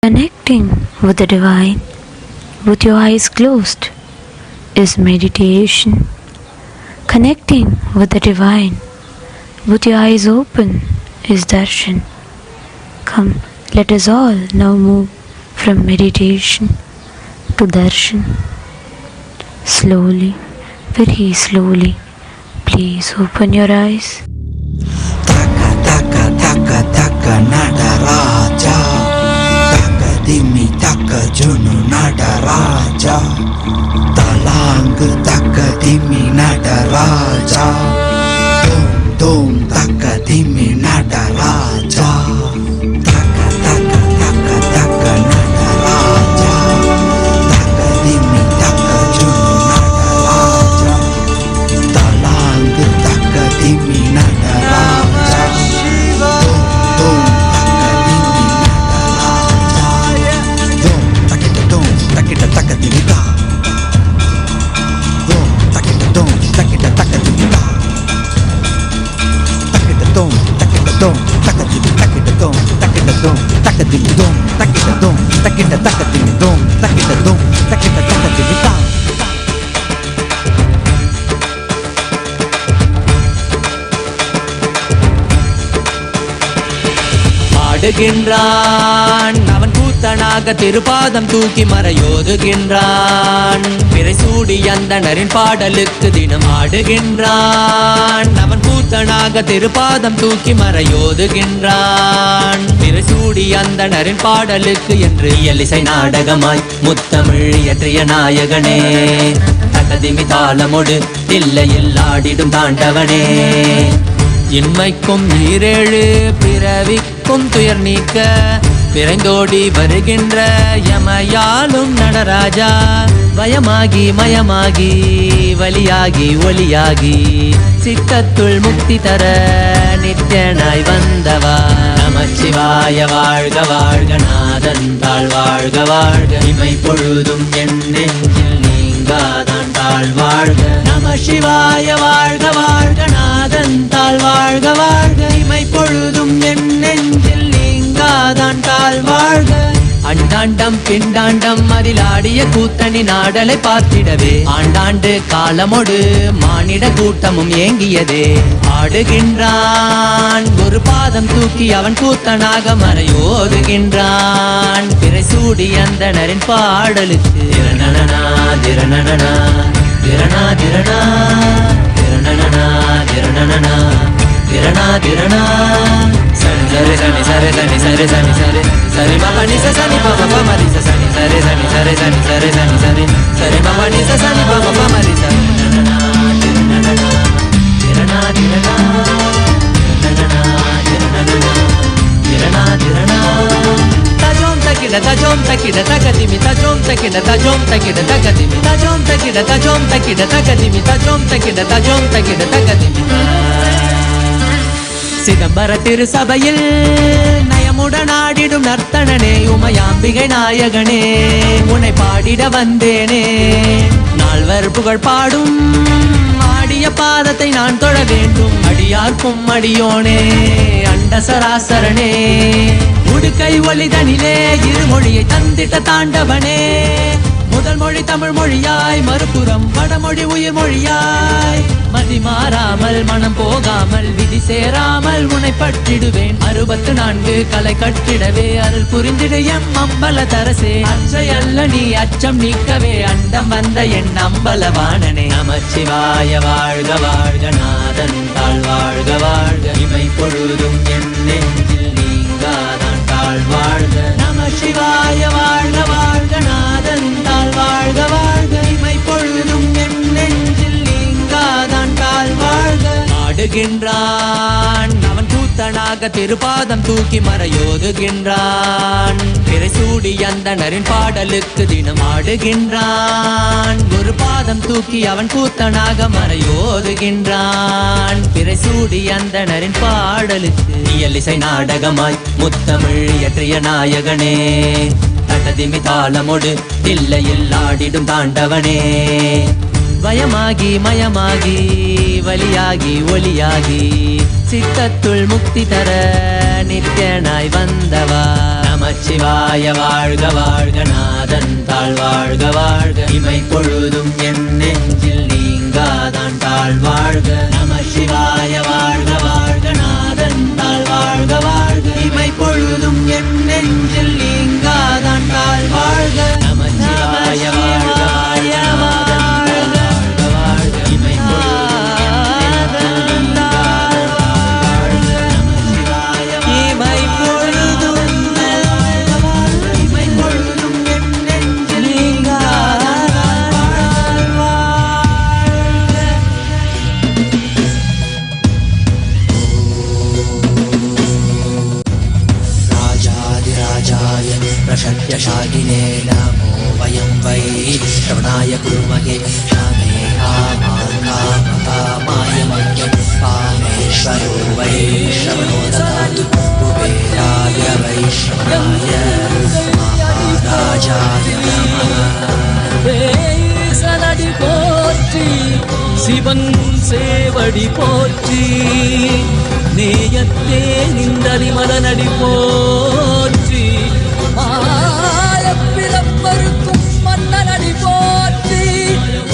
Connecting with the divine with your eyes closed is meditation. Connecting with the divine with your eyes open is darshan. Come, let us all now move from meditation to darshan. Slowly, very slowly, please open your eyes. Taka taka taka taka Nadaraja, taka dimi taka junu Nadaraja, talang taka dimi Nadaraja, dom dom taka dimi Nadaraja, taka taka taka taka Nadaraja, taka dimi taka junu Nadaraja, talang taka dimi Nadaraja. ஆடுகின்றான் அவன் கூத்தனாக திருப்பாதம் தூக்கி மறையோதுகின்றான் பிறை சூடி அந்தணரின் பாடலுக்கு தினம் ஆடுகின்றான் அவன் கூத்தனாக திருப்பாதம் தூக்கி மறையோதுகின்றான் பிறை சூடி அந்தணரின் பாடலுக்கு என்று இயலிசை நாடகமாய் முத்தமிழ் இயற்றிய நாயகனே தகதிமி தாளமொடு இல்லையில் ஆடிடும் தாண்டவனே இன்மைக்கும் ஈரேழு பிறவிக்கும் துயர் நீக்க விரைந்தோடி வருகின்ற யமயாலும் நடராஜா வயமாகி மயமாகி வலியாகி ஒலியாகி சித்தத்துள் முக்தி தர நித்யனாய் வந்தவா நமச்சிவாய வாழ்க வாழ்க நாதன் தாழ் வாழ்க வாழ்க இமை பொழுதும் என் நெஞ்சில் நீங்காதான் தாழ் வாழ்க நமசிவாய வாழ்க வாழ்க நாதன் தாழ் வாழ்க வாழ்க இமை பொழுதும் என் நெஞ்சில் நீங்காதான் தாழ் வாழ்க அண்டாண்டம் பிண்டாண்டம் அதில் ஆடிய கூத்தணி நாடலை பார்த்திடவே ஆண்டாண்டு காலமொடு மானிட கூட்டமும் ஏங்கியதே ஆடுகின்றான் ஒரு பாதம் தூக்கி அவன் கூத்தனாக மறையோதுகின்றான் பிறை சூடி அந்தணரின் பாடலுக்கு திரணனா திரணனா திரணா திரணா திரணனா திரணனா திரணா திரணா சரி சரி சனி சரி சனி சரி சனி சரி சரி மபனி சனி பம மரி சனி சரி சனி சரி சனி சரி சனி சரி சரி மபனி சனி பம மரி சனி திரணா திரணா திரணா திரணா tajom takida takadimi tajom takida takadimi tajom takida takadimi tajom takida takadimi சிதம்பர திருசபையில் நயமுடன் ஆடிடும் நர்த்தனனே உமையாம்பிகை நாயகனே உன்னை பாடிட வந்தேனே நால்வர் புகழ் பாடும் ஆடிய பாதத்தை நான் தொழ வேண்டும் அடியார்க்கும் அடியோனே அண்ட சராசரனே உடுக்கை ஒளிதனிலே இருமொழியை தந்திட்ட தாண்டவனே முதல் மொழி தமிழ் மொழியாய் மறுபுறம் வடமொழி உயிர் மொழியாய் மதி மாறாமல் மனம் போகாமல் விதி சேராமல் உன்னை பற்றிடுவேன் 64 கலை கட்டிடவே அருள் புரிந்திட எம் அம்பல தரசே அச்சை அல்ல நீ அச்சம் நீக்கவே அண்டம் வந்த என் அம்பலவாணனே நமச்சிவாய வாழ்க வாழ்க நாதன் தாழ் வாழ்க வாழ்க இமை பொழுதும் என் நெஞ்சில் நீங்காதான் தாழ் வாழ்க நமசிவாய வாழ்க வாழ்க நாதன் தாழ் வாழ்க வாழ்க இமை பொழுதும் என் நெஞ்சில் நீங்காதான் தாழ் வாழ்க ஆடுகின்றான் அவன் கூத்தனாக திருப்பாதம் தூக்கி மறையோதுகின்றான் பிறை சூடி அந்தணரின் பாடலுக்கு தினம் ஆடுகின்றான் ஒரு பாதம் தூக்கி அவன் கூத்தனாக மறையோதுகின்றான் பிறை சூடி அந்தணரின் பாடலுக்கு இயலிசை நாடகமாய் முத்தமிழ் இயற்றிய நாயகனே தகதிமி தாளமொடு இல்லையில் ஆடிடும் தாண்டவனே வயமாகி மயமாகி வலியாகி ஒலியாகி சித்தத்துள் முக்தி தர நித்யனாய் வந்தவா நமச்சிவாய வாழ்க வாழ்க நாதன் தாழ் வாழ்க வாழ்க இமை பொழுதும் என் நெஞ்சில் நீங்காதான் தாழ் வாழ்க நமச்சிவாய வாழ்க வாழ்க நாதன் தாழ் வாழ்க வாழ்க இமை பொழுதும் என் நெஞ்சில் நீங்காதான் தாழ் வாழ்க நமச்சிவாய வாழ்க வாழ்க நாதன் தாழ் வாழ்க வாழ்க இமை शागिने नमो वयं वै श्रवणाय कुर्महे श्यामे कामाय मह्यं कामेश्वरो वै श्रवणो ददातु कुबेराय वै श्रवणाय महाराजाय नमः சனடி போற்றி சிவன் சேவடி போற்றி நேயத்தே நின்றடி மதனடி போற்றி பிறப்பருக்கும் மன்னனடி போற்றி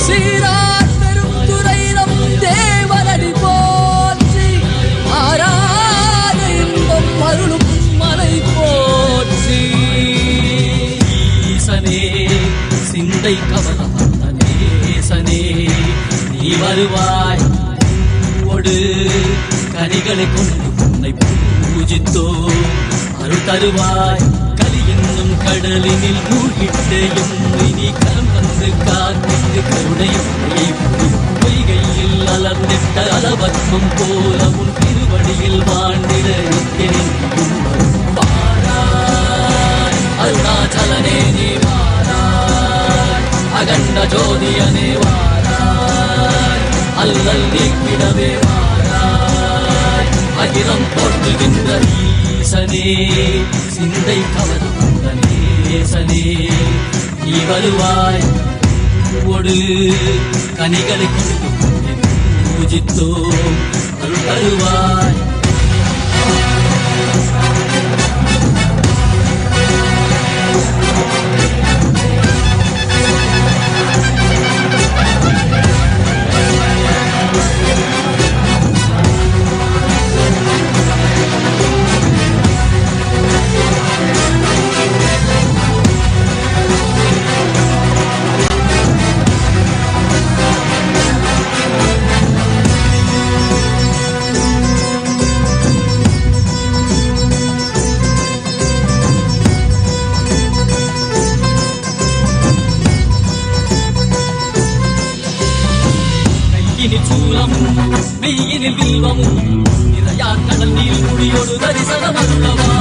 சீரார் பெரும் துறையிடம் தேவனடி போற்றி ஆராத இன்பம் அருளும் மலை போற்றி ஈசனே சிந்தை கவனேசனே நீ வருவாய் ஒடு கனிகளை கொண்டு உன்னை பூஜித்தோ அருள் தருவாய் என்னும் கடலினில் மூழ்கிட்டேயும் நீ கரம் வந்து காத்திட்டு கருணையும் பொய்கையில் அலர்ந்திட்ட அலவத்மம் போல உன் திருவடியில் வாழ்ந்திட வாராய் அருணாச்சலனே நீ வாராய் அகண்ட ஜோதியனே வாராய் அல்லல் நீக்கிடவே வாராய் அகிலம் போற்றுகின்ற ஈசனே சிந்தை கவனம் நேசனே நீ வருவாய் ஒடு கனிகளை கொண்டு பூஜித்தோ அருள் தருவாய் மெய்யினில் வில்வமும் நிறையா கடல் நீர் குடியோடு தரிசனமருளவா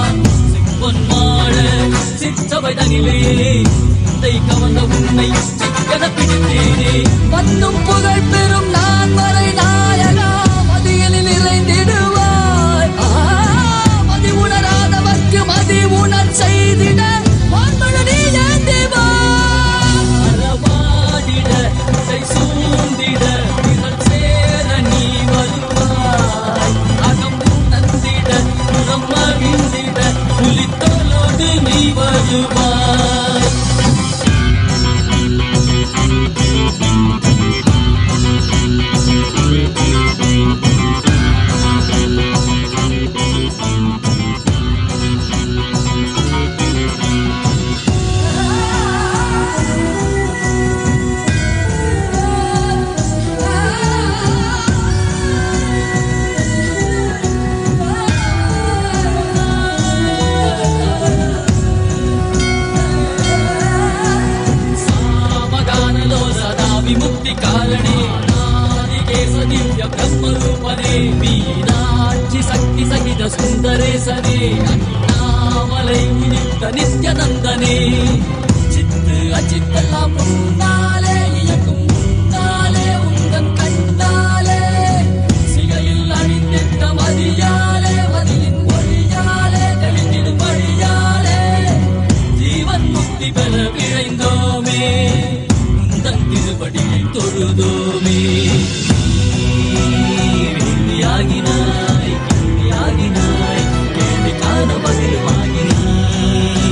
செம்பொன்மாட சிற்றவை தனிலே சிந்தை கவர்ந்த உன்னை சிக்கன பிடித்தேனே வந்தும் புகழ் பெறும் நான் வரை நாயகா மதியில் நிறைந்திடுவாய் மதி உணராதவர்க்கு மதி உணர் செய்திட வான்மழு நீ ஏந்திவாடிட சூழ்ந்திட புலித்தோலோடு நீ வருவாய் विमुक्ति कारणे नादिकेश दिव्य ब्रह्मरूपने मीनाक्षि शक्ति सहित सुंदरेशने अन्नामलै उदित नित्यानंदने चित्त अचित्तெல்லாம் முன்னாலே இயக்கும் முன்னாலே உந்தன் கண்ணாலே சிகையில் அணிந்திட்ட மதியாலே மதியின் ஒளியாலே தெளிந்திடும் வழியாலே ஜீவன் முக்தி பெற விழைந்தோமே திருவடியை தொழுதோமே வெள்ளியாகினாய் கேள்வி காண பதிலுமாகினாய்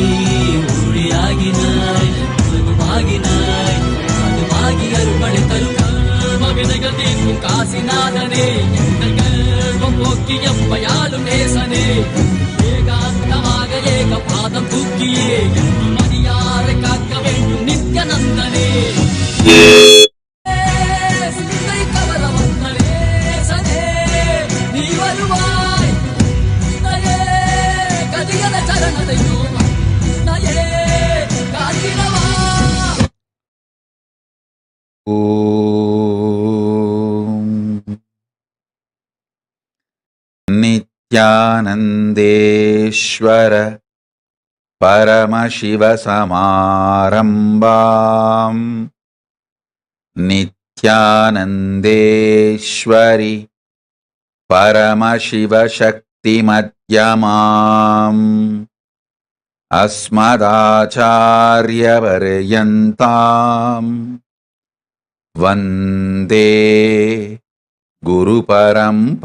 தூக்கி எம்பையாலும் நேசனே ஏகாந்தமாக ஏக பாதம் தூக்கியே மணியாரை காக்க வேண்டும் நித்ய நந்தனே சிந்தை கவர வந்த நேசனே நீ வருவாய் நயே கதிகல சரணதையோ நயே காத்திரவா नित्यानन्देश्वर परमशिवसमारम्भाम् नित्यानन्देश्वरि परमशिवशक्तिमध्यमाम् अस्मदाचार्यपर्यन्ताम् वन्दे गुरुपरम्पराम्.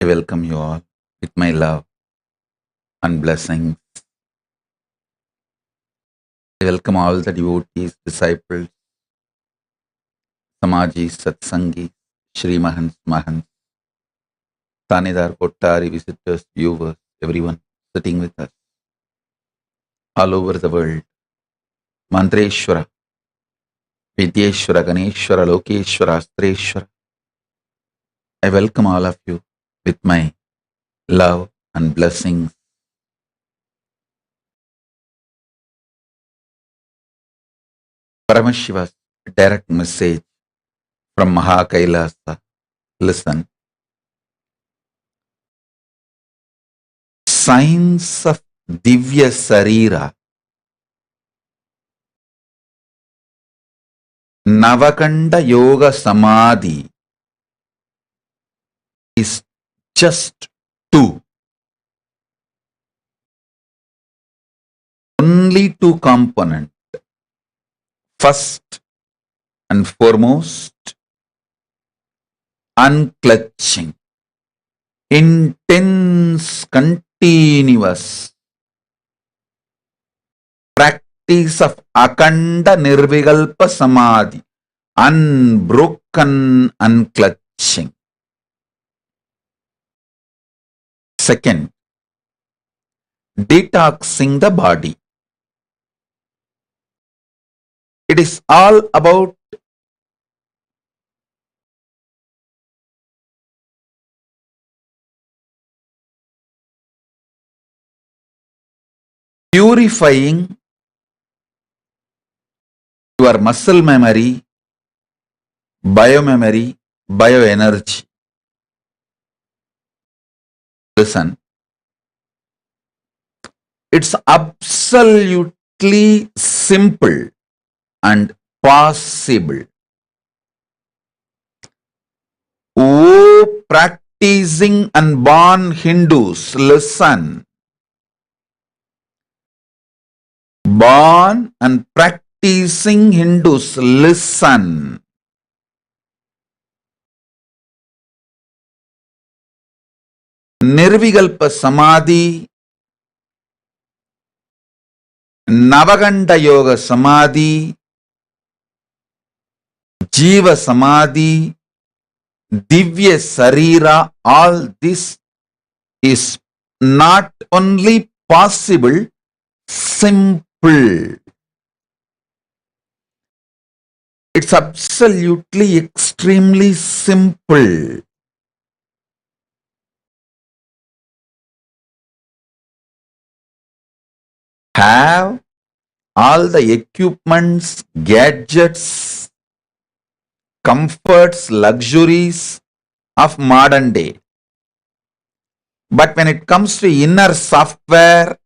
I welcome you all with my love and blessings. I welcome all the devotees, disciples, Samadhi, Satsangi, Shri Mahants, Mahants, Tanidar, Kottari, visitors, viewers, everyone sitting with us all over the world. Mantreshwara, Vidyeshwara, Ganeshwara, Lokeshwara, Astreshwara. I welcome all of you with my love and blessings. Paramashiva's direct message from Mahakailasa. Listen. Signs of Divya Sarira. Navakanda Yoga Samadhi is just two. Only two components. First and foremost, unclutching, intense, continuous practice of Akanda Nirvikalpa Samadhi, unbroken unclutching. Second, detoxing the body. It is all about purifying your muscle memory, biomemory, bioenergy. Listen, it's absolutely simple and possible. Oh, practicing unborn Hindus, listen. Born and practicing Hindus, listen. Nirvikalpa Samadhi, Navakanda Yoga Samadhi, Jiva Samadhi, Divya Sarira, all this is not only possible, simple. It's absolutely extremely simple. Have all the equipments, gadgets, comforts, luxuries of modern day. But when it comes to inner software,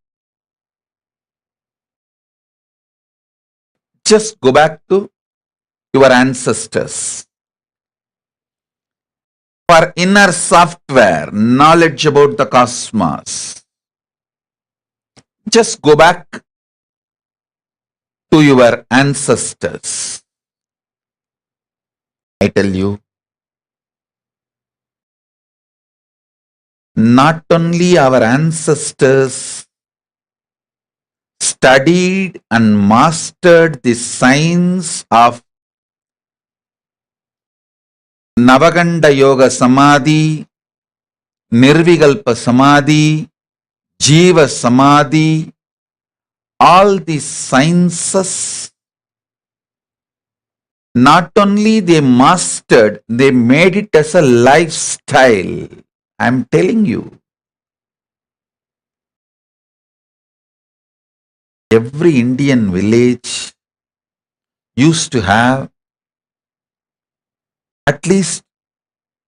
Just go back to your ancestors. For inner software, knowledge about the cosmos. Just go back to your ancestors. I tell you, not only our ancestors studied and mastered the science of Navakanda Yoga Samadhi, Nirvikalpa Samadhi, Jiva Samadhi, all these sciences, not only they mastered, they made it as a lifestyle. I am telling you. Every Indian village used to have at least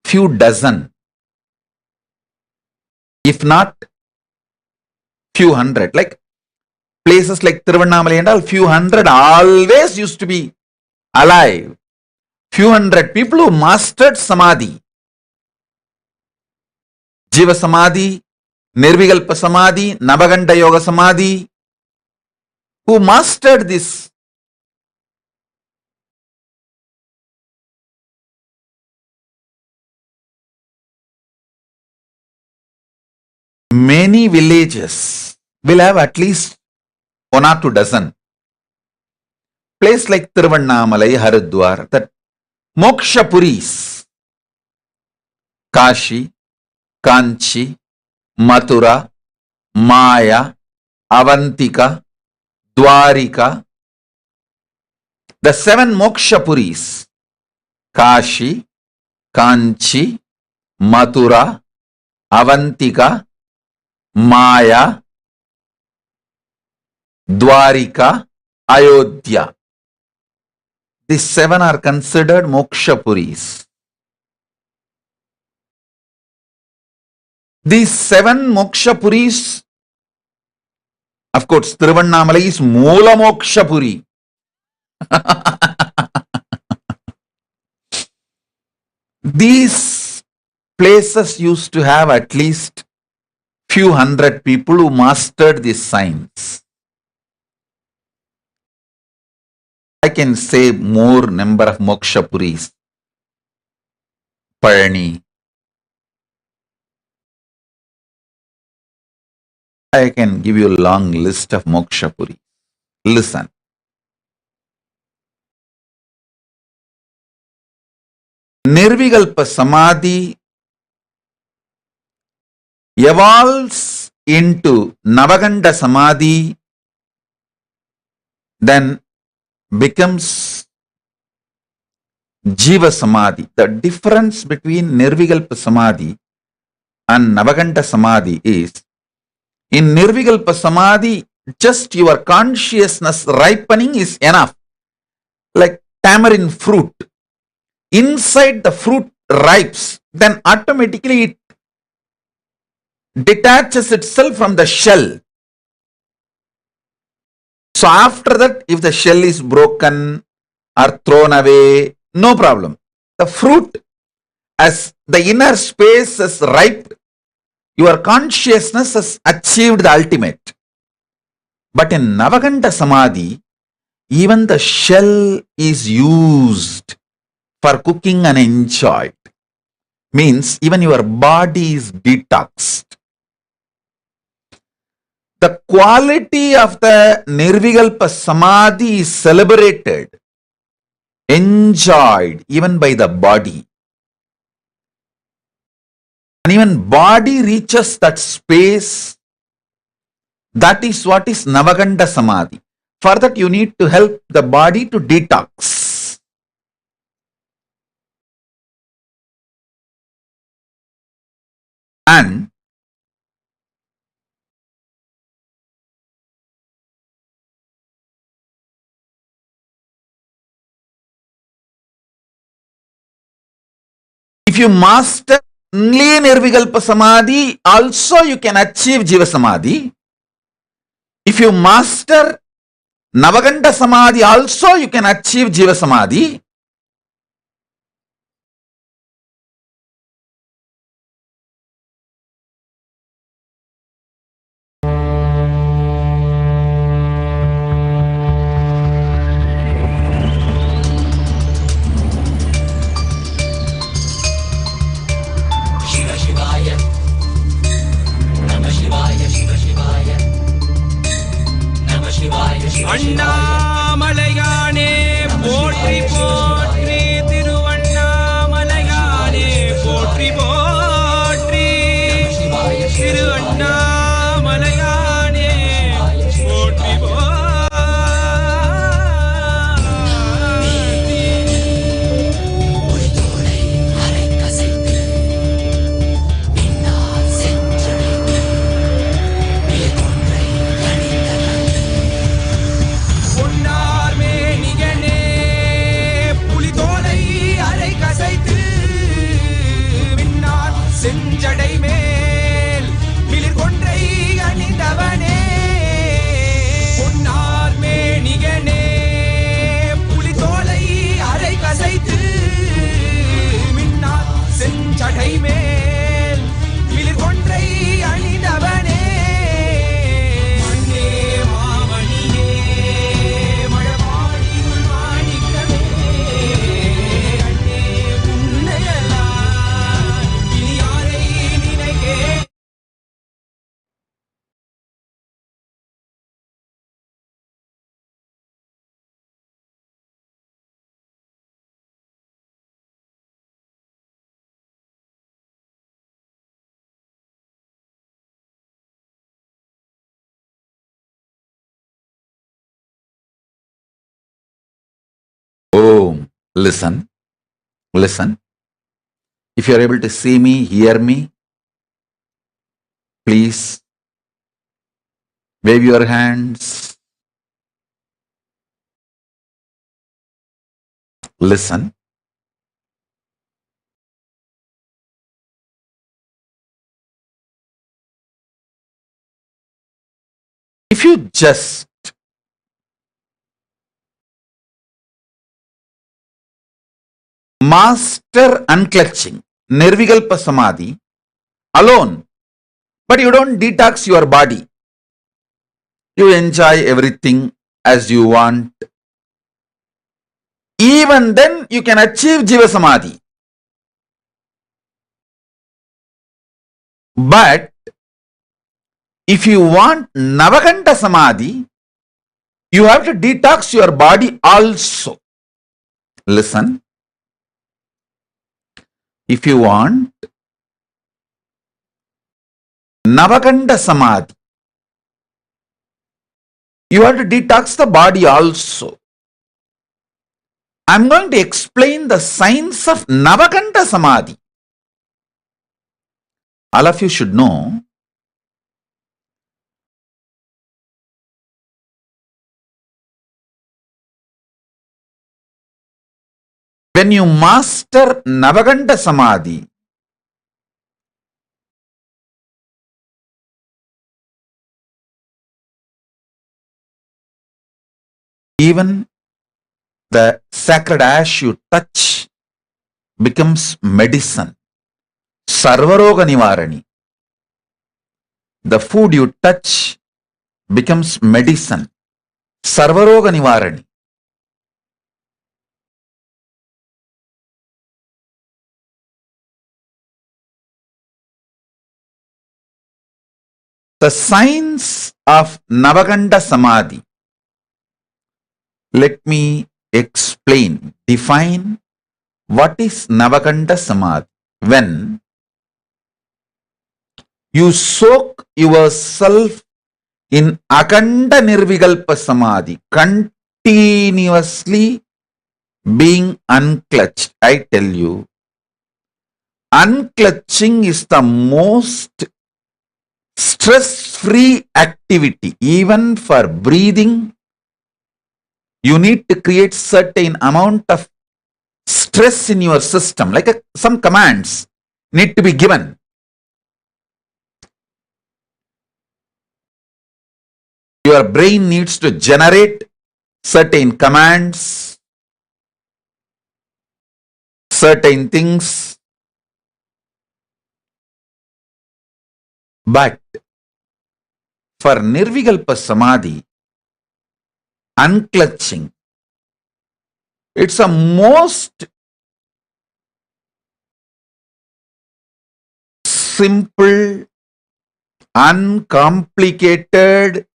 few dozen, if not few hundred. Like places like Tiruvannamalai and all, few hundred always used to be alive. Few hundred people who mastered Samadhi. Jiva Samadhi, Nirvikalpa Samadhi, Navakanda Yoga Samadhi, who mastered this. Many villages will have at least 1 or 2 dozen. Place like Tiruvannamalai, Haridwar, that Moksha Puris, Kashi, Kanchi, Mathura, Maya, Avantika, Dwarika, the 7 Moksha Puris, Kashi, Kanchi, Mathura, Avantika, Maya, Dwarika, Ayodhya. These 7 are considered Moksha Puris. These 7 Moksha Puris, of course, Tiruvannamalai is Moola Moksha Puri. These places used to have at least few hundred people who mastered this science. I can say more number of Moksha Puris. Parani. I can give you a long list of Moksha Puri. Listen. Nirvikalpa Samadhi evolves into Navakanda Samadhi, then becomes Jiva Samadhi. The difference between Nirvikalpa Samadhi and Navakanda Samadhi is, in Nirvikalpa Samadhi, just your consciousness ripening is enough. Like tamarind fruit. Inside the fruit ripes, then automatically it detaches itself from the shell. So after that, if the shell is broken or thrown away, no problem. The fruit, as the inner space is ripe, your consciousness has achieved the ultimate. But in Navakanda Samadhi, even the shell is used for cooking and enjoyed. Means even your body is detoxed. The quality of the Nirvikalpa Samadhi is celebrated, enjoyed even by the body. And even body reaches that space. That is what is Navakanda Samadhi. For that you need to help the body to detox. And if you master only Nirvikalpa Samadhi, also you can achieve Jiva Samadhi. If you master Navakanda Samadhi also you can achieve Jiva Samadhi. Shiva Shivaya, Namah Shivaya, Shiva Shivaya, Namah Shivaya, Shiva Shivaya. அண்ணாமலையானே போற்றி போற்றி திருவண்ணாமலையானே போற்றி போற்றி திரு அண்ணாமலையானே போற்றி போற்றி ஒளிதோலை அரை கசைத்து பின்னால் சென்றடைந்து மேற்கொன்றை அணிந்தவன் பொன்னார் மேனியனே புலிதோலை அரை கசைத்து மின்னார் செஞ்சடை மேல் மிளிர் கொன்றை அணிந்தவனே பொன்னார் மேனியனே புலிதோலை அரை கசைத்து மின்னார் செஞ்சடை மேல் மிளிர் கொன்றை அணிந்தவனே மண்ணே மாமணியே மழபாடி மாணிக்கமே அண்ணே உன்னையெல்லாம் இனி யாரை நினைக்கே Oh, listen, listen. If you are able to see me, hear me, please wave your hands. Listen. If you just master unclutching, Nirvikalpa Samadhi alone, but you don't detox your body, you enjoy everything as you want, even then you can achieve Jiva Samadhi. But if you want Navakanda Samadhi, you have to detox your body also. Listen. If you want Navakanda Samadhi, you have to detox the body also. I'm going to explain the science of Navakanda Samadhi. All of you should know when you master Navakanda Samadhi, even the sacred ash you touch becomes medicine. Sarvaroga Nivarani. The food you touch becomes medicine. Sarvaroga Nivarani. The science of Navakanda Samadhi. Let me explain, define what is Navakanda Samadhi. When you soak yourself in Akanda Nirvikalpa Samadhi, continuously being unclutched. I tell you, unclutching is the most stress-free activity. Even for breathing, you need to create certain amount of stress in your system, like some commands need to be given. Your brain needs to generate certain commands, certain things. But for Nirvikalpa Samadhi, unclutching, it's a most simple, uncomplicated,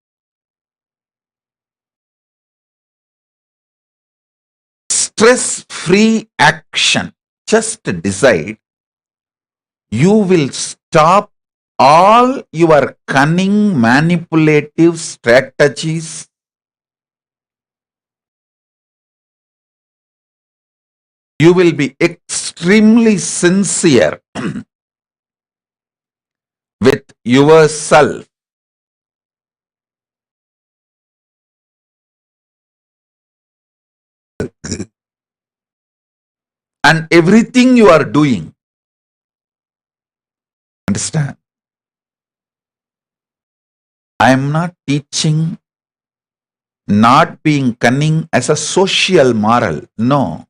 stress-free action. Just decide, you will stop all your cunning, manipulative strategies. You will be extremely sincere with yourself. And everything you are doing. Understand? I am not teaching not being cunning as a social moral. No.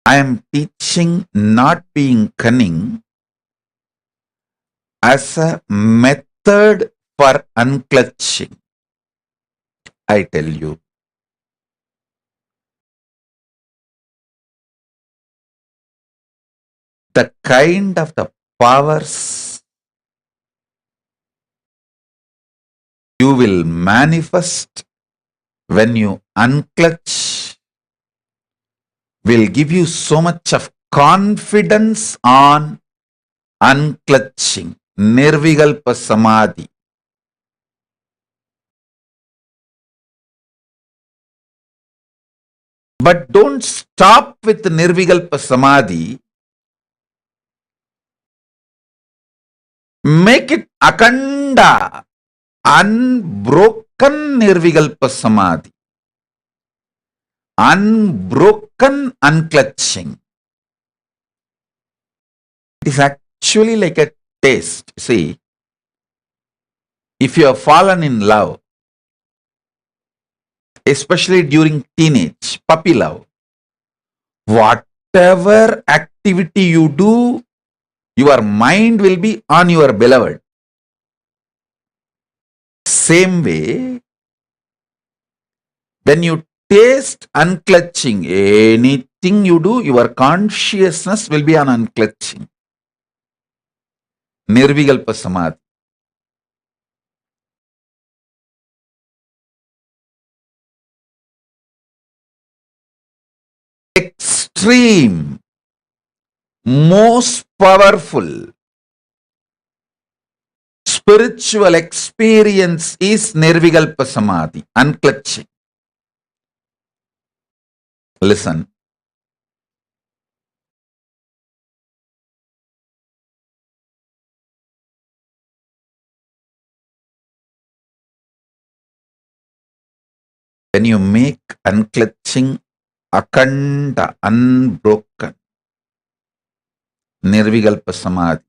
I am teaching not being cunning as a method for unclutching. I tell you. The kind of the powers you will manifest when you unclutch will give you so much of confidence on unclutching. Nirvikalpa Samadhi. But don't stop with Nirvikalpa Samadhi. Make it Akanda, unbroken Nirvikalpa Samadhi. Unbroken unclutching. It is actually like a taste. See, if you have fallen in love, especially during teenage, puppy love, whatever activity you do, your mind will be on your beloved. Same way, when you taste unclutching, anything you do, your consciousness will be on unclutching. Nirvikalpa Samadhi. Extreme, most powerful spiritual experience is Nirvikalpa Samadhi, unclutching. Listen. When you make unclutching Akanda, unbroken, Nirvikalpa Samadhi,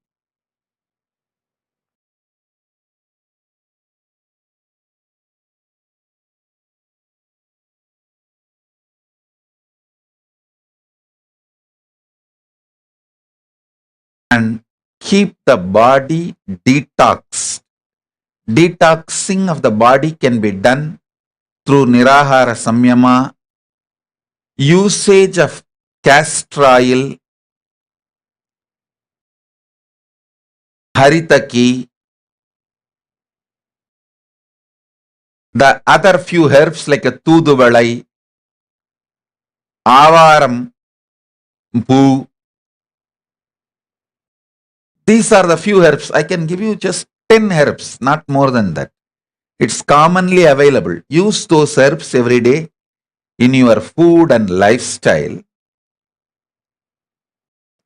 and keep the body detoxed. Detoxing of the body can be done through Nirahara Samyama, usage of castor oil, haritaki, the other few herbs like a tuduvalai, avaram, poo. These are the few herbs. I can give you just 10 herbs, not more than that. It's commonly available. Use those herbs every day in your food and lifestyle.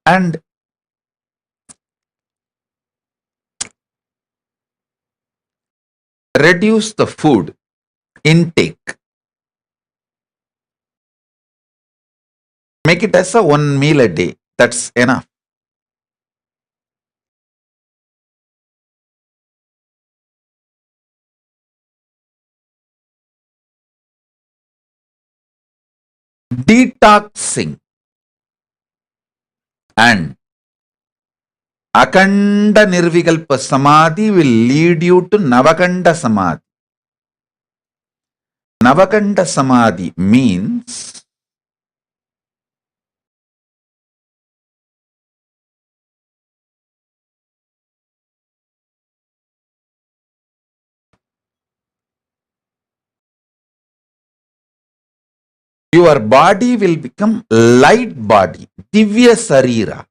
And reduce the food intake. Make it as a one meal a day. That's enough. detoxing, and Akanda Nirvikalpa Samadhi will lead you to Navakanda Samadhi. Navakanda Samadhi means your body will become light body, Divya Sarira.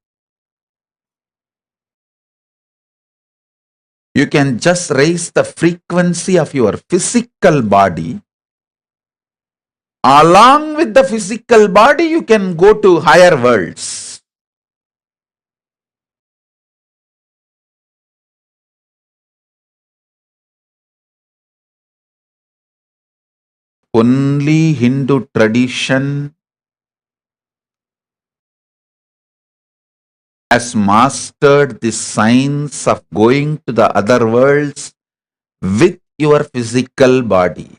You can just raise the frequency of your physical body. Along with the physical body, you can go to higher worlds. Only Hindu tradition has mastered the science of going to the other worlds with your physical body.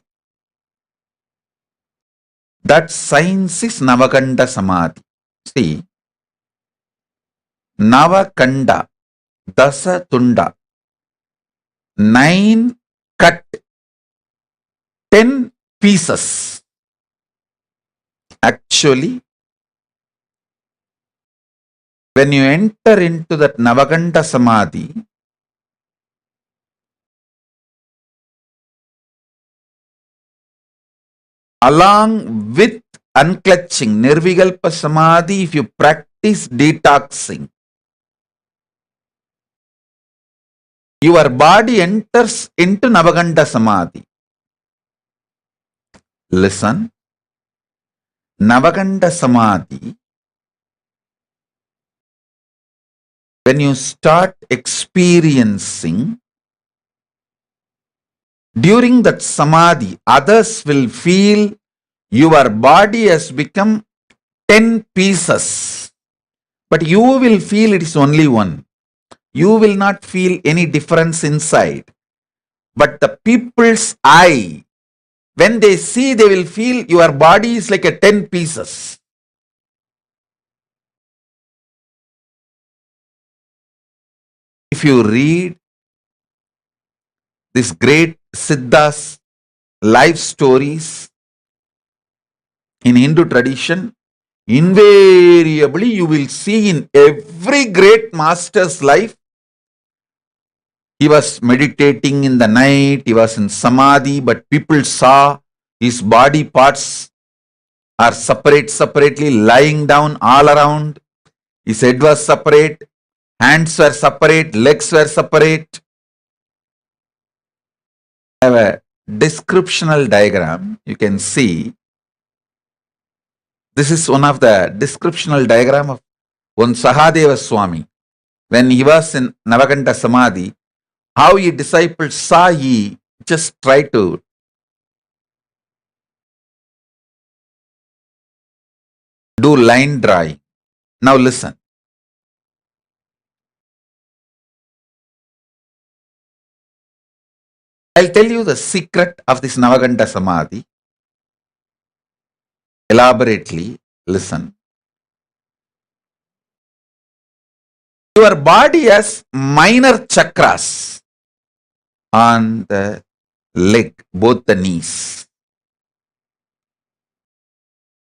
That science is Navakanda Samadhi. See, Navakanda, Dasa Tunda, 9 cut, 10 pieces. Actually, when you enter into that Navakanda Samadhi, along with unclutching, Nirvikalpa Samadhi, if you practice detoxing, your body enters into Navakanda Samadhi. Listen, Navakanda Samadhi, when you start experiencing, during that Samadhi, others will feel your body has become 10 pieces, but you will feel it is only one. You will not feel any difference inside. But the people's eye, when they see, they will feel your body is like a 10 pieces. If you read this great Siddha's life stories in Hindu tradition, invariably you will see in every great master's life, he was meditating in the night, he was in Samadhi, but people saw his body parts are separately lying down all around. His head was separate, hands were separate, legs were separate. I have a descriptional diagram. You can see. This is one of the descriptional diagram of one Sahadeva Swami. When he was in Navakanda Samadhi, how his disciples saw, he just tried to do line drawing. Now listen. I'll tell you the secret of this Navakanda Samadhi. Elaborately, listen. Your body has minor chakras on the leg, both the knees,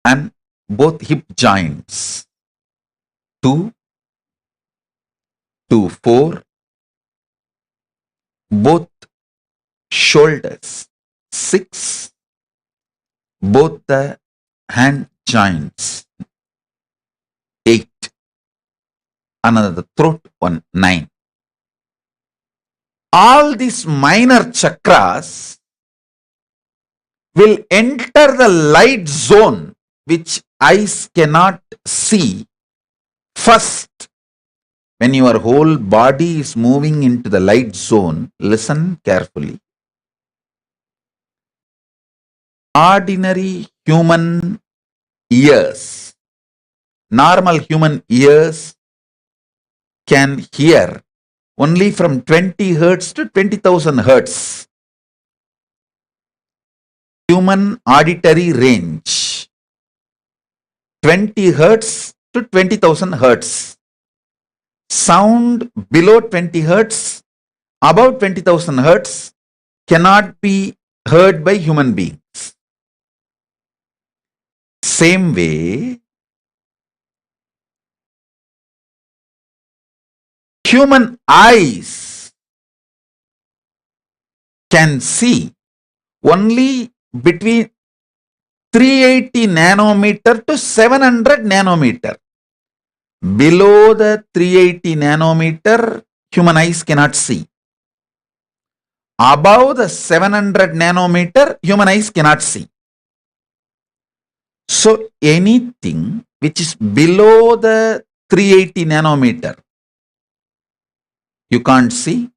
and both hip joints. 2 to 4, both shoulders. 6, both the hand joints. 8, another throat one. 9. All these minor chakras will enter the light zone which eyes cannot see first. When your whole body is moving into the light zone, listen carefully. Ordinary human ears, normal human ears can hear only from 20 hertz to 20,000 hertz. Human auditory range. 20 hertz to 20,000 hertz. Sound below 20 hertz, above 20,000 hertz cannot be heard by human beings. Same way, human eyes can see only between 380 nanometer to 700 nanometer. Below the 380 nanometer, human eyes cannot see. Above the 700 nanometer, human eyes cannot see. So anything which is below the 380 nanometer, you can't see.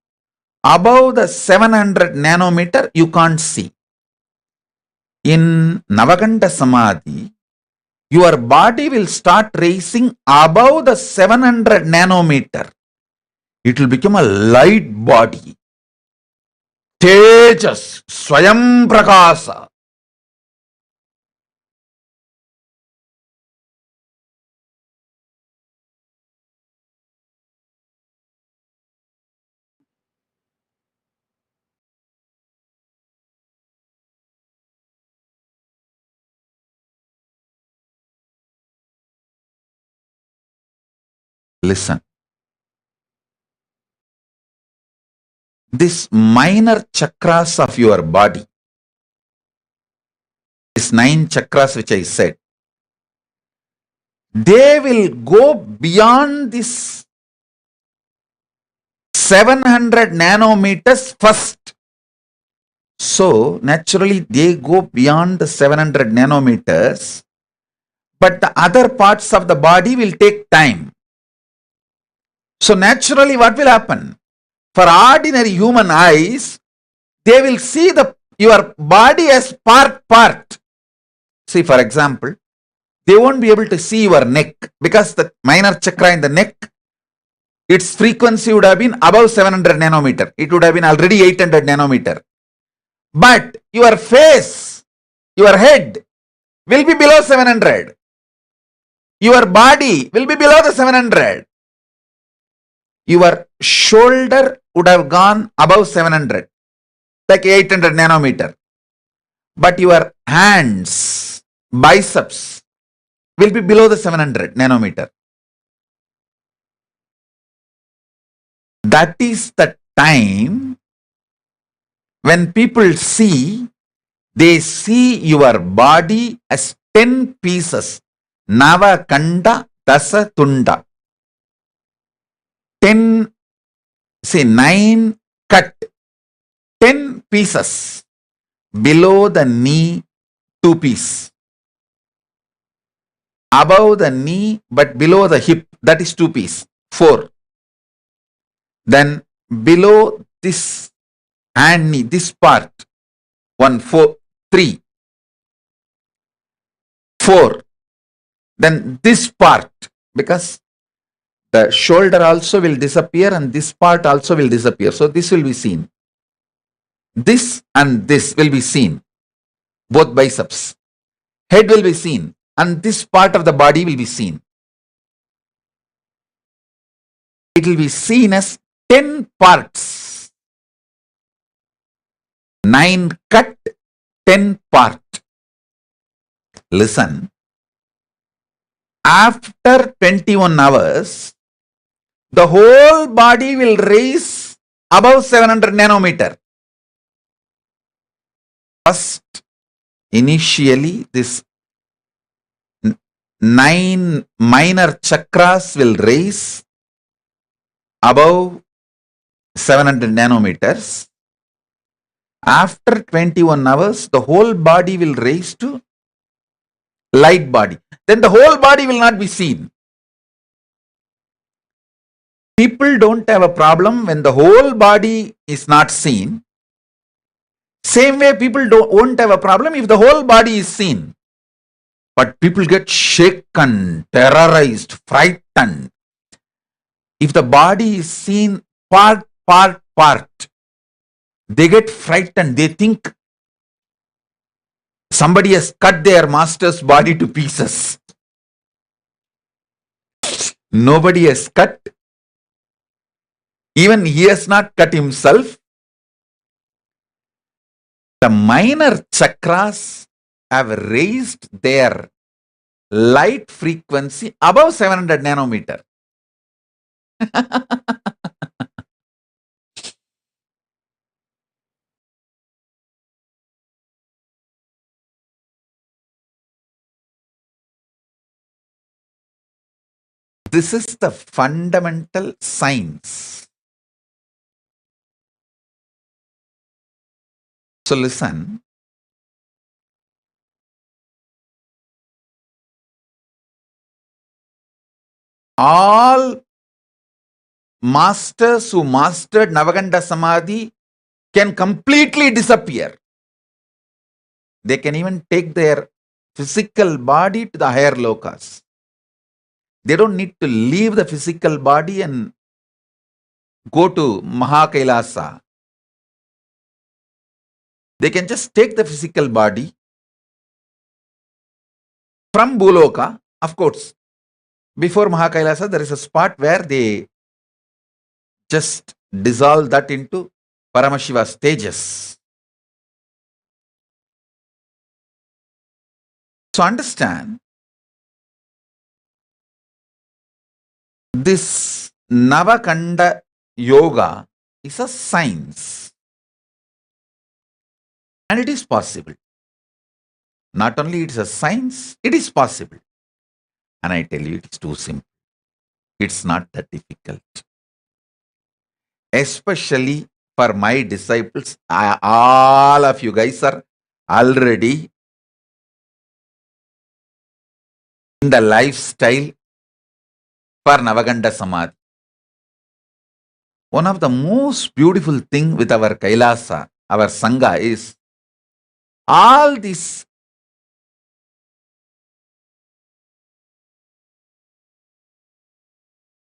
Above the 700 nanometer, you can't see. In Navakanda Samadhi, your body will start raising above the 700 nanometer. It will become a light body. Tejas, Swayam Prakasa. Listen. This minor chakras of your body, these 9 chakras which I said, they will go beyond this 700 nanometers first. So naturally they go beyond the 700 nanometers, but the other parts of the body will take time. So naturally what will happen? For ordinary human eyes, they will see your body as part. See, for example, they won't be able to see your neck because the minor chakra in the neck, its frequency would have been above 700 nanometer. It would have been already 800 nanometer. But your face, your head will be below 700. Your body will be below the 700. Your shoulder would have gone above 700, like 800 nanometer. But your hands, biceps, will be below the 700 nanometer. That is the time when people see, they see your body as 10 pieces. Navakanda Dasa Tunda. 10, say 9 cut, 10 pieces. Below the knee, 2 pieces. Above the knee, but below the hip, that is 2 pieces, 4. Then below this hand knee, this part, 1, 4, 3, 4. Then this part, because the shoulder also will disappear and this part also will disappear. So this will be seen. This and this will be seen. Both biceps. Head will be seen and this part of the body will be seen. It will be seen as 10 parts. 9 cut, 10 part. Listen. After 21 hours, the whole body will raise above 700 nanometer. First, initially, this 9 minor chakras will raise above 700 nanometers. After 21 hours, the whole body will raise to light body. Then the whole body will not be seen. People don't have a problem when the whole body is not seen. Same way, people won't have a problem if the whole body is seen. But people get shaken, terrorized, frightened. If the body is seen part, they get frightened. They think somebody has cut their master's body to pieces. Nobody has cut. Even he has not cut himself. The minor chakras have raised their light frequency above 700 nanometer. This is the fundamental science. So listen. All masters who mastered Navakanda Samadhi can completely disappear. They can even take their physical body to the higher lokas. They don't need to leave the physical body and go to Mahakailasa. They can just take the physical body from Bhuloka. Of course, before Mahakailasa, there is a spot where they just dissolve that into Paramashiva stages. So understand, this Navakanda yoga is a science. And it is possible. Not only it is a science, it is possible. And I tell you, it is too simple. It's not that difficult. Especially for my disciples, all of you guys are already in the lifestyle for Navaganda Samadhi. One of the most beautiful thing with our Kailasa, our Sangha, is all these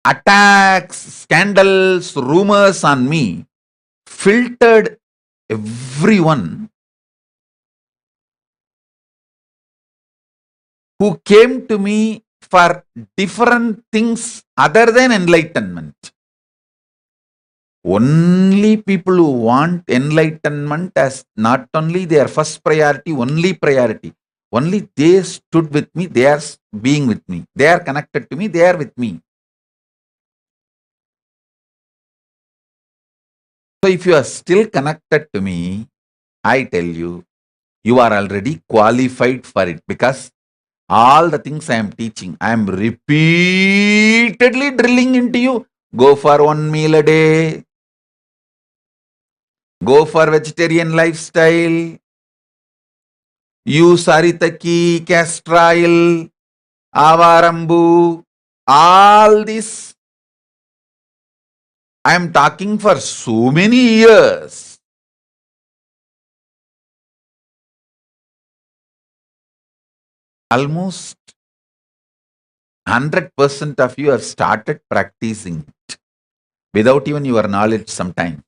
attacks, scandals, rumors on me filtered everyone who came to me for different things other than enlightenment. Only people who want enlightenment as not only their first priority, only priority. Only they stood with me, they are being with me. They are connected to me, they are with me. So if you are still connected to me, I tell you, you are already qualified for it, because all the things I am teaching, I am repeatedly drilling into you. Go for 1 meal a day. Go for vegetarian lifestyle. Use Aritaki, castor oil, avarambu. All this I am talking for so many years. Almost 100% of you have started practicing it without even your knowledge sometime.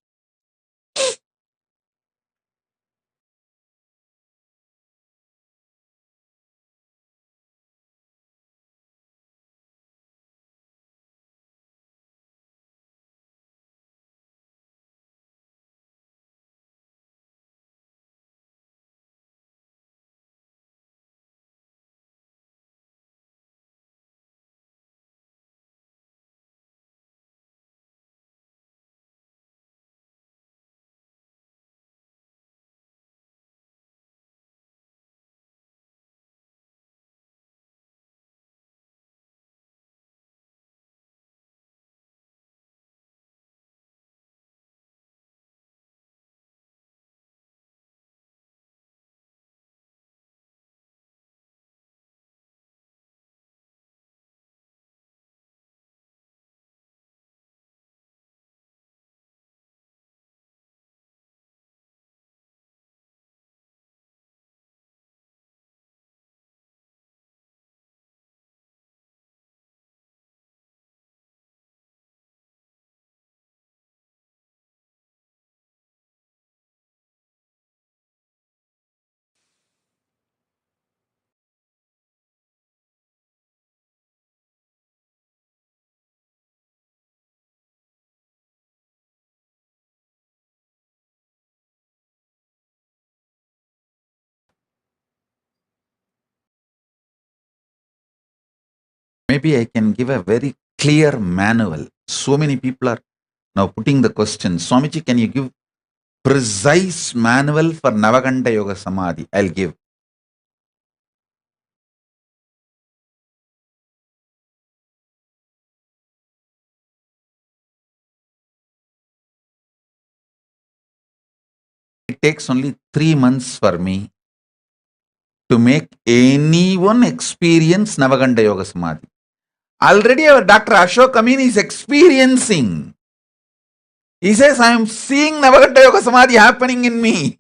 maybe I can give a very clear manual. So many people are now putting the question, Swamiji, can you give precise manual for Navakanda Yoga Samadhi? I'll give. It takes only 3 months for me to make anyone experience Navakanda Yoga Samadhi. Already our Dr. Ashok Amin is experiencing. He says, I am seeing Navakanda Yoga Samadhi happening in me.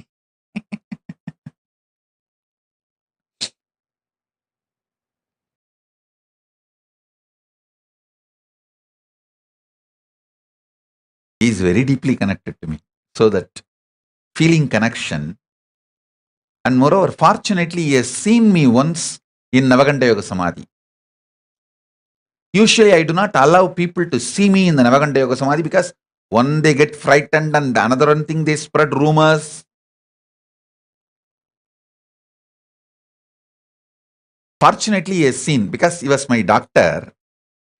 He is very deeply connected to me. So that feeling connection, and moreover, fortunately, he has seen me once in Navakanda Yoga Samadhi. Usually, I do not allow people to see me in the Navakanda Yoga Samadhi because one, they get frightened, and another one thing, they spread rumors. Fortunately, he has seen, because he was my doctor,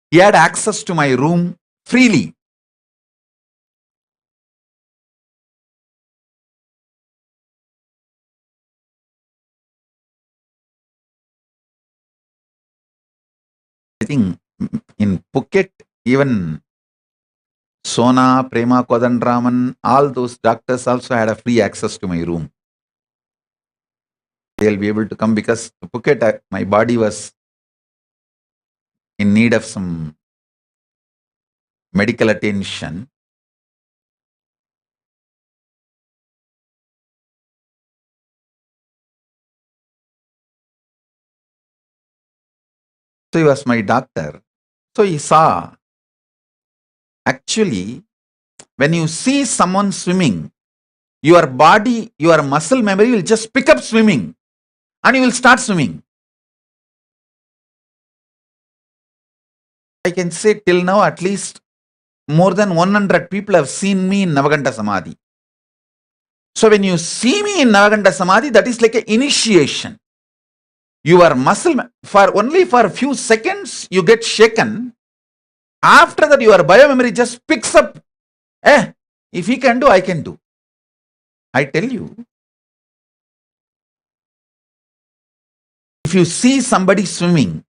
he had access to my room freely. I think in Phuket, even Sona, Prema Kodandraman, all those doctors also had a free access to my room. They'll be able to come because Phuket, my body was in need of some medical attention. So he was my doctor. So he saw, actually, when you see someone swimming, your body, your muscle memory will just pick up swimming and you will start swimming. I can say till now at least more than 100 people have seen me in Navakanda Samadhi. So when you see me in Navakanda Samadhi, that is like an initiation. Your muscle, only for a few seconds, you get shaken. After that, your biomemory just picks up. If he can do, I can do. I tell you, if you see somebody swimming,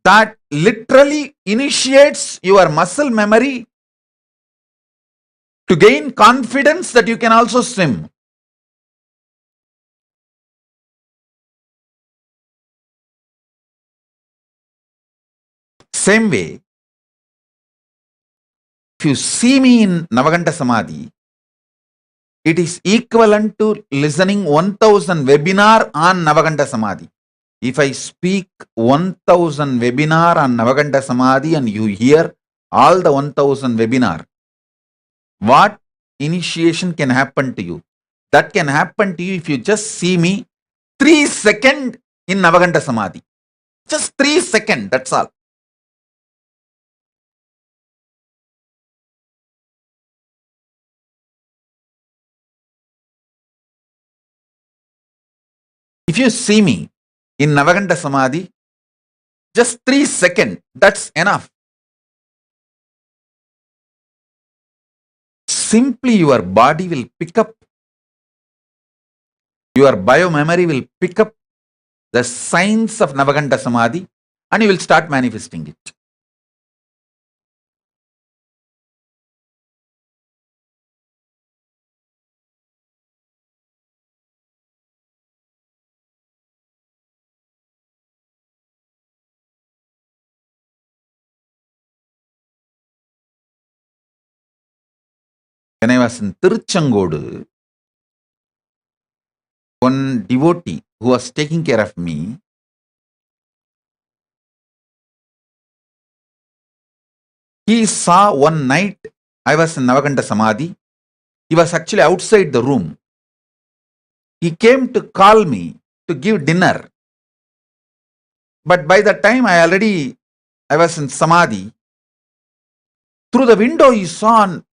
that literally initiates your muscle memory to gain confidence that you can also swim. Same way, if you see me in Navakanda Samadhi, it is equivalent to listening 1000 webinar on Navakanda Samadhi. If I speak 1000 webinar on Navakanda Samadhi and you hear all the 1000 webinar, what initiation can happen to you? That can happen to you if you just see me 3 seconds in Navakanda Samadhi. Just 3 seconds, that's all. If you see me in Navakanda Samadhi, just 3 seconds, that's enough. Simply your body will pick up, your biomemory will pick up the signs of Navakanda Samadhi and you will start manifesting it. When I was in Tiruchangodu, one devotee who was taking care of me, he saw one night I was in Navakanda Samadhi. He was actually outside the room. He came to call me to give dinner. But by the time I was in Samadhi, through the window he saw and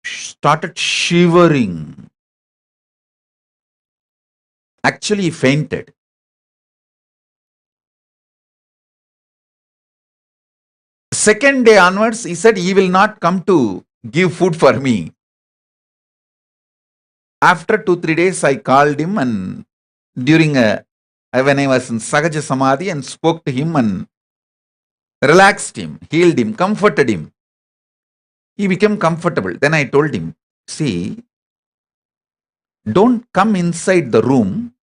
started shivering. Actually, he fainted. Second day onwards, he said, he will not come to give food for me. After 2-3 days, I called him and during when I was in Sahaja Samadhi and spoke to him and relaxed him, healed him, comforted him. He became comfortable. Then I told him, see, don't come inside the room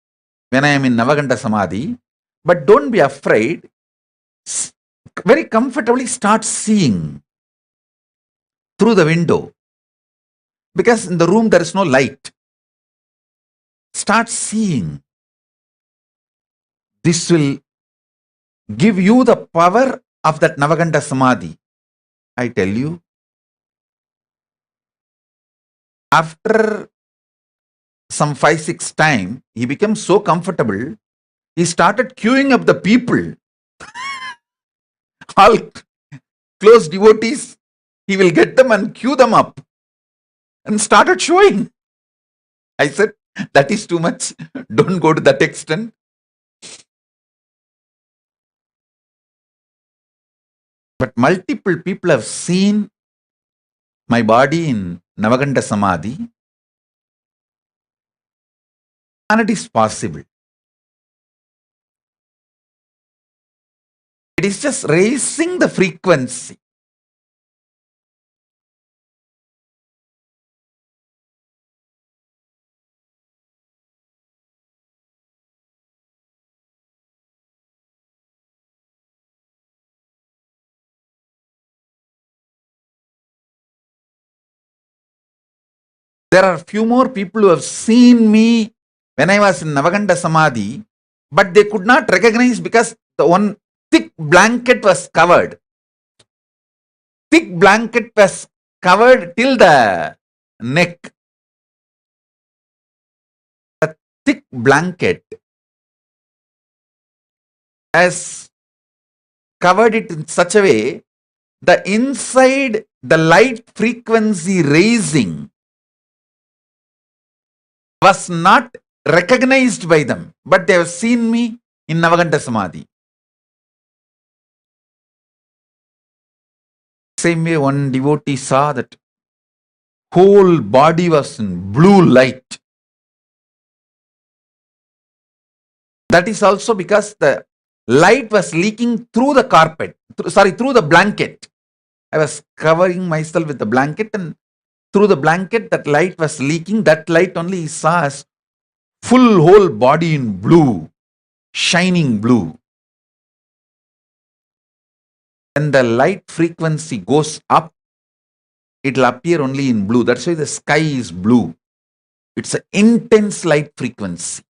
when I am in Navakanda Samadhi, but don't be afraid. Very comfortably start seeing through the window. Because in the room there is no light. Start seeing. This will give you the power of that Navakanda Samadhi. I tell you, after some 5-6 times, he became so comfortable, he started queuing up the people. All close devotees, he will get them and queue them up and started showing. I said, that is too much. Don't go to that extent. But multiple people have seen my body in Navakanda Samadhi, and it is possible. It is just raising the frequency. There are few more people who have seen me when I was in Navakanda Samadhi, but they could not recognize because the one thick blanket was covered. Thick blanket was covered till the neck. A thick blanket has covered it in such a way, the inside, the light frequency raising was not recognized by them, but they have seen me in Navakanda Samadhi. Same way, one devotee saw that whole body was in blue light. That is also because the light was leaking through the carpet, through the blanket. I was covering myself with the blanket, and through the blanket that light was leaking. That light only he saw as full whole body in blue, shining blue. When the light frequency goes up, it will appear only in blue. That's why the sky is blue. It's an intense light frequency.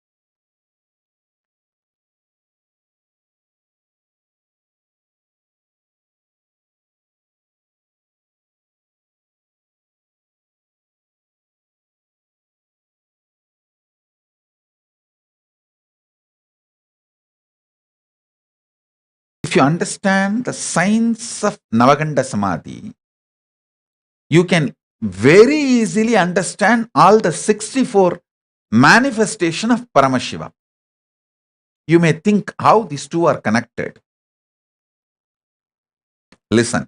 If you understand the science of Navakanda Samadhi, you can very easily understand all the 64 manifestation of Paramashiva. You may think how these two are connected. Listen.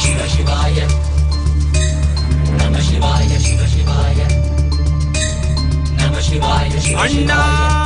Shiva Shivaya. Namah Shivaya, Shiva Shivaya. Namah Shivaya, Shiva Anna Shivaya.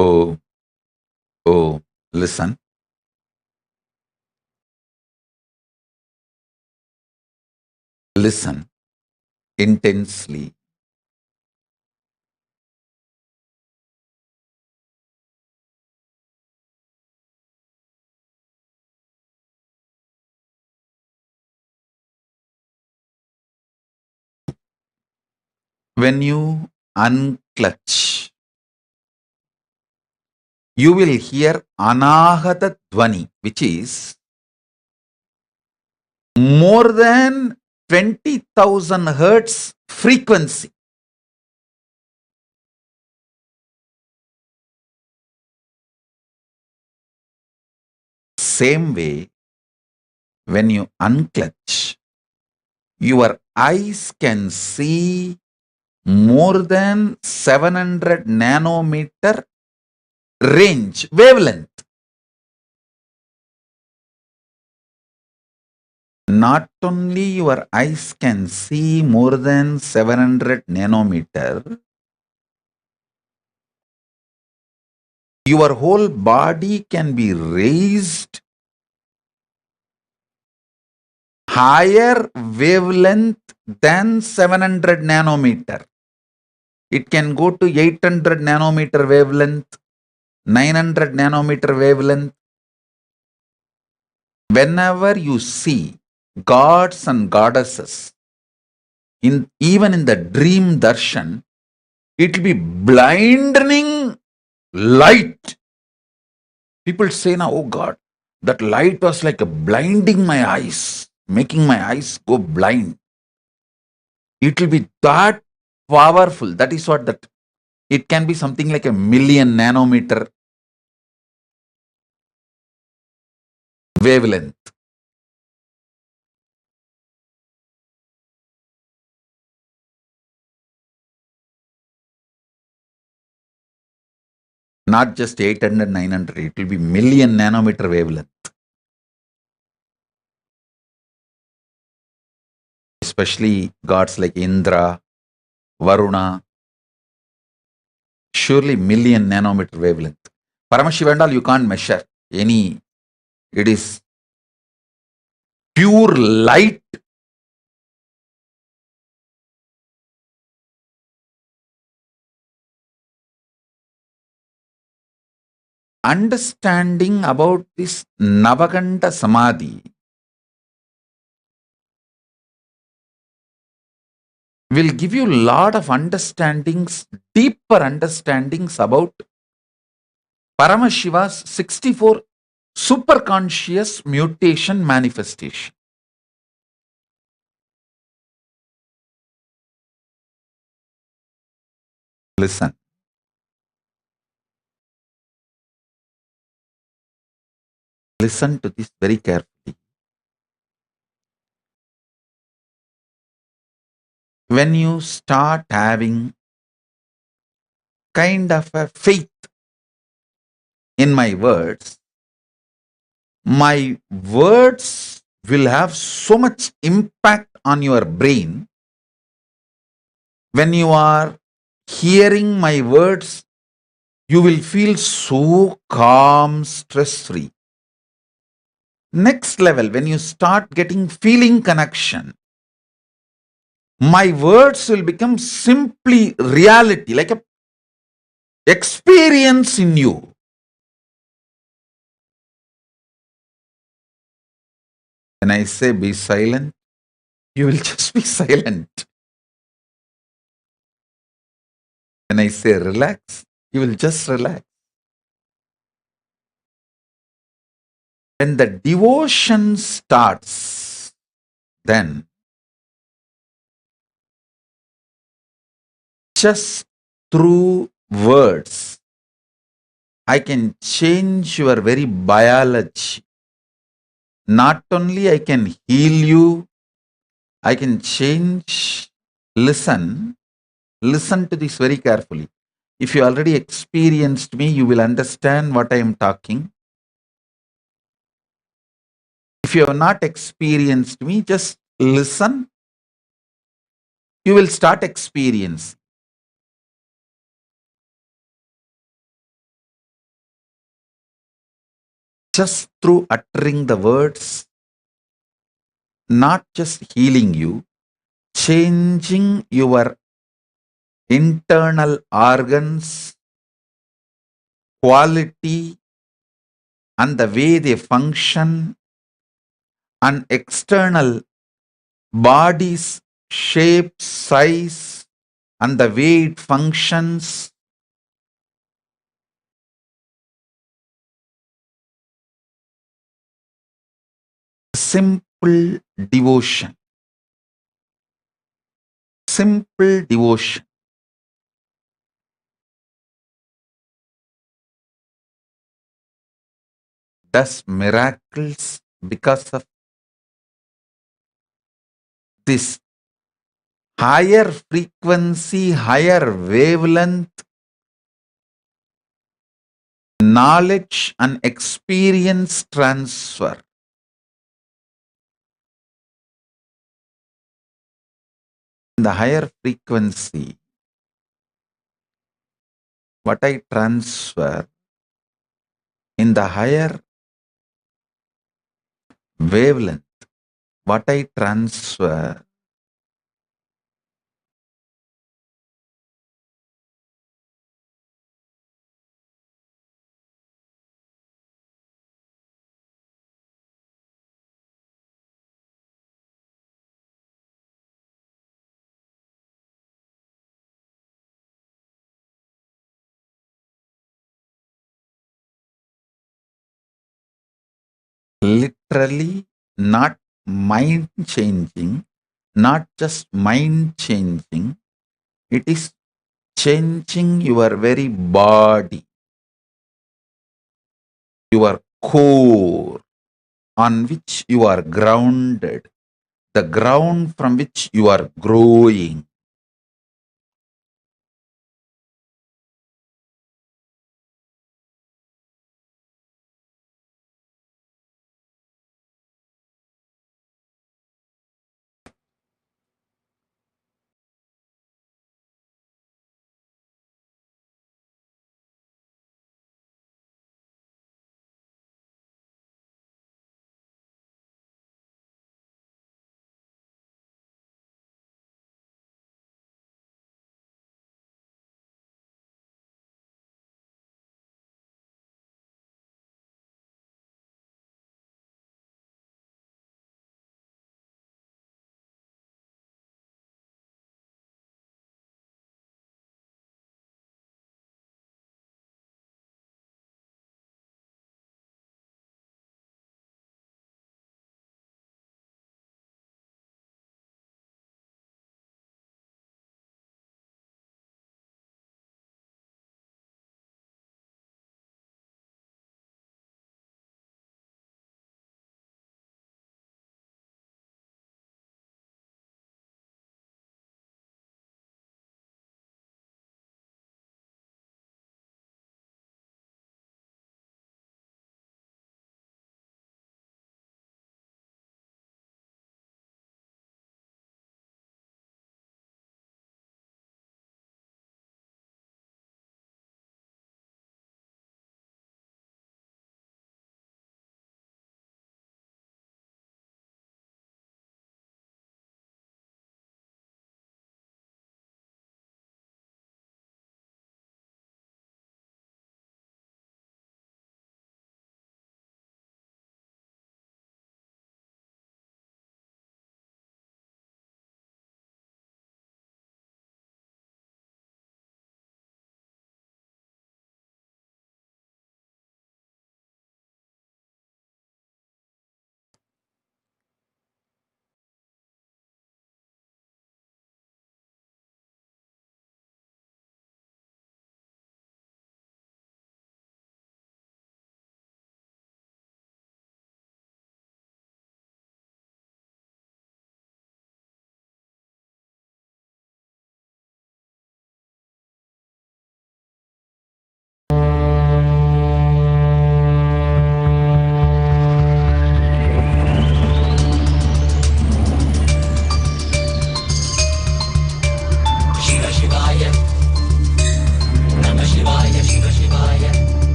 Oh, oh, listen. Listen intensely. When you unclutch, you will hear anahata dhvani, which is more than 20,000 hertz frequency. Same way, when you unclutch, your eyes can see more than 700 nanometer range, wavelength. Not only your eyes can see more than 700 nanometer, your whole body can be raised higher wavelength than 700 nanometer. It can go to 800 nanometer wavelength, 900 nanometer wavelength. Whenever you see gods and goddesses, even in the dream darshan, it will be blinding light. People say now, oh God, that light was like a blinding my eyes, making my eyes go blind. It will be that powerful. That is what that. It can be something like a million nanometer wavelength. Not just 800, 900, it will be million nanometer wavelength. Especially gods like Indra, Varuna, surely million nanometer wavelength. Paramashiva and all you can't measure any. It is pure light. Understanding about this Navakanda Samadhi will give you a lot of understandings, deeper understandings about Paramashiva's 64 superconscious mutation manifestation. Listen. Listen to this very carefully. When you start having kind of a faith in my words will have so much impact on your brain. When you are hearing my words, you will feel so calm, stress-free. Next level, when you start getting feeling connection, my words will become simply reality, like a experience in you. When I say be silent, you will just be silent. When I say relax, you will just relax. When the devotion starts, then just through words, I can change your very biology. Not only I can heal you, I can change. Listen to this very carefully. If you already experienced me, you will understand what I am talking. If you have not experienced me, just listen. You will start experiencing. just through uttering the words, not just healing you, changing your internal organs, quality, and the way they function, and external body's shape, size, and the way it functions. Simple devotion. Simple devotion does miracles because of this higher frequency, higher wavelength, knowledge and experience transfer. The higher frequency, what I transfer in the higher wavelength, what I transfer literally not mind changing, not just mind changing, it is changing your very body, your core on which you are grounded, the ground from which you are growing.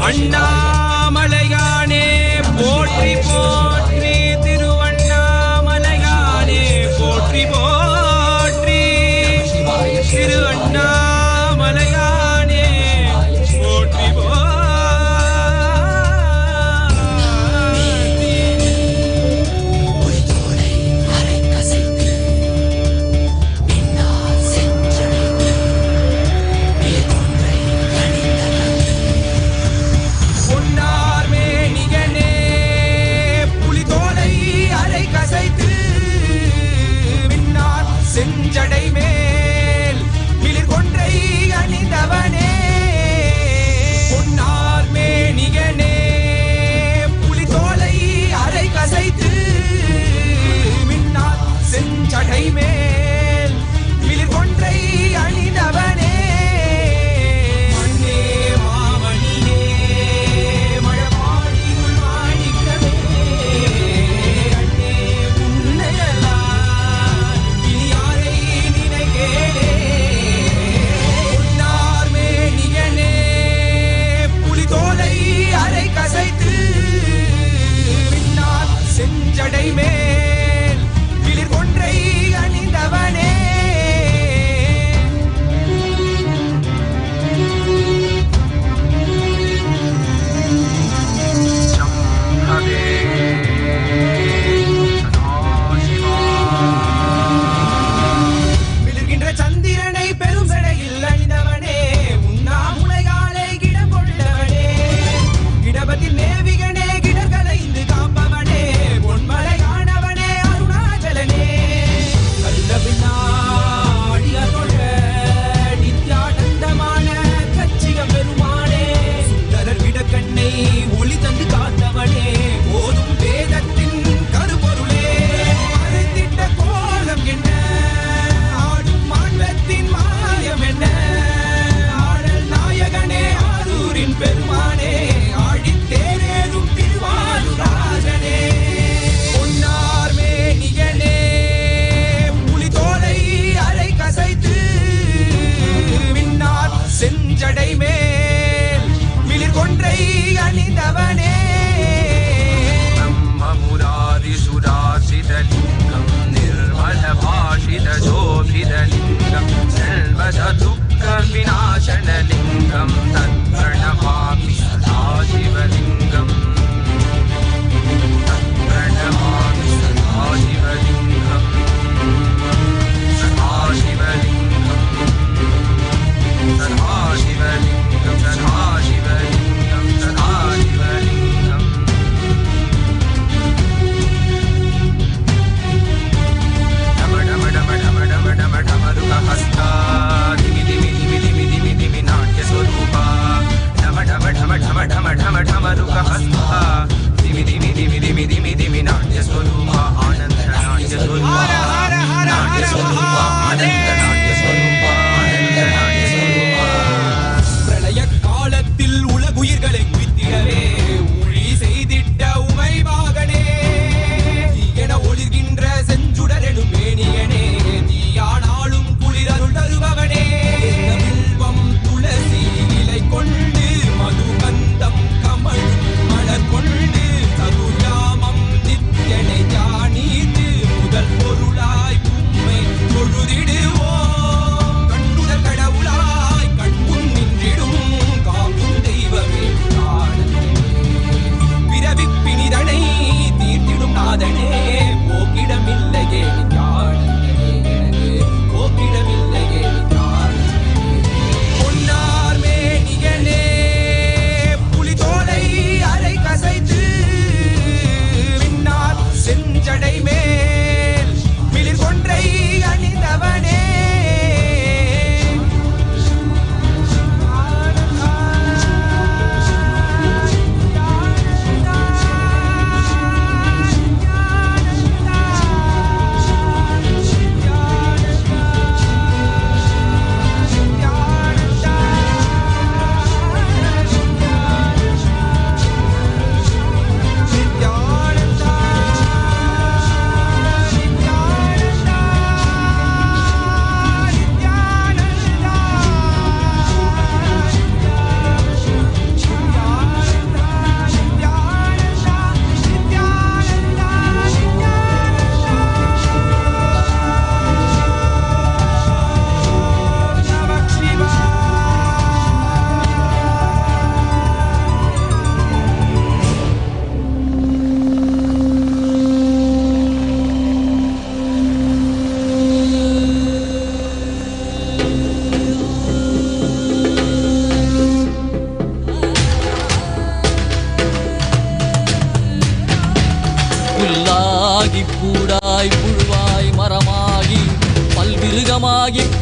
அண்ணாமலையானே போற்றி போற்றி திருவண்ணாமலையானே போற்றி போற்றி திரு அண்ணாமலையானே போற்றி போற்றி பொய்தோலை அரை கசைத்து பின்னால் சென்றடைந்து மேற்கொன்றை அணிந்தனர்.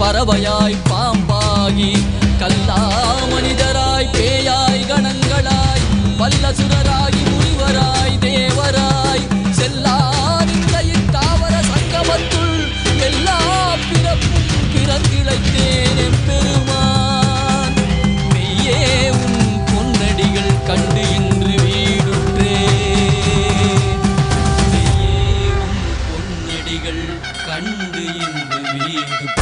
பறவையாய் பாம்பாகி கல்லா மனிதராய் பேயாய் கணங்களாய் வல்லசுரராகி முனிவராய் தேவராய் செல்லா நின்ற இத்தாவர சங்கமத்துள் எல்லா பிறப்பும் பிறந்திழைத்தேன் எம்பெருமான். மெய்யே உன் பொன்னடிகள் கண்டு இன்று வீடுற்றேன். மெய்யே உன் பொன்னடிகள் கண்டு இன்று வீடுற்றேன்.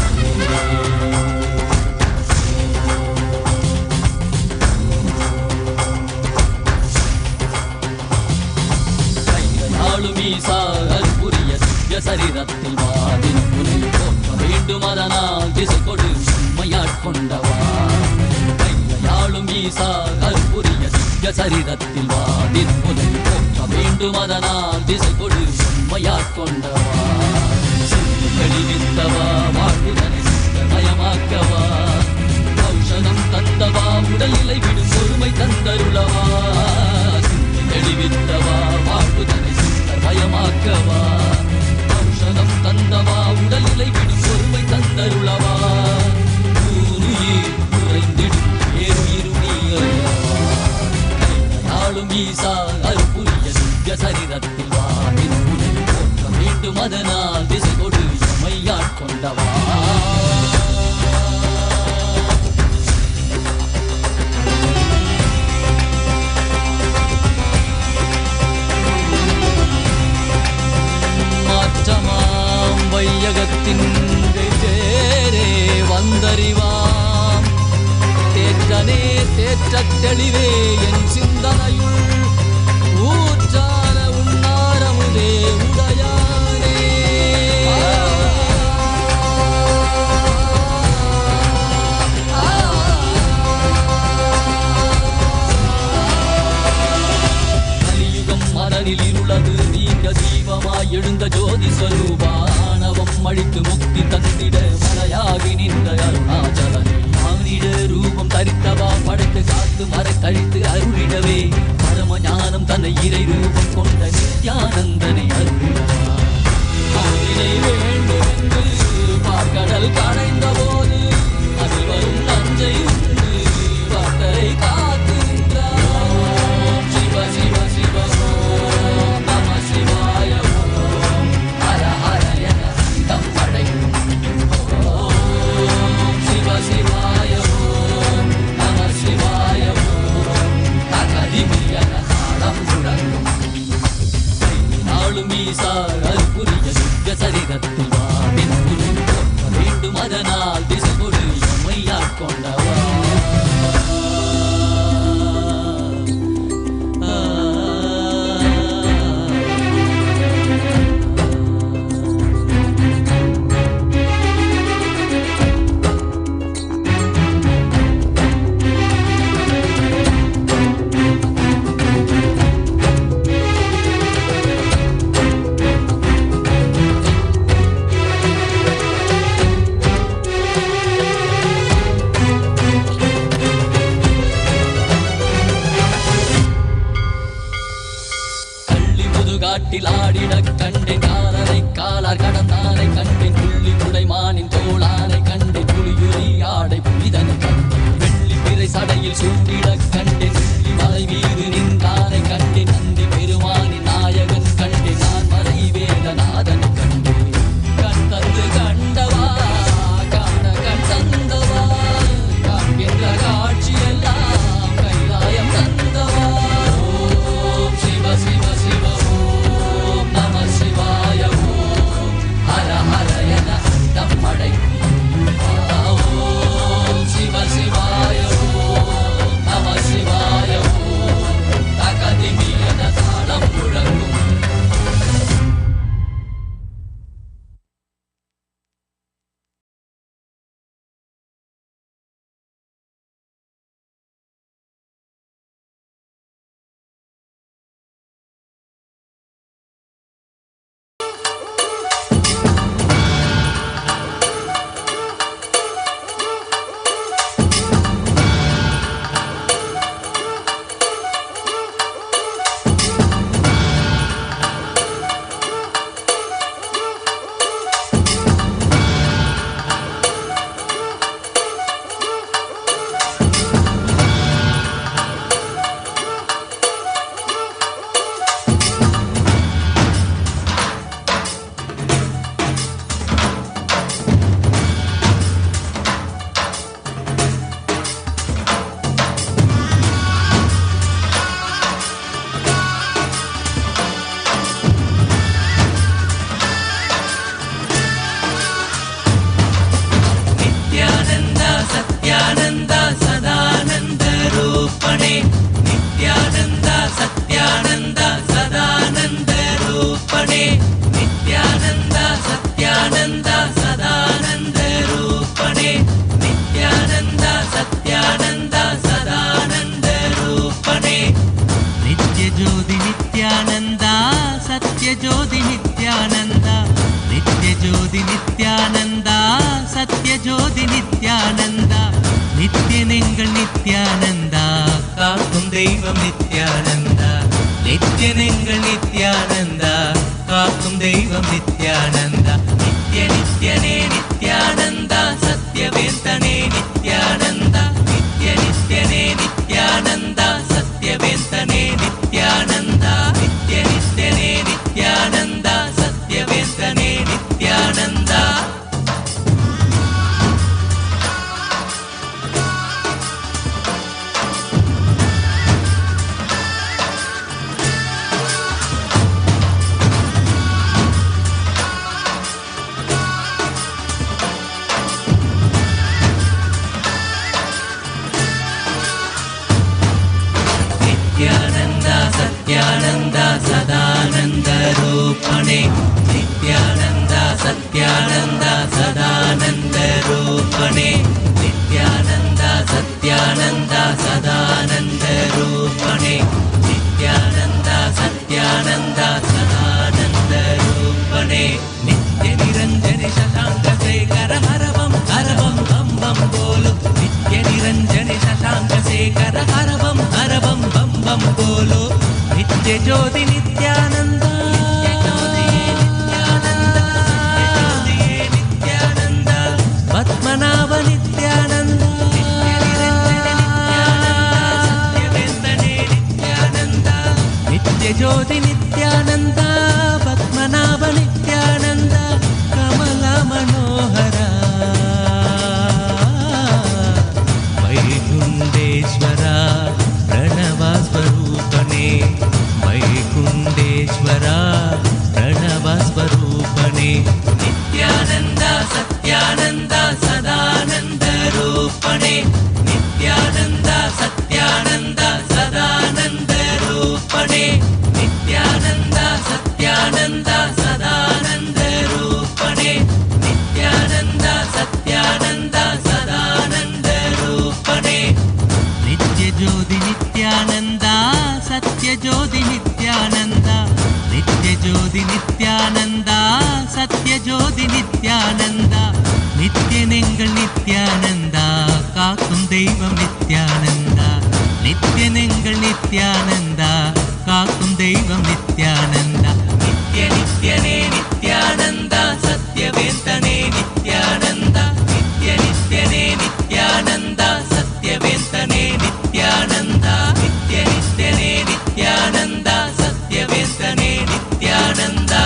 ஈசா அற்புரிய திவ்ய சரிரத்தில் வாதின் புனை போற்ற வேண்டும் அதனால் திசை கொடு உம்மையாட்கொண்டவா. கையாளும் ஈசா அற்புரிய திவ்ய சரிரத்தில் வாதின் புனை போற்ற வேண்டும் அதனால் திசை கொடு உம்மையாட்கொண்டவா. சிந்தி தெளிவித்தவா வாழ்வுதனை சித்தமயமாக்கவா. ஔஷதம் தந்தவா உடல்நிலை விடும் பொறுமை தந்தருளவா. சிந்தி தெளிவித்தவா வாழ்வுதனை பயமாக்கவா. ஔஷதம் தந்தவா உடல்நிலை விடும் பொறுமை தந்தருளவா. ஊருயிர் குறைந்திடும் பேருயிருமையவா. கையாளும் ஈசா அற்புரிய திவ்ய சரிரத்தில் வானின் புனை போற்ற வேண்டும் அதனால் திசை கொடு எமையாட்கொண்டவா. வையகத்தின் வேறே வந்தறிவாம் தேற்றனே தேற்றத் தெளிவே என் சிந்தனையுள் ஊற்றான உன்னாரமுதே உடையானே. கலியுகம் மனதில் இருளது நீங்க தீபமாய் எழுந்த ஜோதி ஸ்வரூபானவம் அழித்து முக்தி தந்திட மலையாகி நின்ற அருணாச்சலனே. மானிட ரூபம் தரித்தவா படைத்து காத்து மறை தழித்து அருளிடவே பரம ஞானம் தன்னை இறை ரூபம் கொண்ட நித்யானந்தனை அருளிடவா. வேண்டும் என்று பார்க்கடல் கடைந்த போது அதில் வரும் நஞ்சை உண்டு பக்தரை காத்து நின்றார். சிவ சிவ சிவ ஓம் நம சிவாய ஓம் ஹர ஹர என சந்தம் படைக்கும். ஓம் சிவ சிவாய ஓம் நம சிவாய ஓம் தகதிமி என தாளம் முழங்கும். கையாளும் ஈசா அற்புரிய திவ்ய சரிரத்தில் வாவின் புனை போற்ற வேண்டும் அதனால் திசை கொடு எமையாட்கொண்டவா. காட்டில் ஆடிட கண்டேன் காலனை காலார் கடந்தானை கண்டேன் புள்ளி குடைமானின் தோளானை கண்டேன் புலியுரி ஆடை புலிதனை கண்டேன் வெள்ளி பிறை சடையில் சூட்டிட கண்டேன் புள்ளி மலை மீது நின்றானை கண்டேன் நந்தி பெருமானின் நாயகன் கண்டேன் நான் மறை வேதநாதனை கண்டேன். கண் தந்து கண்டவா காண கண் தந்தவா காண்கின்ற காட்சியெல்லாம் கைலாயம் தந்தவா. ஓம் சிவ சிவ சிவ ஓம் நம ஜோதி நித்யானந்தா சத்ய ஜோதி நித்யானந்தா நித்யனெங்கள் நித்யானந்தா காக்கும் தெய்வம் நித்யானந்தா நித்யனெங்கள் நித்யானந்தா காக்கும் தெய்வம் நித்யானந்தா நித்ய நித்யனே நித்யானந்தா சத்யவேந்தனே நித்யானந்தா நித்ய நித்யனே நித்யானந்தா சத்யவேந்தனே நித்யானந்தா நித்ய நித்யனே நித்யானந்தா சத்யவேந்தனே நித்யானந்தா நித்யானந்தா சத்யானந்தா சதானந்த ரூபணே நித்யானந்தா சத்யானந்தா சதானந்த ரூபணே நித்யானந்தா சத்யானந்தா சதானந்த ரூபணே நித்யானந்தா சத்யானந்தா சதானந்த ரூபணே நித்ய நிரஞ்சனி சசாங்க சேகர ஹரவம் ஹரவம் பம் பம் போலு நித்ய நிரஞ்சனி சசாங்க சேகர ஹரவம் ஹரவம் பம் பம் போலு நித்ய ஜோதி நித்யானந்தா நித்யானந்தா பத்மநாப நித்யானந்தா சத்யவேந்தனே நித்யானந்தா நித்ய ஜோதி நித்யானந்தா பத்மநாப நித்யானந்தா கமல மனோஹரா வைகுண்டேஸ்வரா பிரணவஸ்வரூபணே வைகுண்டேஸ்வரா பிரணவஸ்வரூபணே நித்யானந்தா சத்யானந்தா சதானந்த ரூபணே நித்யானந்தா சத்யானந்தா சதானந்த ரூபணே நித்யானந்தா சத்யானந்தா சதானந்த ரூபணே நித்யானந்தா சத்யானந்தா சதானந்த ரூபணே நித்ய ஜோதி நித்யானந்தா சத்ய ஜோதி நித்யானந்தா நித்ய ஜோதி நித்யானந்தா சத்ய ஜோதி நித்யானந்தா நித்யனெங்கள் நித்யானந்தா காக்கும் தெய்வம் நித்யானந்தா நித்யனெங்கள் நித்யானந்தா காக்கும் தெய்வம் நித்யானந்தா நித்ய நித்யனே நித்யானந்தா சத்யவேந்தனே நித்யானந்தா நித்ய நித்யனே நித்யானந்தா சத்யவேந்தனே நித்யானந்தா நித்ய நித்யனே நித்யானந்தா சத்யவேந்தனே நித்யானந்தா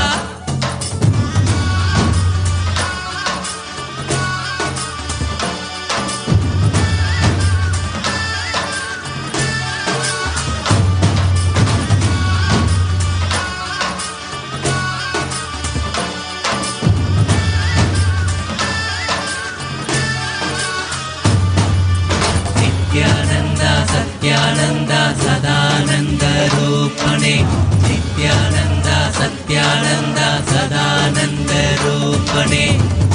நித்யானந்தா சத்யானந்தா சதானந்த ரூபணே நித்யானந்தா சத்யானந்தா சதானந்த ரூபணே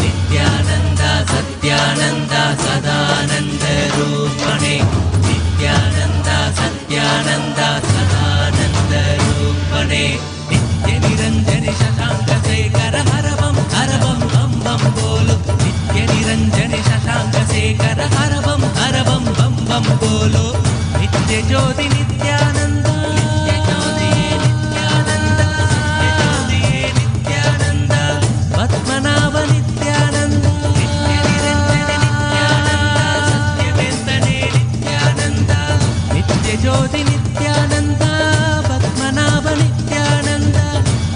நித்யானந்தா சத்யானந்தா சதானந்த ரூபணே நித்யானந்தா சத்யானந்தா சதானந்த ரூபணே நித்ய நிரஞ்சனி சசாங்க சேகர ஹரவம் ஹரவம் பம் பம் போலு நித்ய நிரஞ்சனி சசாங்க சேகர ஹரவம் ஹரவம் பம் பம் போலு நித்ய ஜோதி நித்யானந்தா நித்யானந்தா நித்யானந்தா பத்மநாப நித்யானந்தா நித்ய நிரஞ்சனி நித்யானந்தா சத்யவேந்தனே நித்யானந்தா நித்ய ஜோதி நித்யானந்தா பத்மநாப நித்யானந்தா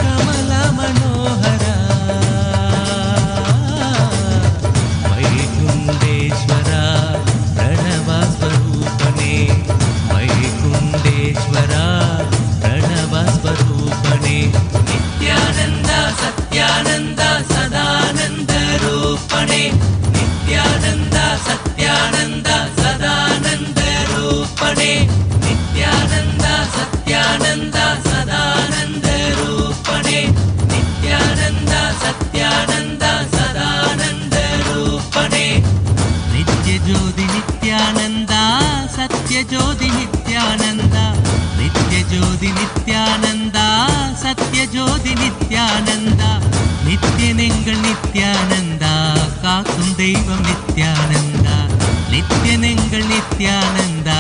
கமல மனோஹரா வைகுண்டேஸ்வரா பிரணவஸ்வரூபணே வைகுண்டேஸ்வரா பிரணவஸ்வரூபணே நித்யானந்தா சத்யானந்தா சதானந்த ரூபணே நித்யானந்தா சத்யானந்தா சதானந்த ரூபணே நித்யானந்தா சத்யானந்தா சதானந்த ரூபணே நித்யானந்தா சத்யானந்தா சதானந்த ரூபணே நித்ய ஜோதி நித்யானந்தா சத்ய ஜோதி நித்யானந்தா நித்ய ஜோதி நித்யானந்தா சத்ய ஜோதி நித்யானந்தா நித்யனெங்கள் நித்யனெங்கள் நித்யானந்தா காக்கும் தெய்வம் நித்யானந்தா நித்யனெங்கள் நித்யானந்தா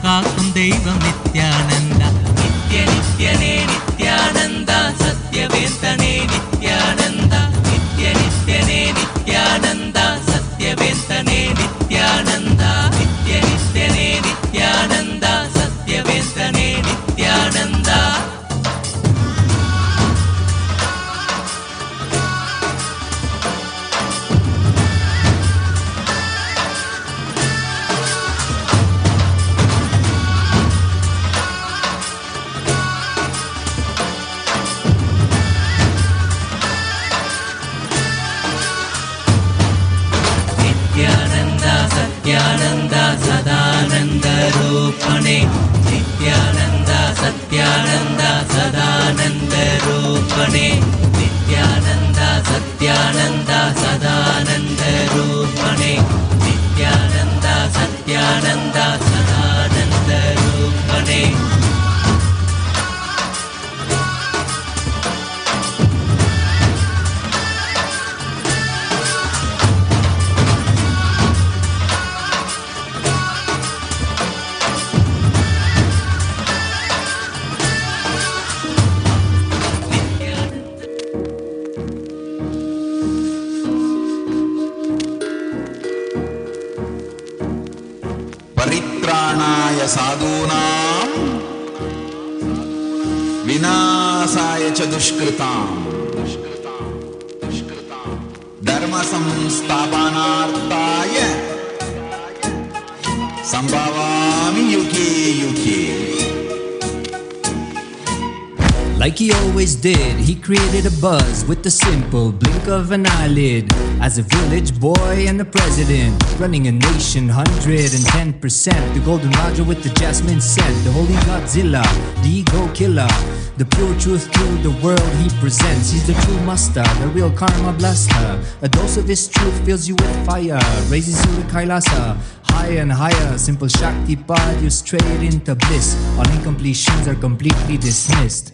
காக்கும் தெய்வம் நித்யானந்தா நித்ய நித்யனே நித்யானந்தா சத்யவேந்தனே நித்யானந்தா நித்ய நித்யனே நித்யானந்தா சத்யவேந்தனே நித்யானந்தா நித்ய நித்யனே நித்யானந்தா சத்யவேந்தனே நித்யானந்தா नित्यानन्दा सत्यानन्दा सदानन्दरूपणे नित्यानन्दा सत्यानन्दा सदानन्दरूपणे नित्यानन्दा सत्यानन्दा सदानन्दरूपणे नित्यानन्दा सत्यानन्दा सदानन्दरूपणे परित्राणाय साधूनां विनाशाय च दुष्कृतां धर्म संस्थापनार्थाय संभवामि युगे युगे. Like he always did, he created a buzz with the simple blink of an eyelid. As a village boy and the president, running a nation 110%. The golden Raja with the jasmine scent, the holy Godzilla, the ego killer. The pure truth to the world he presents. He's the true master, the real karma blaster. A dose of his truth fills you with fire, raises you to Kailasa. Higher and higher, simple Shakti path you straight into bliss. All incompletions are completely dismissed.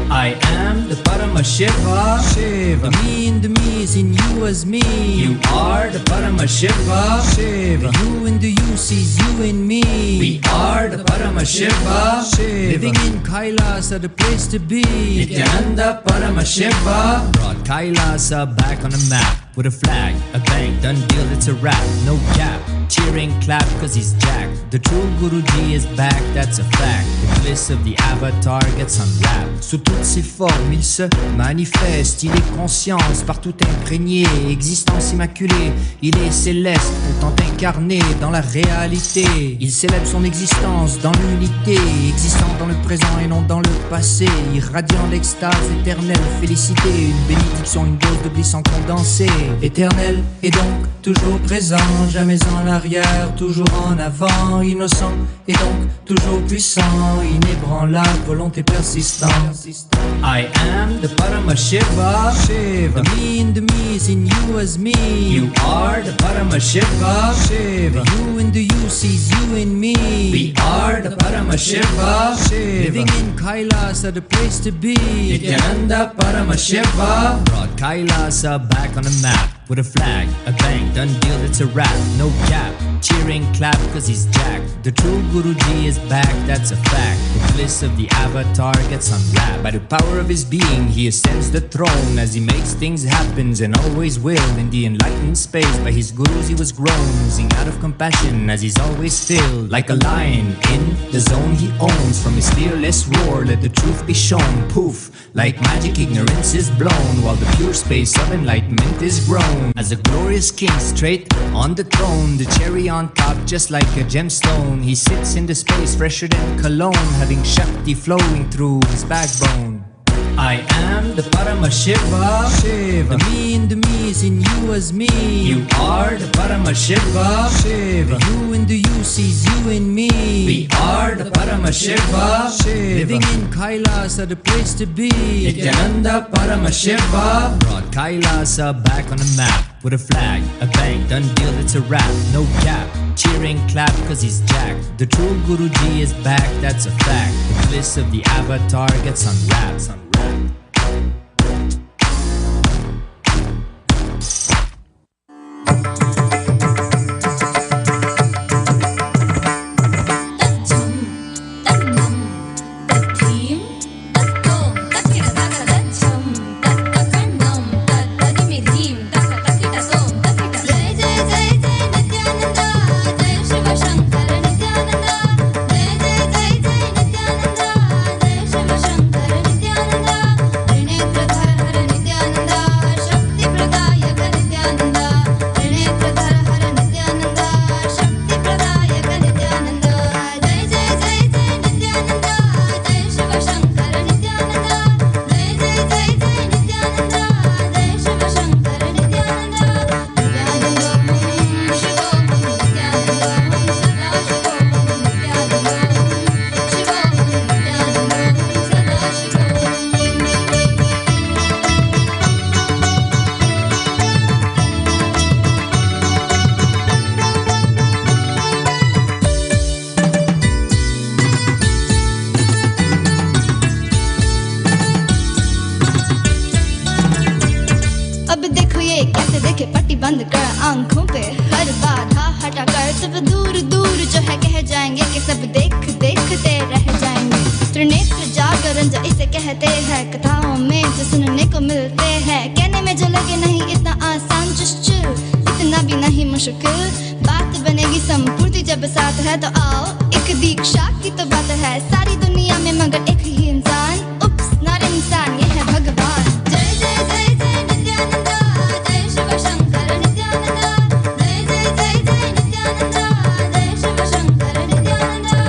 I am the Paramashiva, Shiva. The me in the me is in you as me. You are the Paramashiva, Shiva. The you in the you sees you in me. We are the Paramashiva, Shiva. Living in Kailasa, the place to be. Nityananda Paramashiva brought Kailasa back on the map. With a flag, a bang, done deal, it's a wrap, no gap. Cheering, clap, cause he's jacked. The true Guruji is back, that's a fact. The bliss of the avatar gets unwrapped. Sous toutes ses formes, il se manifeste. Il est conscience, partout imprégné. Existence immaculée, il est céleste, pourtant incarné dans la réalité. Il célèbre son existence dans l'unité, existant dans le présent et non dans le passé. Irradiant l'extase éternelle, félicité. Une bénédiction, une dose de bliss en condensé. Éternel et donc toujours présent, jamais en arrière, toujours en avant, innocent et donc toujours puissant, inébranlable, volonté persistante. I am the Paramashiva, Shiva. The me in the me is in you as me. You are the Paramashiva, Shiva. The you in the you sees you in me. We are the Paramashiva, Shiva. Living in Kailasa, the place to be. Nityananda Paramashiva brought Kailasa back on the map. With a flag, a bang, done deal, it's a wrap, no gap. Cheering, clap, cause he's jacked. The true Guruji is back, that's a fact. The bliss of the avatar gets unwrapped. By the power of his being, he ascends the throne. As he makes things happen and always will. In the enlightened space, by his gurus he was grown. Oozing out of compassion as he's always filled. Like a lion in the zone he owns. From his fearless roar, let the truth be shown. Poof, like magic ignorance is blown. While the pure space of enlightenment is grown. As a glorious king straight on the throne. The cherry on top just like a gemstone. He sits in the space fresher than cologne. Having Shakti flowing through his backbone. I am the Paramashiva, Shiva. The me in the me is in you as me. You are the Paramashiva, Shiva. The you in the you sees you in me. We are the Paramashiva, Shiva. Living in Kailasa, the place to be. Nityananda Paramashiva brought Kailasa back on the map. With a flag, a bang, done deal, it's a wrap, no gap. Cheering, clap, cause he's jacked. The true Guruji is back, that's a fact. The bliss of the avatar gets unwrapped. दूर दूर जो है कह जाएंगे कि सब देख देखते रह जाएंगे। त्रिनेत्र जागरण जो इसे कहते हैं, कथाओं में जो सुनने को मिलते हैं, कहने में जो लगे नहीं इतना आसान, just chill, इतना भी नहीं मुश्किल। बात बनेगी संपूर्ति जब साथ है तो आओ, एक दीक्षा की तो बात है सारी दुनिया में मगर एक ही इंसान, उप्स नॉट इंसान, ये है भगवान। जय जय जय जय नित्यानंदा, जय शिव शंकर नित्यानंदा, जय जय जय जय नित्यानंदा, जय शिव शंकर नित्यानंदा।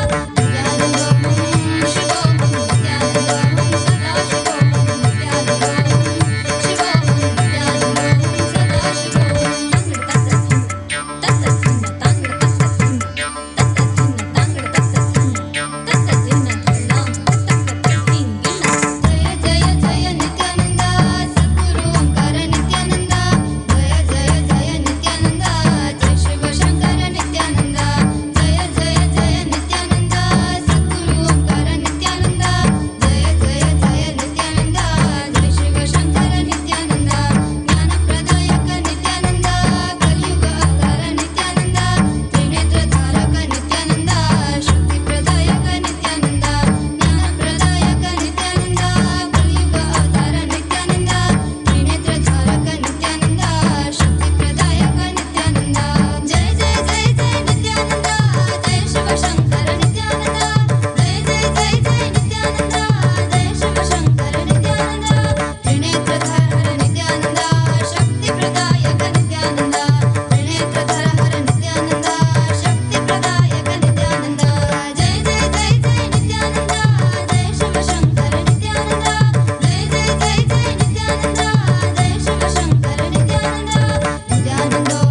नित्यानंदों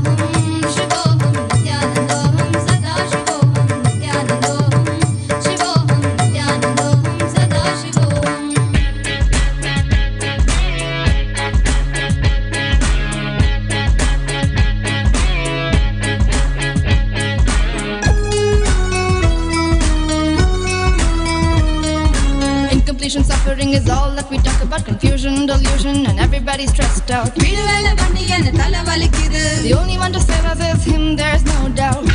शिवोहं नित्यानंदों सदा शिवोहं नित्यानंदों शिवोहं नित्यानंदों सदा शिवोहं। Suffering is all that we talk about, confusion, delusion, and everybody's stressed out. The only one to save us is him, there's no doubt.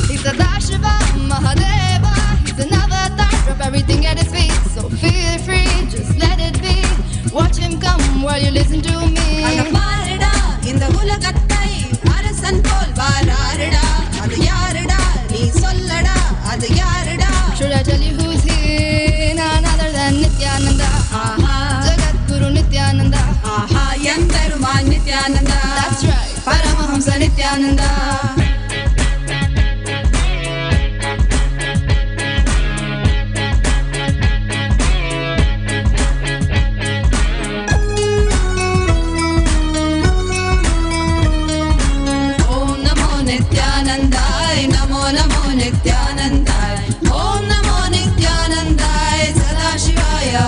He's Sadashiva Mahadeva, he's an avatar, drop everything at his feet, so feel free, just let it be. Watch him come while you listen to me. இந்த உலகத்தை அரசன் போல் வாராருடா, அது யாருடா நீ சொல்லடா, அது யாருடா? Should I tell you who's here? None other than Nityananda. Jagat Guru Nityananda. Yandaruman Nityananda. That's right, Paramahamsa Nityananda. Namo namo Nityanandai, Om namo Nityanandai, Sadashivaya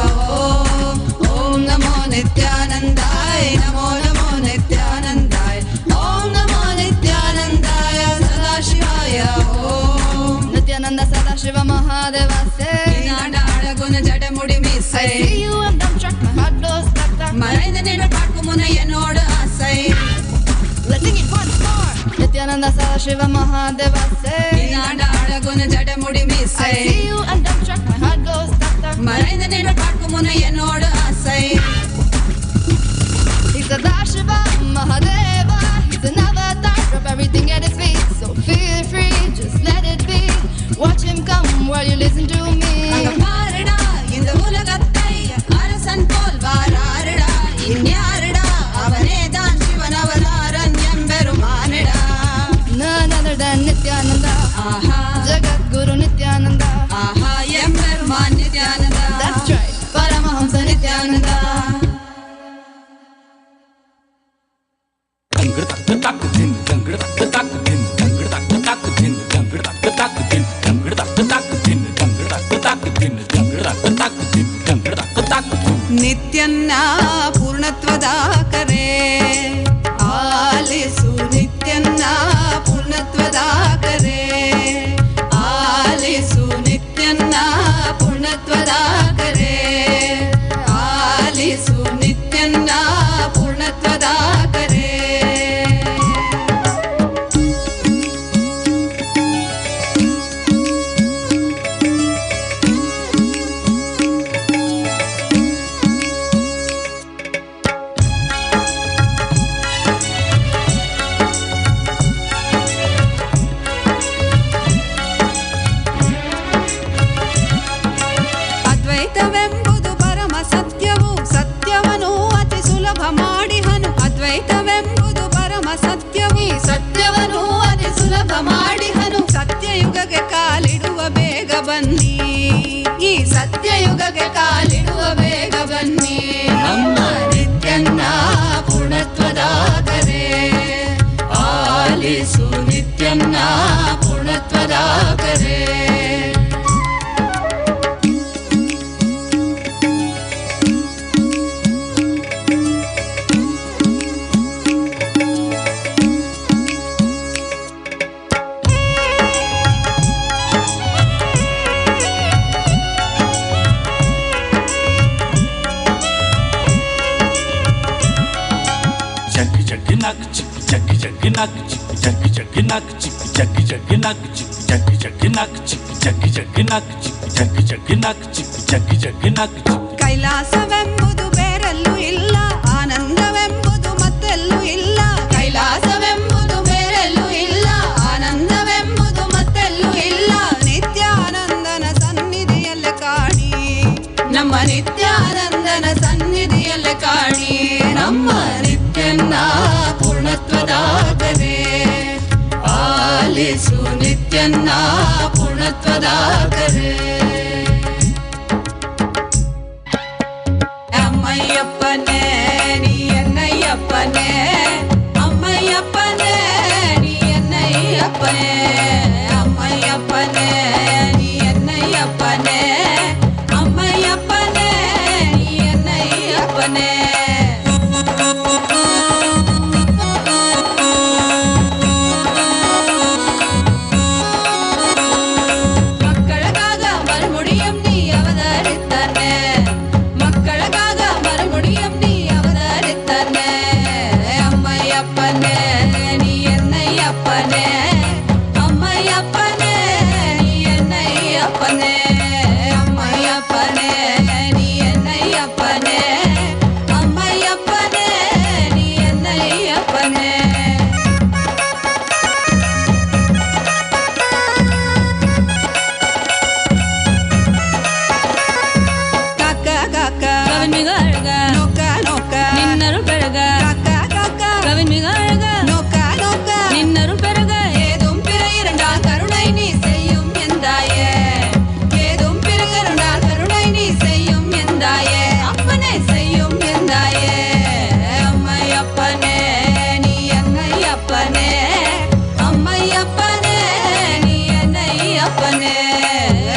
Om namo Nityanandai, Namo namo Nityanandai, Om namo Nityanandai, Sadashivaya Om. Nityananda Sadashiva Mahadeva say, Nada Adaguna Jadamudi me say, I see you and dump truck, my heart goes tak tak. Marainda neda paatkumuna enoda asai. Let's sing it once more. Nityananda Sadashiva Mahadeva say, Nada Adaguna Jadamudi me say, I see you and dump truck, my heart goes tak tak. Marainda neda paatkumuna enoda asai. He's Sadashiva Mahadeva, he's an avatar, drop everything at his feet, so feel free, just let it be. Watch him come while you listen to me. Angaparada inda ulagathai arasan pol vaararada, inyarada avane daan shivan avataran emberumanada. None other than Nityananda. Jagat Guru Nityananda. Emberuman Nityananda. That's right, Paramahamsa Nityananda. ನಿತ್ಯನ್ನ ಪೂರ್ಣತ್ವದ ಕರೆ ಆಲಿಸು, ನಿತ್ಯನ್ನ ಪೂರ್ಣತ್ವದ ಕರೆ ಆಲಿಸು, ನಿತ್ಯನ್ನ ಪೂರ್ಣತ್ವದ ಕರೆ ಆಲಿಸು, ನಿತ್ಯನ್ನ ಪೂರ್ಣತ್ವದ ಕರೆ. ಸತ್ಯಯುಗಕ್ಕೆ ಕಾಲಿಡುವ ಬೇಗ ಬನ್ನಿ ನಮ್ಮ ನಿತ್ಯನ್ನ ಪೂರ್ಣತ್ವದ ಕರೆ ಆಲಿಸು ನಿತ್ಯನ್ನ ಪೂರ್ಣತ್ವದ ಕರೆ ಕೈಲಾಸವೆಂಬುದು ಬೇರೆಲ್ಲೂ ಇಲ್ಲ ಆನಂದವೆಂಬುದು ಮತ್ತೆಲ್ಲೂ ಇಲ್ಲ ಕೈಲಾಸವೆಂಬುದು ಬೇರೆಲ್ಲೂ ಇಲ್ಲ ಆನಂದವೆಂಬುದು ಮತ್ತೆಲ್ಲೂ ಇಲ್ಲ ನಿತ್ಯಾನಂದನ ಸನ್ನಿಧಿಯಲ್ಲೇ ಕಾಣಿ ನಮ್ಮ ನಿತ್ಯಾನಂದನ ಸನ್ನಿಧಿಯಲ್ಲೇ ಕಾಣಿ ನಮ್ಮ ನಿತ್ಯನ್ನ ಪೂರ್ಣತ್ವದ ಕರೆ ಆಲಿಸು ನಿತ್ಯನ್ನ ಪೂರ್ಣತ್ವದ ಕರೆ ಅಮ್ಮಯ್ಯಪ್ಪನೇ ನೀ ಎನ್ನಯ್ಯಪ್ಪನೇ ಅಮ್ಮಯ್ಯಪ್ಪನೇ ನೀ ಎನ್ನಯ್ಯಪ್ಪನೇ ಅಮ್ಮಯ್ಯಪ್ಪನೇ ನೀ ಎನ್ನಯ್ಯಪ್ಪನೇ ಅಮ್ಮಯ್ಯಪ್ಪನೇ ನೀ ಎನ್ನಯ್ಯಪ್ಪನೇ மக்களுக்காக மறுமுடியும் நீ அவதரித்தனே மக்களுக்காக மறுமுடியும் நீ அவதரித்தனே அம்மையப்பனே நீ என்னையப்பனே அம்மையப்பனே நீ என்னையப்பனே அம்மையப்பனே நீ என்னையப்பனே அம்மையப்பனே நீ என்னையப்பனே காக்க காக்க கவின் மிக அழக நோக்க நோக்க நின்னருள் பெருக காக்க காக்க கவின் மிக அழக நோக்க நோக்க நின்னருள் பெருக ஏதும் பிற இரண்டால் கருணை நீ செய்யும் எந்தாயே ஏதும் பிற இரண்டால் கருணை நீ செய்யும் எந்தாயே அப்பனே செய்யும் எந்தாயே அம்மையப்பனே நீ என்னையப்பனே அம்மையப்பனே நீ என்னையப்பனே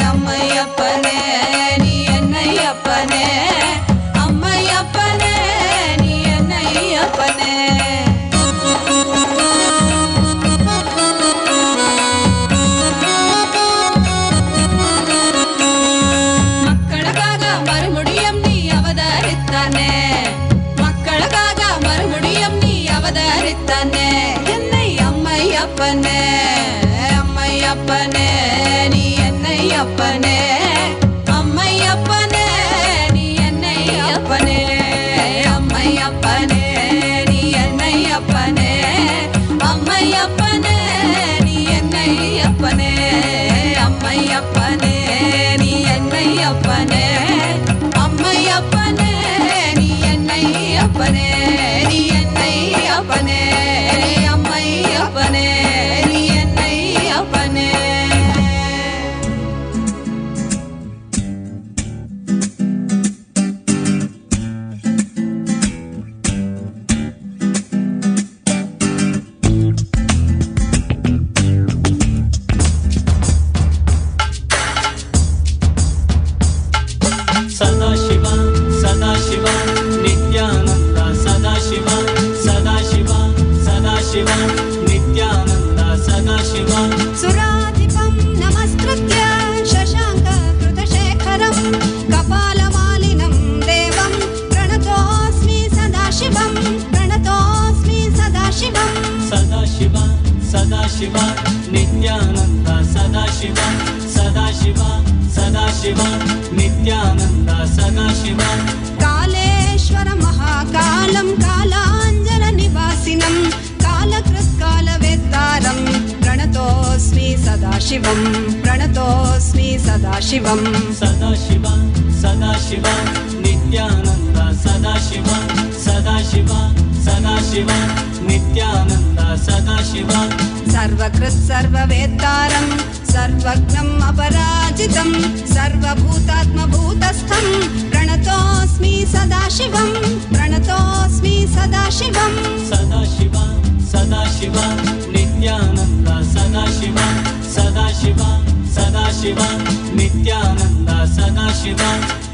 அம்மையப்பனே நீ என்னையப்பனே அம்மையப்பனே நீ என்னையப்பனே மக்களுக்காக மறுமுடியும் நீ அவதரித்தனே மக்களுக்காக மறுமுடியும் நீ அவதரித்தனே என்னை அம்மையப்பனே அம்மையப்பனே நீ என்னையப்பனே அம்மையப்பனே நீ என்னையப்பனே அம்மையப்பனே நீ என்னையப்பனே அம்மையப்பனே நீ என்னையப்பனே அம்மையப்பனே நீ என்னையப்பனே அம்மையப்பனே நீ என்னையப்பனே நீ என்னையப்பனே நீ அம்மையப்பனே நீ என்னையப்பனே ಸದಾಶಿವ ಸದಾಶಿವ ನಿತ್ಯಾನಂದ ಸದಾಶಿವ ಸದಾಶಿವ ಸದಾಶಿವ ನಿತ್ಯಾನಂದ ಸದಾಶಿವ ಸುರಾಧಿಪಂ ನಮಸ್ಕೃತ್ಯ ಶಶಾಂಕ ಕೃತಶೇಖರಂ ಕಪಾಲಮಾಲಿನಂ ದೇವಂ ಪ್ರಣತೋಸ್ಮಿ ಸದಾಶಿವಂ ಪ್ರಣತೋಸ್ಮಿ ಸದಾಶಿವಂ ಸದಾಶಿವ ಸದಾಶಿವ ನಿತ್ಯಾನಂದ ಸದಾಶಿವ ಸದಾಶಿವ ಸದಾಶಿವ ನಿತ್ಯಾನಂದ ಸದಾಶಿವ ಕಾಲೇಶ್ವರ ಮಹಾಕಾಲಂ ಕಾಲಾಂಜನ ನಿವಾಸಿನಂ ಕಾಲಕೃತ್ಕಾಲವೇತ್ತಾರಂ ಪ್ರಣತೋಸ್ಮಿ सदाशिवं प्रणतोऽस्मि सदाशिवं सदाशिव सदाशिव नित्यानन्द सदाशिव सदाशिव सदाशिव नित्यानन्द सदाशिव सर्वकृत् सर्ववेत्तारं सर्वज्ञम् अपराजितं सर्वभूतात्मभूतस्थं प्रणतोऽस्मि सदाशिवं प्रणतोऽस्मि सदाशिवं सदाशिव सदाशिव नित्यानन्द सदाशिव सदाशिव सदाशिव नित्यानन्द सदाशिव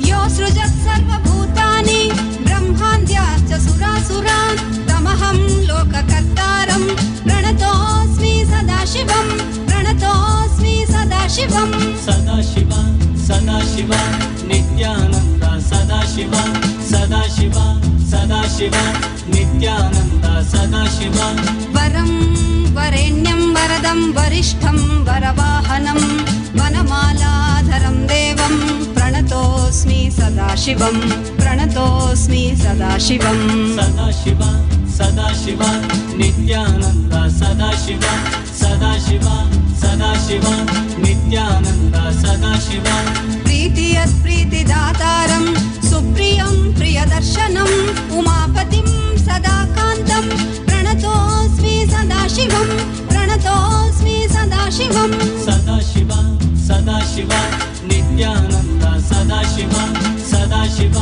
यो सृजत् सर्वभूतानि ब्रह्माद्याश्च सुरासुरान् तमहं लोककर्तारं प्रणतोऽस्मि सदाशिवं प्रणतोऽस्मि सदाशिवं सदाशिव सदाशिव नित्यानन्द सदाशिव सदाशिव सदाशिव नित्यानन्द सदाशिव वरं वरेण्यं वरदं वरिष्ठं वरवाहनं वनमालाधरं देवं प्रणतोऽस्मि सदाशिवं प्रणतोऽस्मि सदाशिवं सदाशिव सदाशिव नित्यानन्द सदाशिव सदाशिव सदाशिव नित्यानन्द सदाशिव प्रीतियत् प्रीतिदातारं सुप्रियं प्रियदर्शनम् उमापतिं सदाकान्तं प्रणतोऽस्मि सदाशिवं प्रणतोऽस्मि सदाशिवं सदाशिव सदाशिव नित्यानन्द सदाशिव सदाशिव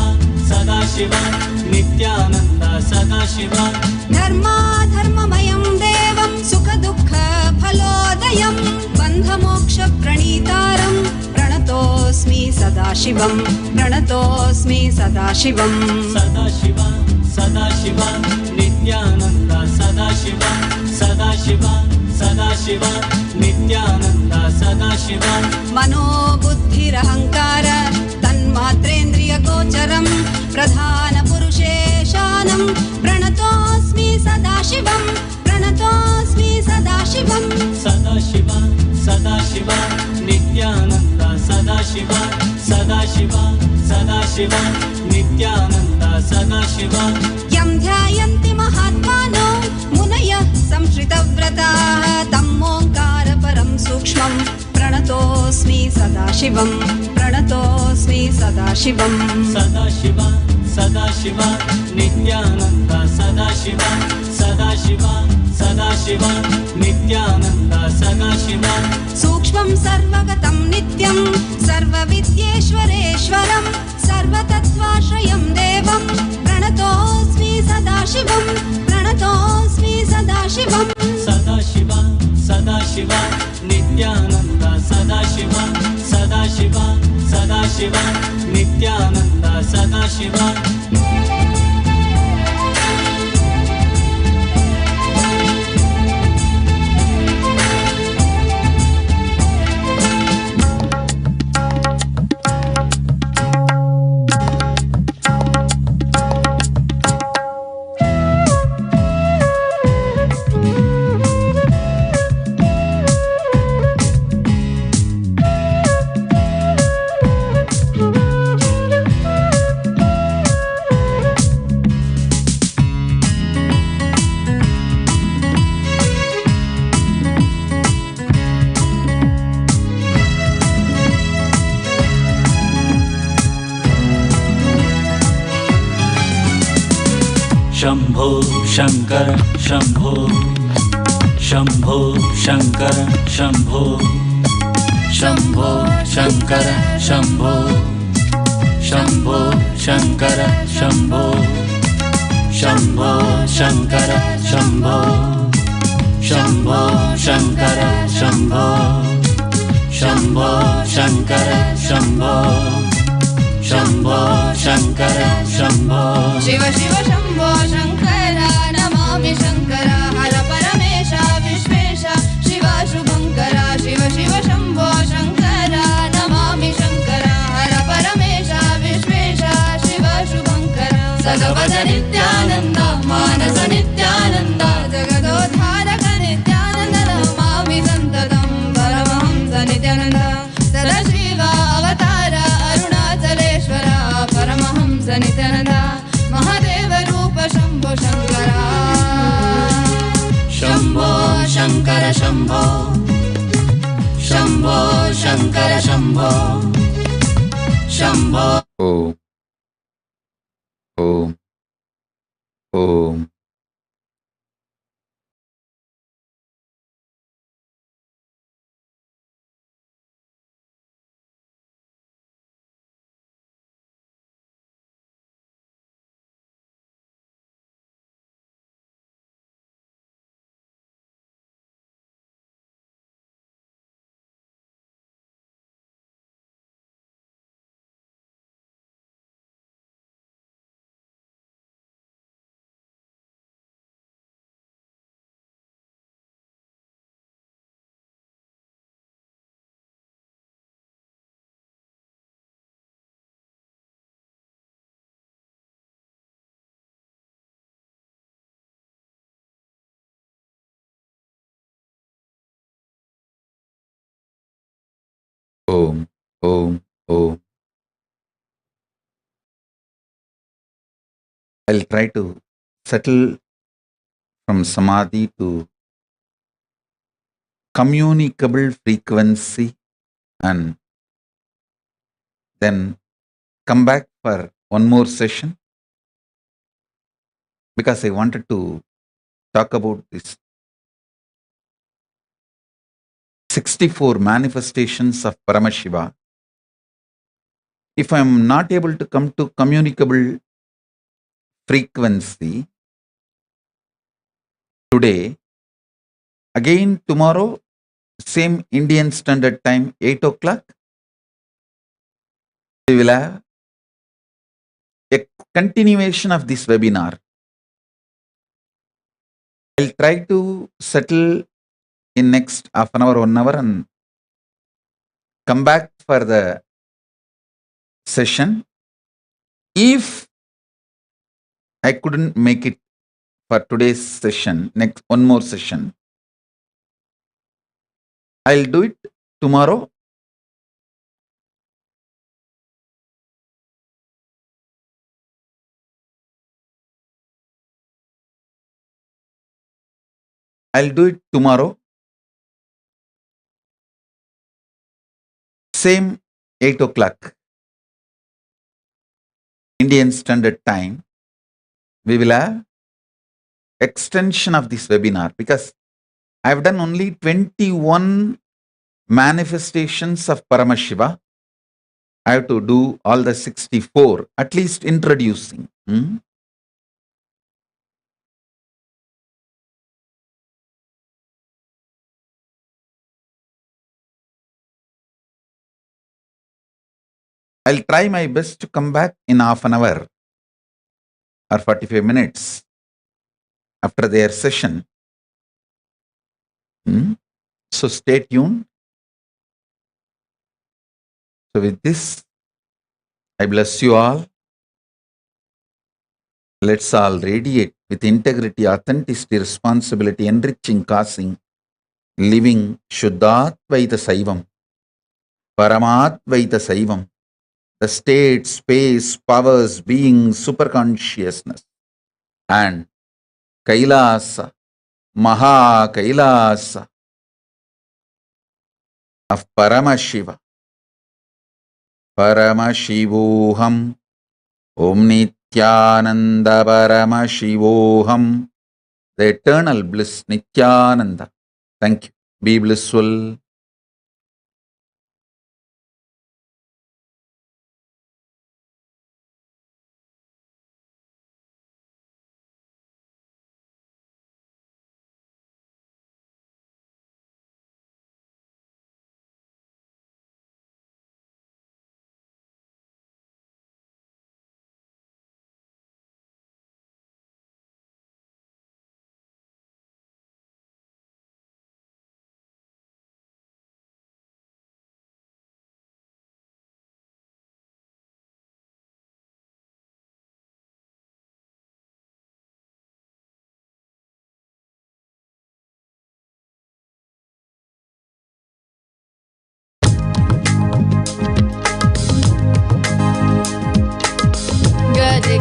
सदाशिव नित्यानन्द सदाशिव धर्माधर्ममयं देवं सुखदुःखफलोदयं बन्धमोक्षप्रणीतारं प्रणतोऽस्मि सदाशिवं प्रणतोऽस्मि सदाशिवं सदाशिव सदाशिव नित्यानन्द सदाशिव सदाशिव सदाशिव नित्यानन्द सदाशिव मनोबुद्धिरहङ्कार तन्मात्रेन्द्रियगोचरं प्रधानपुरुषेशानं प्रणतोऽस्मि सदाशिवं प्रणतोऽस्मि सदाशिवं सदाशिव सदाशिव नित्यानन्द सदाशिव सदाशिव सदाशिव नित्यानन्द सदाशिव यं ध्यायन्ति महात्मानो मुनयः संश्रितव्रताः तं ओङ्कारपरं सूक्ष्मं प्रणतोऽस्मि सदाशिवं प्रणतोऽस्मि सदाशिवं सदाशिव सदाशिव नित्यानन्द सदाशिव सदाशिव सदाशिव नित्यानन्द सदाशिव सूक्ष्मं सर्वगतं नित्यं सर्वविद्येश्वरेश्वरं सर्वतत्त्वाश्रयं देवं प्रणतोऽस्मि सदाशिवं प्रणतोऽस्मि सदाशिवं सदाशिव सदाशिव नित्यानन्द सदाशिव सदाशिव सदाशिव नित्यानन्द सदाशिव शंभो शंकर शंभो शंभो शंकर शंभो शंभो शंकर शंभो शंभो शंकर शंभो शंभो शंकर शंभो शंभो शंकर शंभो शंभो शंकर शंभो शंभो शंकर शंभो शिव शिव शंभो शंकर नमामि शंकर हर परमेश विश्वेश शिव शुभंकर शिव शिव शंभो शंकर नमामि शंकर हर परमेश विश्वेश शिव शुभंकर सगवद नित्यानंद मानस नित्यानंद जगदोद्धारक नित्यानंद नमामि संततं परमहंस नित्यानंद सदाशिव अवतार अरुणाचलेश्वर परमहंस नित्यानंद महादेव रूप Shambho Shambho Shambho Om. Om. Om. Om. Om. Om. I'll try to settle from Samadhi to communicable frequency and then come back for one more session because I wanted to talk about this 64 manifestations of Paramashiva. If I am not able to come to communicable frequency today, again tomorrow, same Indian Standard Time, 8 o'clock, we will have a continuation of this webinar. I'll try to settle in next half an hour, 1 hour and come back for the session. If I couldn't make it for today's session, next one more session, I'll do it tomorrow. I'll do it tomorrow. Same 8 o'clock Indian Standard Time. We will have extension of this webinar because I've done only 21 manifestations of Paramashiva. I have to do all the 64, at least introducing. I'll try my best to come back in half an hour or 45 minutes after their session. So stay tuned. So with this, I bless you all. Let's all radiate with integrity, authenticity, responsibility, enriching, causing, living Shuddhatvaita Saivam, Paramatvaita Saivam, the state, space, powers, being, superconsciousness, and Kailasa, Maha Kailasa of Paramashiva. Paramashivoham, Om Nityananda Paramashivoham, the eternal bliss Nityananda. Thank you. Be blissful.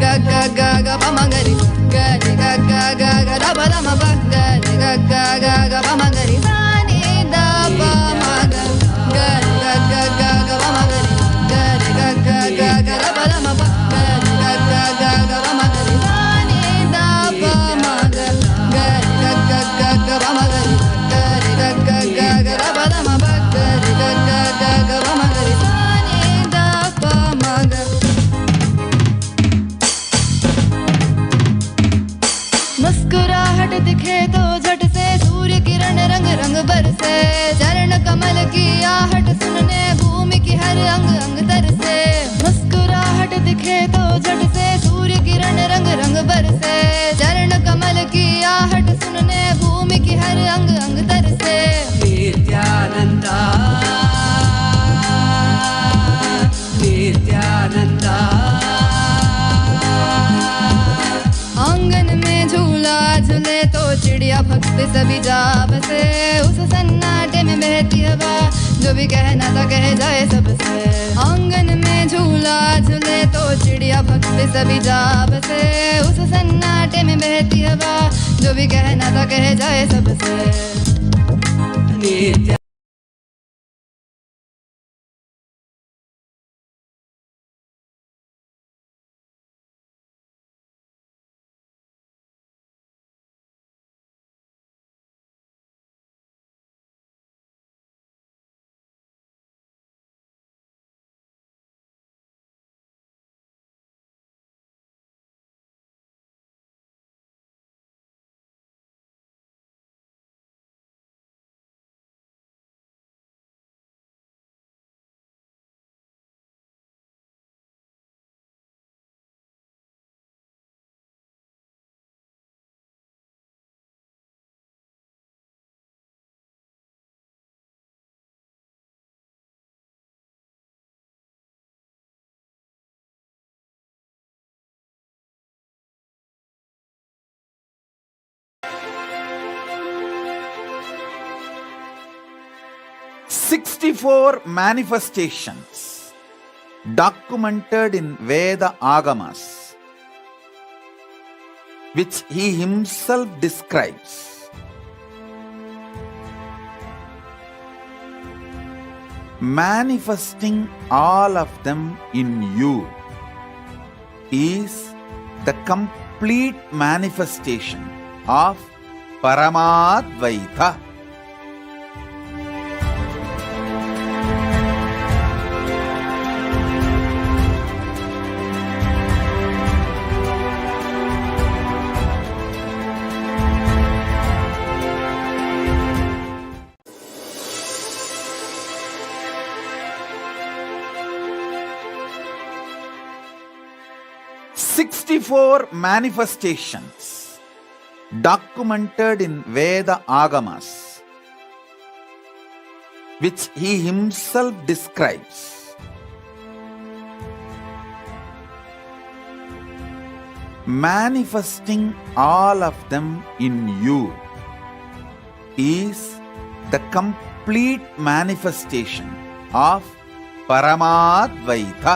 ga ga ga ga pa ma ga ri ga ga ga ga ga da ba da ma ba ga ga ga ga ga pa ma ga ri sa ni da pa ma ga ga ga ga ga की आहट सुनने भूमि की हर अंग अंग तरसे मुस्कुराहट दिखे तो झट से सूर्य किरण रंग रंग बरसे चरण कमल की आहट सुनने भूमि की हर अंग अंग तरसे नित्यानंदा नित्यानंदा आंगन में झूला झूले तो चिड़िया भक्त सभी जा बसे उस सन्नाटे में बहती हवा जो भी कहना था कह जाए सबसे आंगन में झूला झूले तो चिड़िया भक्त सभी जा बसे उस सन्नाटे में बहती हवा जो भी कहना था कह जाए सबसे नित्या "64 manifestations documented in Veda Agamas, which he himself describes. Manifesting all of them in you is the complete manifestation of Paramadvaita." "64 manifestations documented in Veda Agamas, which he himself describes. Manifesting all of them in you is the complete manifestation of Paramadvaita."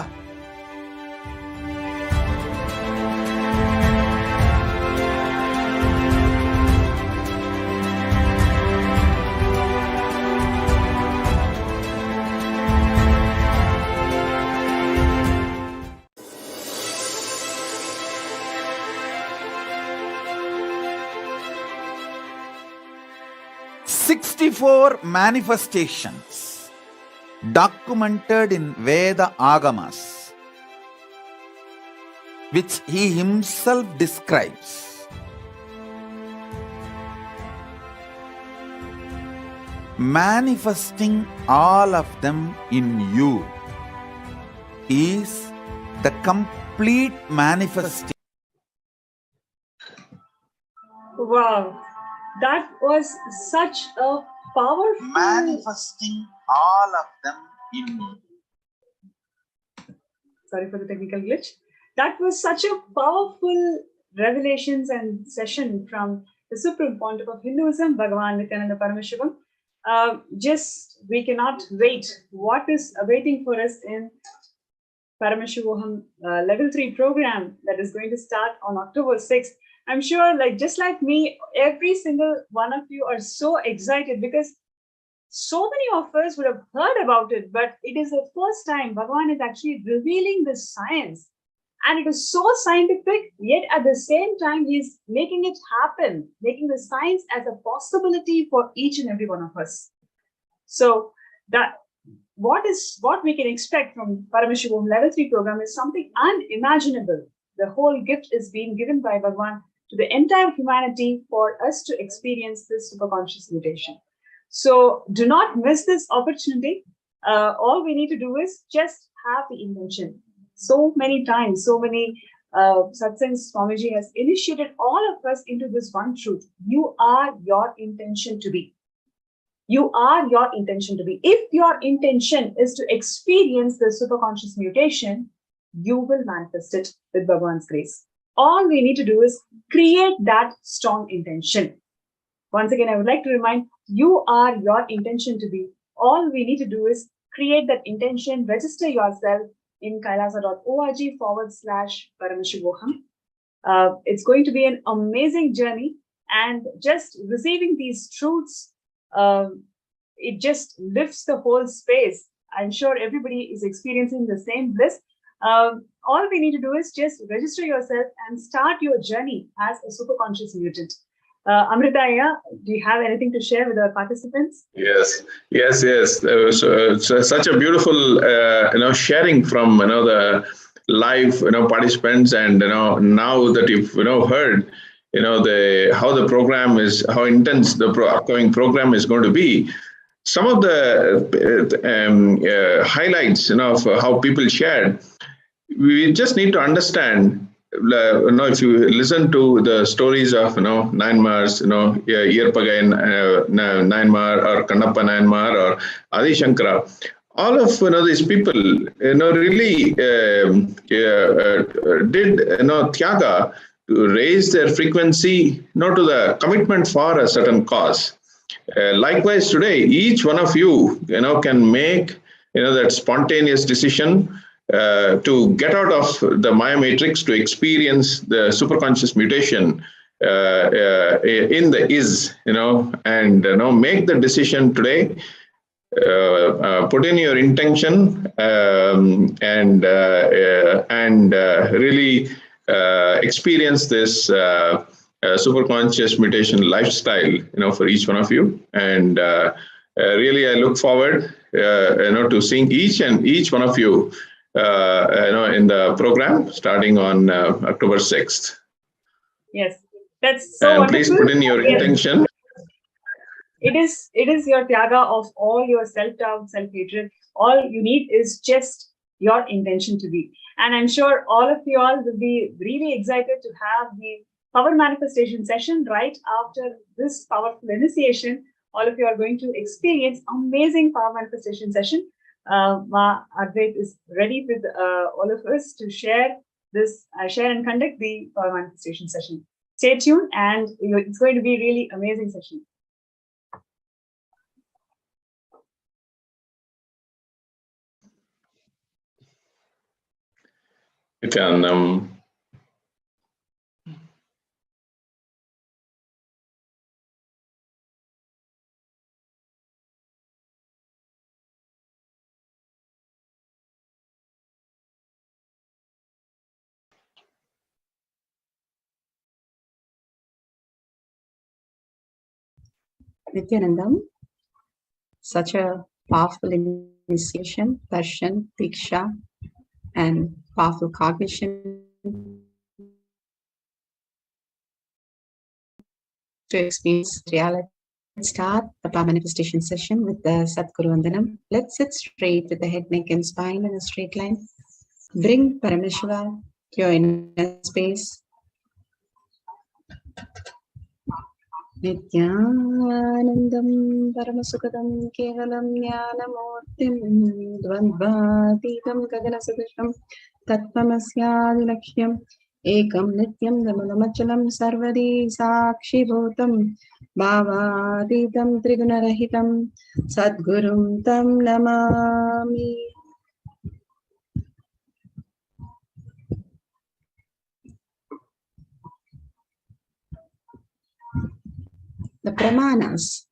"64 manifestations documented in Veda Agamas, which he himself describes. Manifesting all of them in you is the complete manifestation. Wow, that was such a powerful. Manifesting all of them in you. Sorry for the technical glitch. That was such a powerful revelations and session from the supreme pontiff of Hinduism, Bhagavan Nityananda Paramashivam. Just we cannot wait. What is awaiting for us in Paramashivoham Level 3 program that is going to start on October 6th? I'm sure, just like me, every single one of you are so excited because so many of us would have heard about it, but it is the first time Bhagavan is actually revealing this science. And it is so scientific, yet at the same time, he's making it happen, making the science as a possibility for each and every one of us. So that what we can expect from Paramashivam Level 3 program is something unimaginable. The whole gift is being given by Bhagavan to the entire humanity for us to experience this superconscious mutation. So do not miss this opportunity. All we need to do is just have the intention. So many times, so many satsangs Swamiji has initiated all of us into this one truth. You are your intention to be. You are your intention to be. If your intention is to experience the superconscious mutation, you will manifest it with Bhagwan's grace. All we need to do is create that strong intention. Once again, I would like to remind you are your intention to be. All we need to do is create that intention, register yourself in kailasa.org/Paramashivoham. It's going to be an amazing journey, and just receiving these truths, it just lifts the whole space. I'm sure everybody is experiencing the same bliss. All we need to do is just register yourself and start your journey as a superconscious mutant. Amritaya, do you have anything to share with our participants? Yes. So such a beautiful, sharing from the live, participants, and now that you've heard, how the program is, how intense the upcoming program is going to be. Some of the highlights, of how people shared. We just need to understand. If you listen to the stories of Nayanmars, Yerpagai Nayanmar or Kannappa Nayanmar or Adi Shankara, all of these people really did Tyaga to raise their frequency, to the commitment for a certain cause. Likewise, today, each one of you can make that spontaneous decision to get out of the Maya matrix, to experience the superconscious mutation in the is, and make the decision today. Put in your intention and really experience this superconscious mutation lifestyle, for each one of you. And really, I look forward, to seeing each one of you. In the program starting on October 6th. Yes, that's so and wonderful. Please put in your intention. It is your tyaga of all your self-doubt, self-hatred. All you need is just your intention to be. And I'm sure all of you all will be really excited to have the power manifestation session right after this powerful initiation. All of you are going to experience amazing power manifestation session. Ma Advait is ready with all of us to share and conduct the power manifestation session. Stay tuned, and it's going to be a really amazing session. You can Nityanandam, such a powerful initiation, darshan, diksha, and powerful cognition to experience reality. Let's start the power manifestation session with the Sadguru Vandanam. Let's sit straight with the head, neck, and spine in a straight line. Bring Paramashiva to your inner space. Nityanandam Paramasukadam Kevalam Jnanamurtim Dvandvatītam Gaganasudasham Tattvamasyaadilakhyam Ekam Nityam Dhammalamachalam Sarvadi Sakshibhutam Bhavaditam Trigunarahitam Sadgurum Tam Namami. The Pramanas.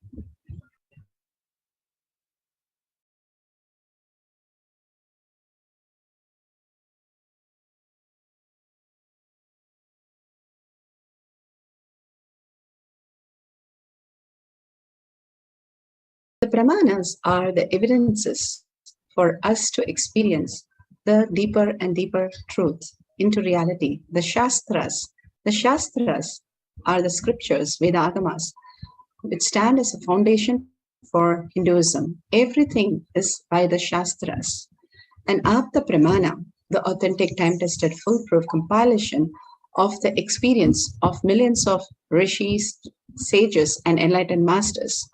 The Pramanas are the evidences for us to experience the deeper and deeper truth into reality. The Shastras are the scriptures, Vedagamas, which stand as a foundation for Hinduism. Everything is by the Shastras. And Apta Pramana, the authentic time-tested foolproof compilation of the experience of millions of rishis, sages, and enlightened masters,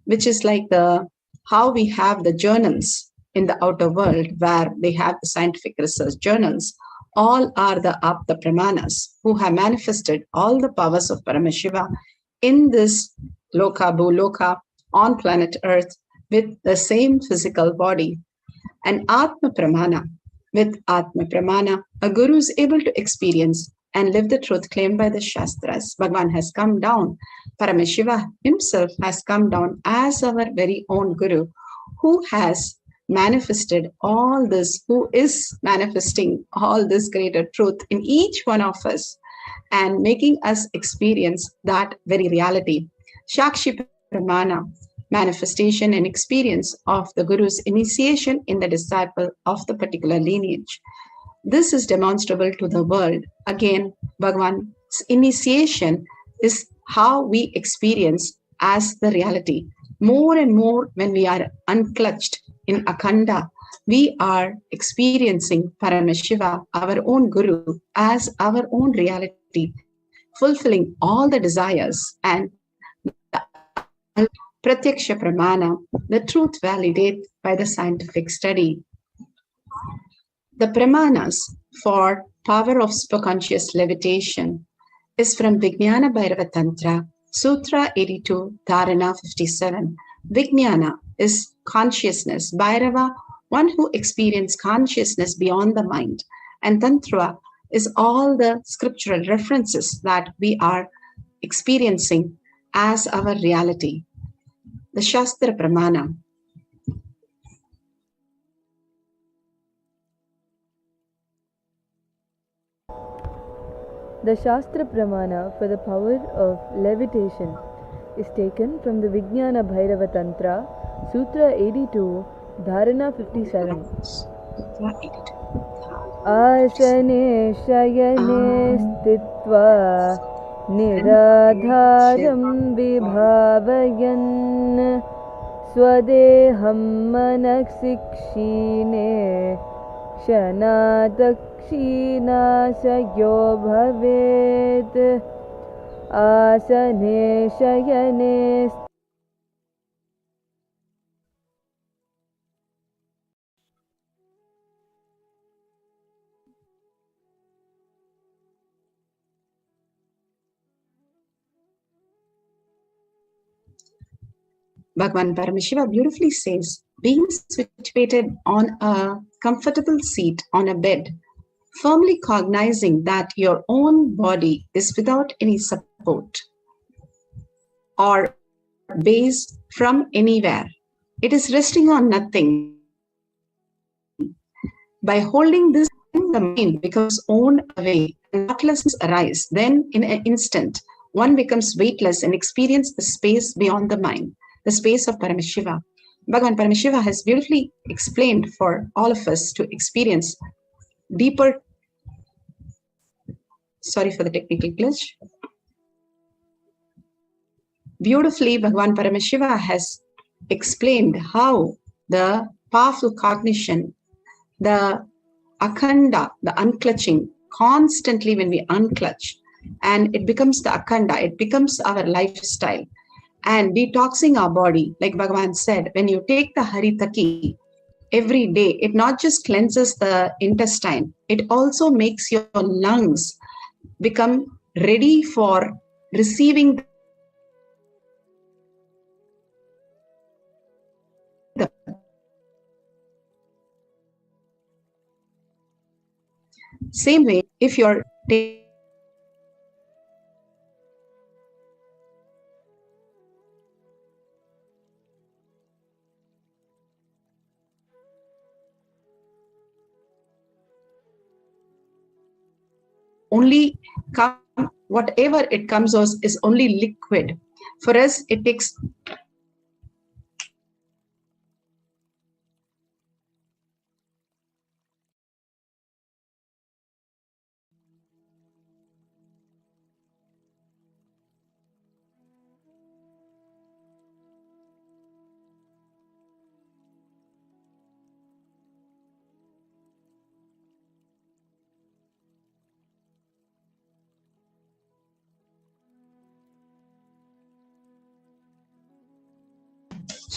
which is like the how we have the journals in the outer world where they have the scientific research journals. All are the Apta Pramanas who have manifested all the powers of Paramashiva in this Loka Bhuloka on planet Earth with the same physical body. And Atma Pramana, with Atma Pramana, a guru is able to experience and live the truth claimed by the Shastras. Bhagavan has come down. Paramashiva himself has come down as our very own guru, who has manifested all this, who is manifesting all this greater truth in each one of us and making us experience that very reality. Shakshi Pramana, manifestation and experience of the Guru's initiation in the disciple of the particular lineage. This is demonstrable to the world. Again, Bhagavan's initiation is how we experience as the reality. More and more when we are unclutched in Akhanda, we are experiencing Paramashiva, our own Guru, as our own reality, fulfilling all the desires, and the Pratyaksha Pramana, the truth validated by the scientific study. The Pramanas for power of superconscious levitation is from Vijnana Bhairava Tantra, Sutra 82, Dharana 57. Vijnana is consciousness, Bhairava, one who experiences consciousness beyond the mind, and Tantra is all the scriptural references that we are experiencing as our reality. The Shastra Pramana. The Shastra Pramana for the power of levitation is taken from the Vijnana Bhairava Tantra, Sutra 82, Dharana 57. Asane shayane stitva niradharam vibhavayan swadeham manaksikshine shanadakshinasayo bhavet asane shayane. Bhagavan Paramashiva beautifully says, being situated on a comfortable seat on a bed, firmly cognizing that your own body is without any support or base from anywhere. It is resting on nothing. By holding this, the mind becomes owned away and thoughtlessness arises. Then in an instant, one becomes weightless and experiences the space beyond the mind, the space of Paramashiva. Bhagavan Paramashiva has beautifully explained for all of us to experience deeper. Sorry for the technical glitch. Beautifully, Bhagavan Paramashiva has explained how the powerful cognition, the akhanda, the unclutching, constantly when we unclutch, and it becomes the akhanda, it becomes our lifestyle. And detoxing our body, like Bhagavan said, when you take the Haritaki every day, it not just cleanses the intestine, it also makes your lungs become ready for receiving the same way. If you're only come, whatever it comes as is only liquid. For us, it takes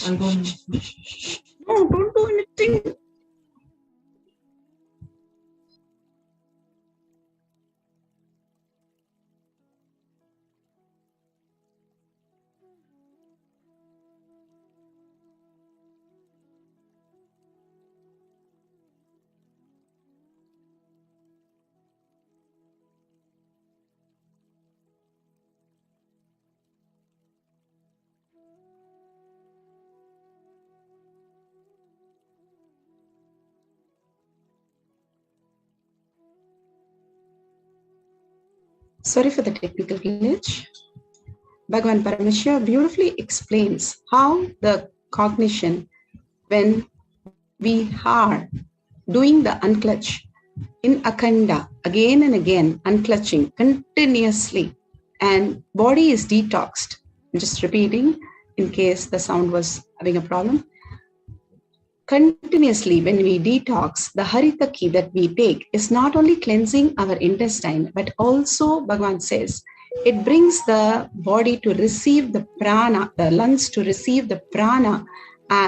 I'll go. No, don't do anything. Sorry for the technical glitch. Bhagavan Paramashiva beautifully explains how the cognition, when we are doing the unclutch in Akanda, again and again, unclutching continuously, and body is detoxed. I'm just repeating in case the sound was having a problem. Continuously, when we detox, the haritaki that we take is not only cleansing our intestine, but also, Bhagavan says, it brings the body to receive the prana, the lungs to receive the prana,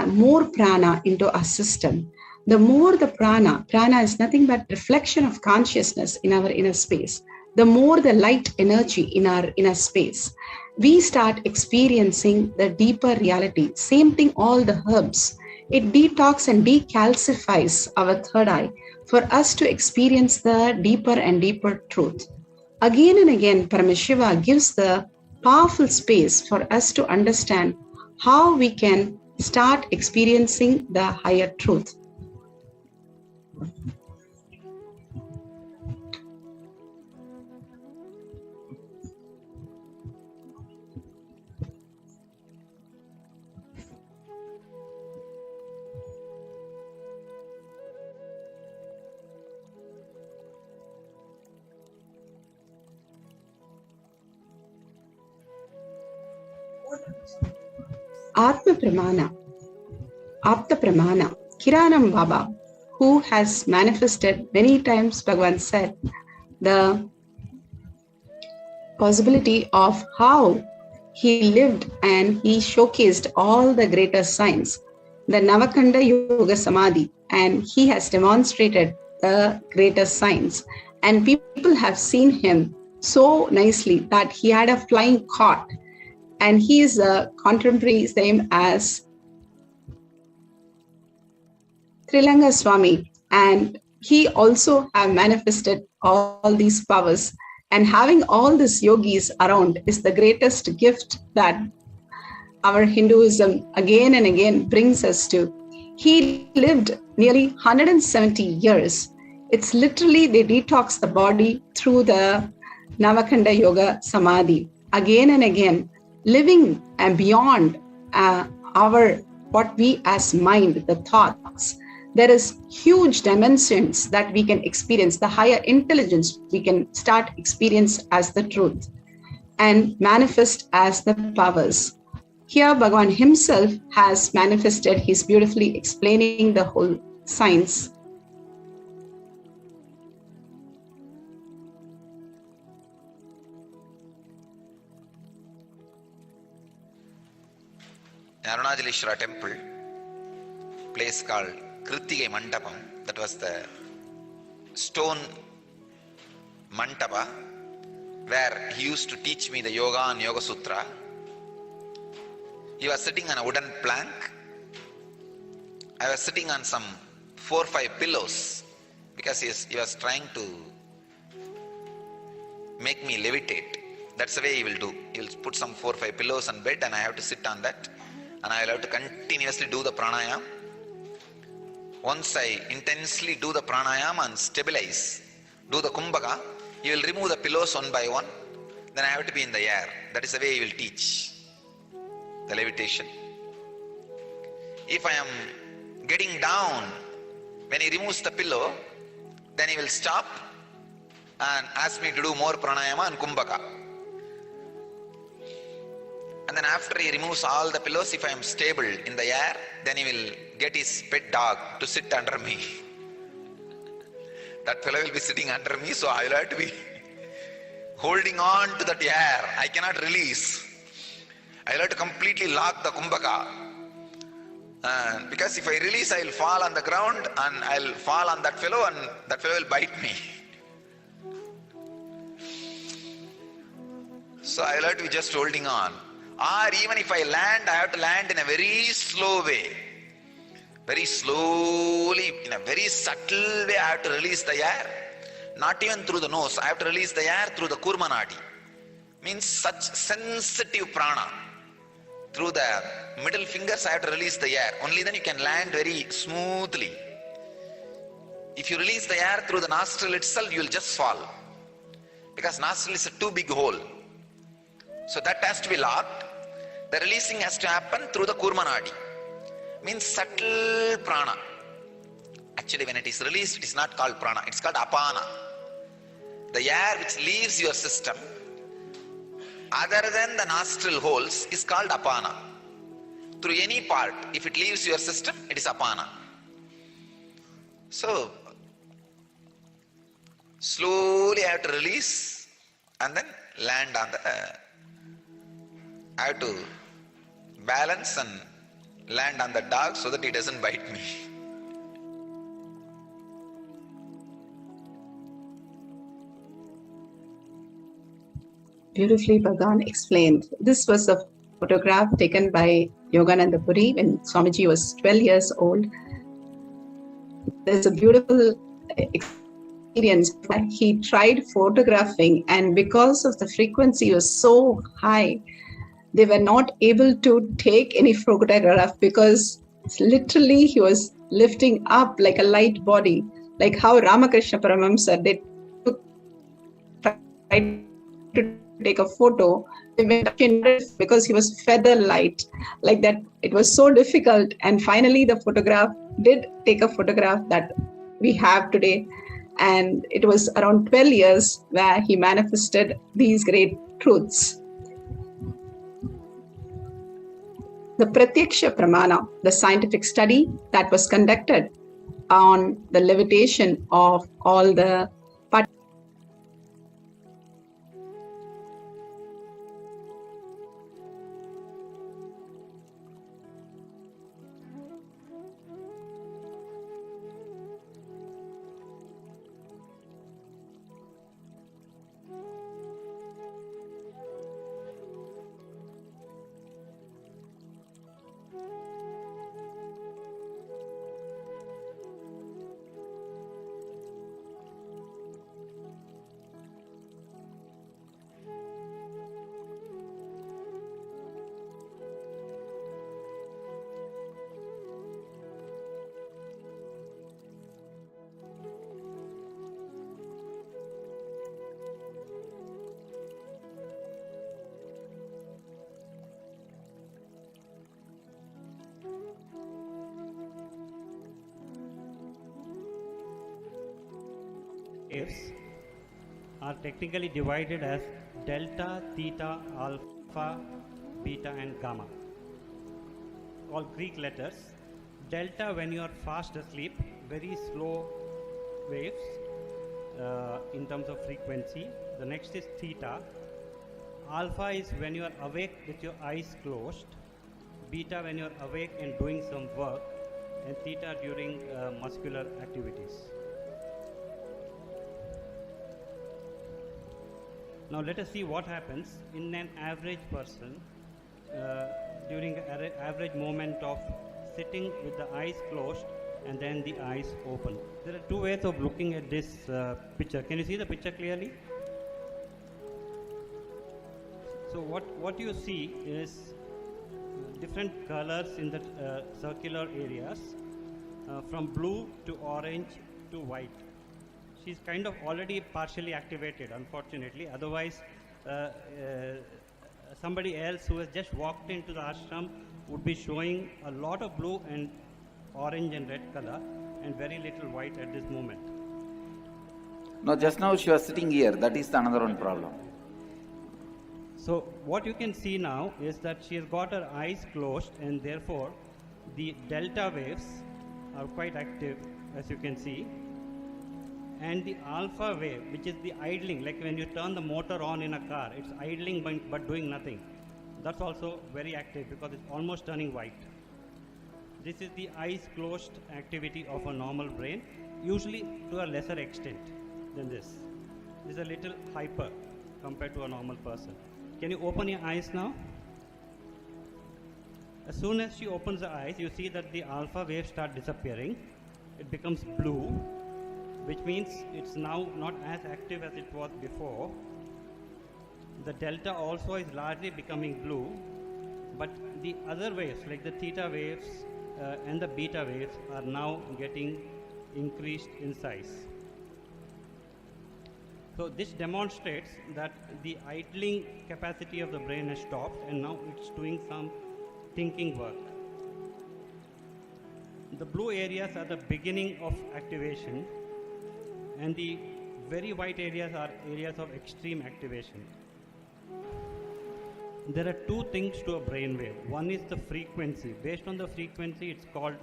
more prana into our system. The more the prana is nothing but reflection of consciousness in our inner space. The more the light energy in our inner space, we start experiencing the deeper reality. Same thing, all the herbs. It detox and decalcifies our third eye for us to experience the deeper and deeper truth. Again and again, Paramashiva gives the powerful space for us to understand how we can start experiencing the higher truth. Atma Pramana, Apta Pramana, Kiranam Baba, who has manifested many times, Bhagavan said, the possibility of how he lived and he showcased all the greater signs, the Navakanda Yoga Samadhi, and he has demonstrated the greater signs. And people have seen him so nicely that he had a flying cart. And he is a contemporary same as Trilanga Swami. And he also have manifested all these powers. And having all these yogis around is the greatest gift that our Hinduism again and again brings us to. He lived nearly 170 years. It's literally they detox the body through the Navakanda Yoga Samadhi. Again and again, living and beyond our what we as mind, the thoughts. There is huge dimensions that we can experience, the higher intelligence we can start experience as the truth and manifest as the powers. Here Bhagavan himself has manifested, he's beautifully explaining the whole science. Arunachaleshwara temple, place called Kritikai Mandapam, that was the stone Mandapa where he used to teach me the Yoga and Yoga Sutra. He was sitting on a wooden plank. I was sitting on some 4 or 5 pillows because he was trying to make me levitate. That's the way he will do. He will put some 4 or 5 pillows on bed and I have to sit on that. And I will have to continuously do the pranayam. Once I intensely do the pranayam and stabilize, do the kumbhaka, he will remove the pillows one by one. Then I have to be in the air. That is the way he will teach the levitation. If I am getting down, when he removes the pillow, then he will stop and ask me to do more pranayama and kumbhaka. And then after he removes all the pillows, if I am stable in the air, then he will get his pet dog to sit under me. That fellow will be sitting under me, so I will have to be holding on to that air. I cannot release. I will have to completely lock the kumbhaka. Because if I release, I will fall on the ground and I will fall on that fellow and that fellow will bite me. So I will have to be just holding on. Or even if I land, I have to land in a very slow way. Very slowly, in a very subtle way, I have to release the air. Not even through the nose, I have to release the air through the Kurmanadi. Means such sensitive prana. Through the middle fingers, I have to release the air. Only then you can land very smoothly. If you release the air through the nostril itself, you will just fall. Because nostril is a too big hole. So that has to be locked. The releasing has to happen through the Kurmanadi. Means subtle prana. Actually, when it is released, it is not called prana, it is called apana. The air which leaves your system, other than the nostril holes, is called apana. Through any part, if it leaves your system, it is apana. So, slowly I have to release and then land on the... I have to balance and land on the dog so that it doesn't bite me. Beautifully Bhagavan explained. This was a photograph taken by Yogananda Puri when Swamiji was 12 years old. There's a beautiful experience that he tried photographing, and because of the frequency was so high, they were not able to take any photograph because literally he was lifting up like a light body, like how Ramakrishna Paramahamsa did tried to take a photo because he was feather light, like that. It was so difficult, and finally the photograph did take a photograph that we have today, and it was around 12 years where he manifested these great truths. The Pratyaksha Pramana, the scientific study that was conducted on the levitation of all the waves are technically divided as delta, theta, alpha, beta and gamma. All Greek letters. Delta when you are fast asleep, very slow waves in terms of frequency. The next is theta. Alpha is when you are awake with your eyes closed. Beta when you are awake and doing some work. And theta during muscular activities. Now let us see what happens in an average person during an average moment of sitting with the eyes closed and then the eyes open. There are two ways of looking at this picture. Can you see the picture clearly? So what you see is different colors in the circular areas from blue to orange to white. She's kind of already partially activated, unfortunately. Otherwise, somebody else who has just walked into the ashram would be showing a lot of blue and orange and red color and very little white at this moment. No, just now she was sitting here. That is another one problem. So what you can see now is that she has got her eyes closed, and therefore the delta waves are quite active, as you can see. And the alpha wave, which is the idling, like when you turn the motor on in a car, it's idling but doing nothing. That's also very active because it's almost turning white. This is the eyes closed activity of a normal brain, usually to a lesser extent than this. This is a little hyper compared to a normal person. Can you open your eyes now? As soon as she opens the eyes, you see that the alpha waves start disappearing. It becomes blue, which means it's now not as active as it was before. The delta also is largely becoming blue, but the other waves, like the theta waves and the beta waves, are now getting increased in size. So this demonstrates that the idling capacity of the brain has stopped, and now it's doing some thinking work. The blue areas are the beginning of activation, and the very white areas are areas of extreme activation. There are two things to a brain wave. One is the frequency. Based on the frequency, it's called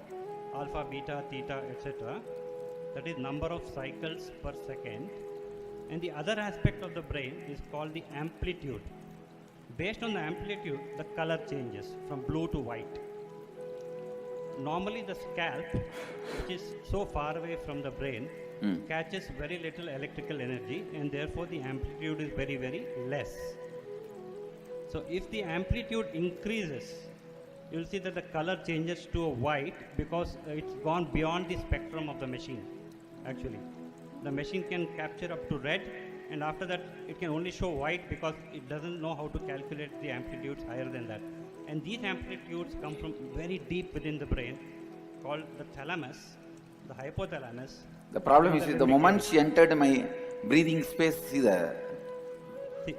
alpha, beta, theta, etc. That is number of cycles per second. And the other aspect of the brain is called the amplitude. Based on the amplitude, the color changes from blue to white. Normally the scalp, which is so far away from the brain, catches very little electrical energy, and therefore the amplitude is very, very less. So if the amplitude increases, you'll see that the color changes to a white because it's gone beyond the spectrum of the machine. Actually, the machine can capture up to red, and after that it can only show white because it doesn't know how to calculate the amplitudes higher than that. And these amplitudes come from very deep within the brain, called the thalamus, the hypothalamus. The problem is the moment she entered my breathing space, see,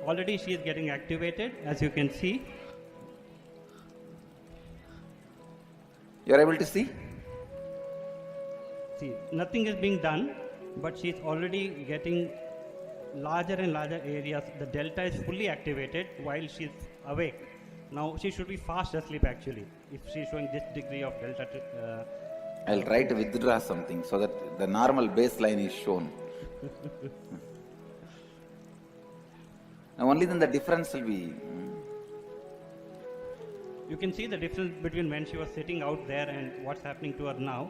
already she is getting activated, as you can see. You are able to see? See, nothing is being done, but she is already getting larger and larger areas. The delta is fully activated while she is awake. Now she should be fast asleep actually, if she is showing this degree of delta. I'll try to withdraw something so that the normal baseline is shown. Now only then the difference will be. You can see the difference between when she was sitting out there and what's happening to her now.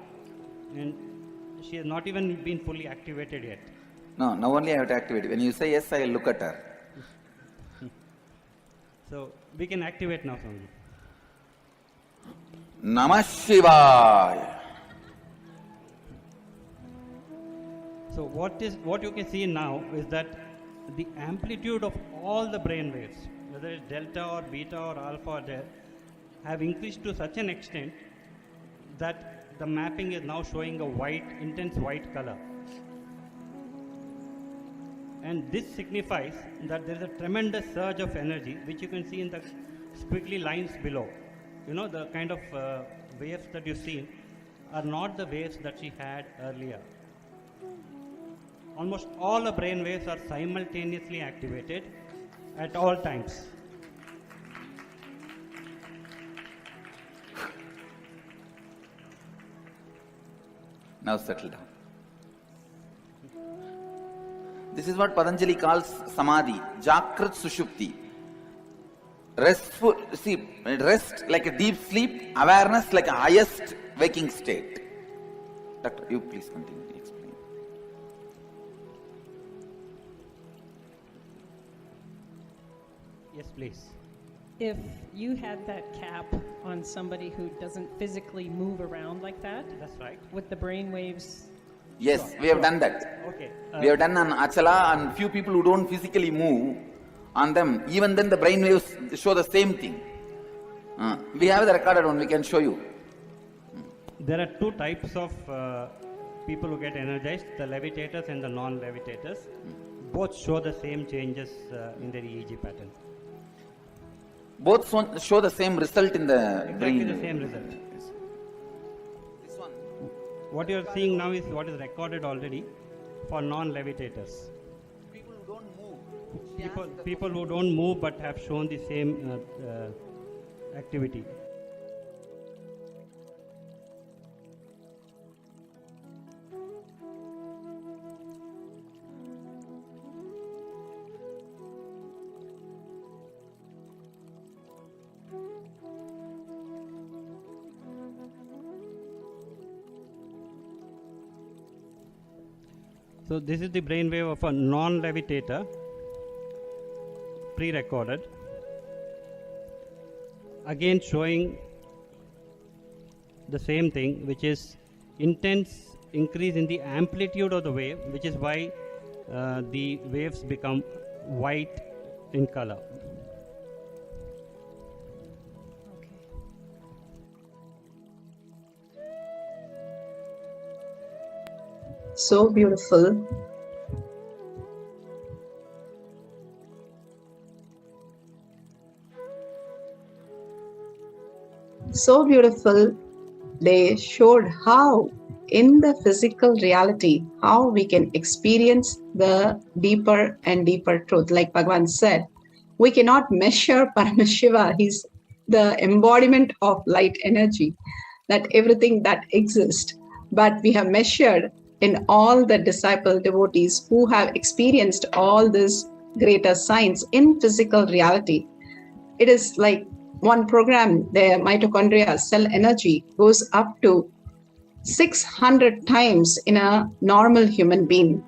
And she has not even been fully activated yet. No, now only I have to activate. When you say yes, I will look at her. So we can activate now, Swami. Namah. So what you can see now is that the amplitude of all the brain waves, whether it's delta or beta or alpha or delta, have increased to such an extent that the mapping is now showing a white, intense white color. And this signifies that there is a tremendous surge of energy, which you can see in the squiggly lines below. You know, the kind of waves that you see are not the waves that she had earlier. Almost all the brain waves are simultaneously activated at all times. Now settle down. This is what Patanjali calls Samadhi, Jakrit Sushupti. Restful, see, rest like a deep sleep, awareness like a highest waking state. Doctor, you please continue to explain. Yes, please. If you had that cap on somebody who doesn't physically move around like that, that's right. With the brain waves. Yes, we have done that. Okay. We have done on Achala and few people who don't physically move on them. Even then the brain waves show the same thing. We have the recorded one, we can show you. There are two types of people who get energized, the levitators and the non-levitators. Both show the same changes in their EEG pattern. Both show the same result in the brain. Exactly the same result. This one. What you are seeing now is what is recorded already for non-levitators. People who don't move. People who don't move but have shown the same activity. So this is the brainwave of a non-levitator, pre-recorded. Again showing the same thing, which is intense increase in the amplitude of the wave, which is why the waves become white in color. So beautiful. So beautiful. They showed how in the physical reality, how we can experience the deeper and deeper truth. Like Bhagavan said, we cannot measure Paramashiva. He's the embodiment of light energy, that everything that exists. But we have measured in all the disciple devotees who have experienced all this greater science in physical reality. It is like one program, the mitochondria cell energy goes up to 600 times in a normal human being.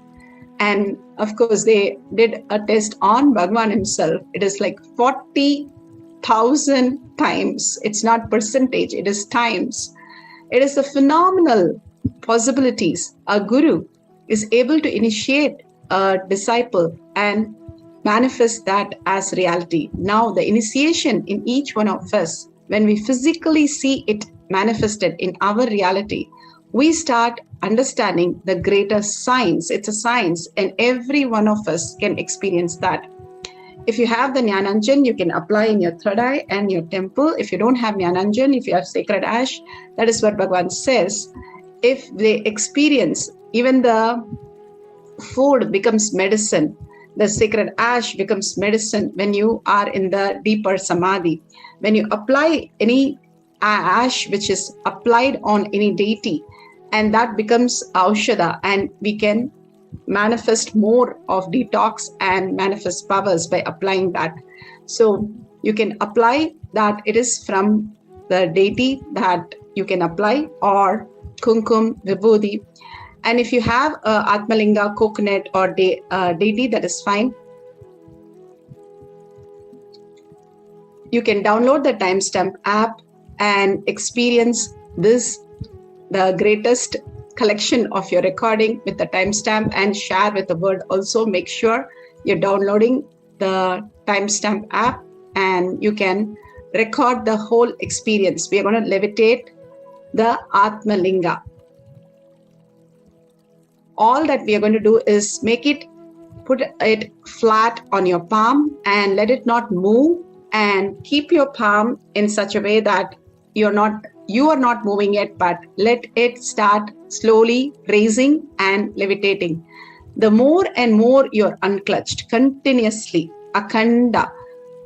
And of course, they did a test on Bhagavan himself. It is like 40,000 times. It's not percentage, it is times. It is a phenomenal possibilities. A guru is able to initiate a disciple and manifest that as reality. Now, the initiation in each one of us, when we physically see it manifested in our reality, we start understanding the greater science. It's a science, and every one of us can experience that. If you have the Jnananjan, you can apply in your third eye and your temple. If you don't have Jnananjan, if you have sacred ash, that is what Bhagavan says. If they experience, even the food becomes medicine, the sacred ash becomes medicine when you are in the deeper Samadhi. When you apply any ash which is applied on any deity, and that becomes Aushadha, and we can manifest more of detox and manifest powers by applying that. So you can apply that. It is from the deity that you can apply, or kumkum, vibhuti. And if you have a Atmalinga, coconut, or deity, that is fine. You can download the timestamp app and experience this, the greatest collection of your recording with the timestamp, and share with the world. Also, make sure you're downloading the timestamp app and you can record the whole experience. We are going to levitate the Atmalinga. All that we are going to do is put it flat on your palm and let it not move, and keep your palm in such a way that you are not moving it, but let it start slowly raising and levitating. The more and more you're unclutched continuously, akhanda,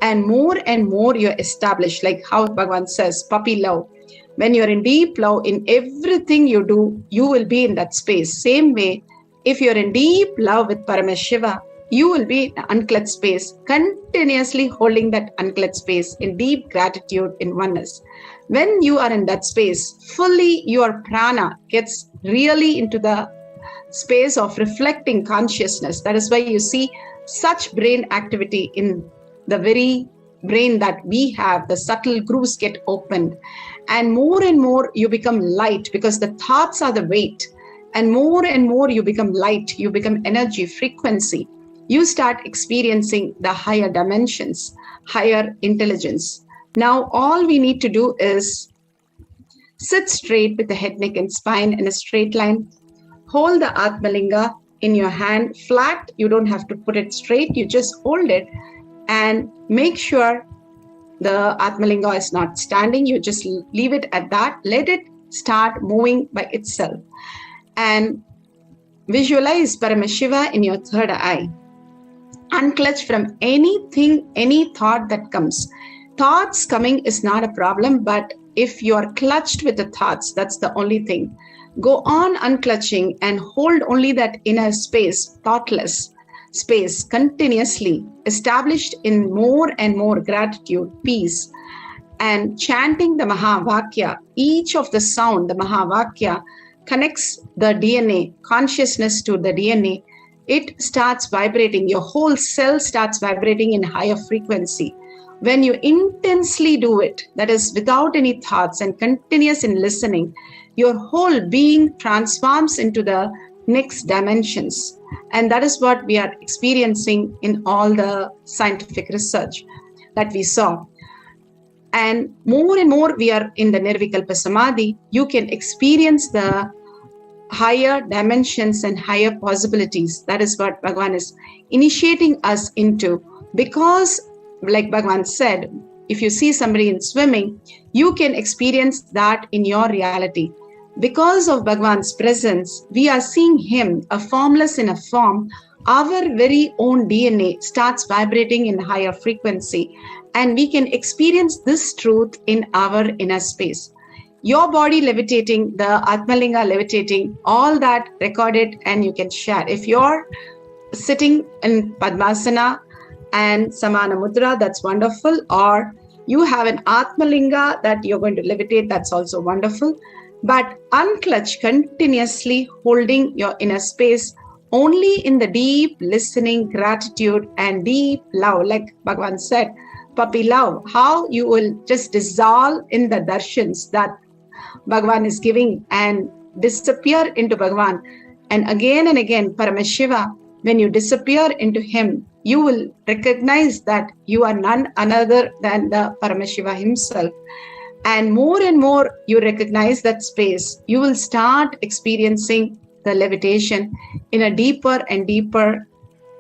and more you're established, like how Bhagavan says, puppy love. When you're in deep love, in everything you do, you will be in that space. Same way, if you're in deep love with Paramashiva, you will be in unclutched space, continuously holding that unclutched space in deep gratitude, in oneness. When you are in that space, fully your prana gets really into the space of reflecting consciousness. That is why you see such brain activity in the very brain that we have. The subtle grooves get opened, and more you become light, because the thoughts are the weight, and more you become light, you become energy, frequency. You start experiencing the higher dimensions, higher intelligence. Now, all we need to do is sit straight with the head, neck, and spine in a straight line. Hold the Atmalinga in your hand flat. You don't have to put it straight. You just hold it and make sure the Atmalinga is not standing. You just leave it at that. Let it start moving by itself. And visualize Paramashiva in your third eye. Unclutch from anything, any thought that comes. Thoughts coming is not a problem, but if you are clutched with the thoughts, that's the only thing. Go on unclutching and hold only that inner space, thoughtless space, continuously established in more and more gratitude, peace, and chanting the Mahavakya. Each of the sound, the Mahavakya, connects the DNA, consciousness to the DNA, it starts vibrating. Your whole cell starts vibrating in higher frequency. When you intensely do it, that is without any thoughts and continuous in listening, your whole being transforms into the next dimensions. And that is what we are experiencing in all the scientific research that we saw. And more we are in the Nirvikalpa Samadhi, you can experience the higher dimensions and higher possibilities. That is what Bhagavan is initiating us into. Because, like Bhagavan said, if you see somebody in swimming, you can experience that in your reality. Because of Bhagavan's presence, we are seeing him, a formless in a form. Our very own DNA starts vibrating in higher frequency, and we can experience this truth in our inner space. Your body levitating, the Atmalinga levitating, all that recorded and you can share. If you're sitting in Padmasana and Samana Mudra, that's wonderful. Or you have an Atmalinga that you're going to levitate, that's also wonderful. But unclutch continuously holding your inner space only in the deep listening, gratitude and deep love. Like Bhagavan said, puppy love, how you will just dissolve in the darshans that Bhagavan is giving and disappear into Bhagavan. And again, Paramashiva, when you disappear into him, you will recognize that you are none other than the Paramashiva himself. And more you recognize that space, you will start experiencing the levitation in a deeper and deeper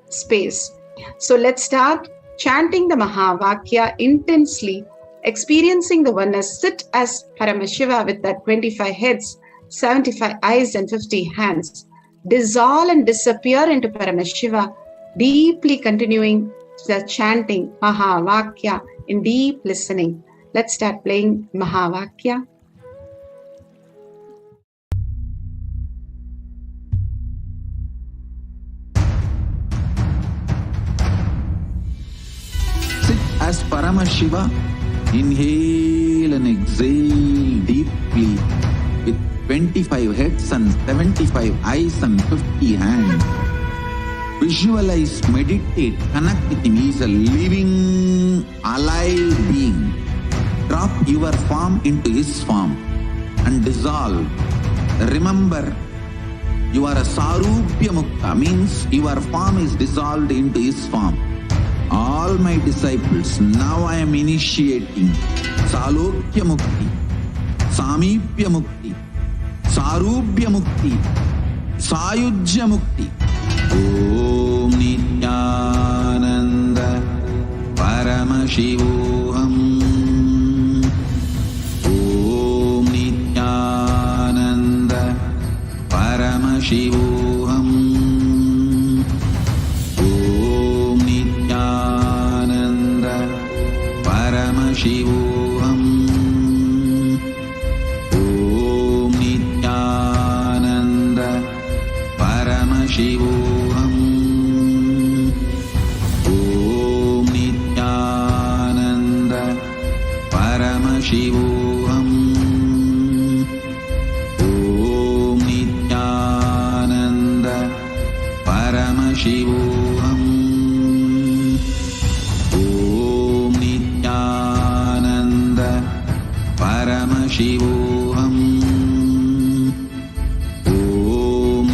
space. So let's start chanting the Mahavakya intensely, experiencing the oneness. Sit as Paramashiva with that 25 heads, 75 eyes and 50 hands. Dissolve and disappear into Paramashiva, deeply continuing the chanting Mahavakya in deep listening. Let's start playing Mahavakya. Sit as Paramashiva. Inhale and exhale deeply with 25 heads and 75 eyes and 50 hands. Visualize, meditate, connect with him. He is a living, alive being. Drop your form into his form and dissolve. Remember, you are a Sarupya Mukta, means your form is dissolved into his form. All my disciples, now I am initiating Salokya Mukti, Samipya Mukti, Sarupya Mukti, Sayujya Mukti. Om Nityananda Paramashivoham. Om Nityananda Paramashivoham. Om Nityananda Paramashivoham. Om Nityananda Paramashivoham. Om Nityananda Paramashivoham. Om Nityananda Paramashivoham. Om Nityananda Paramashivoham. Om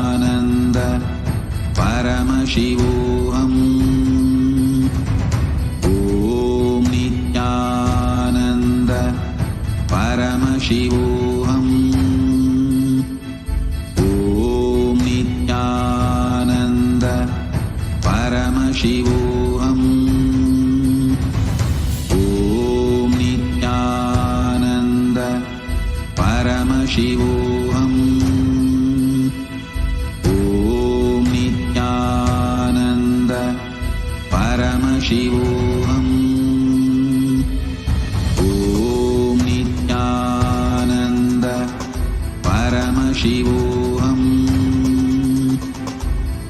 Nityananda Paramashivoham. Om Nityananda Paramashivoham. Om Nityananda Paramashivoham. Om Nityananda Paramashivoham. Om Nityananda Paramashivoham. Om Nityananda Paramashivoham.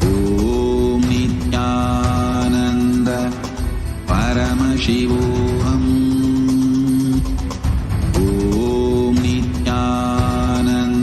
Om Nityananda Paramashivoham. Om Nityananda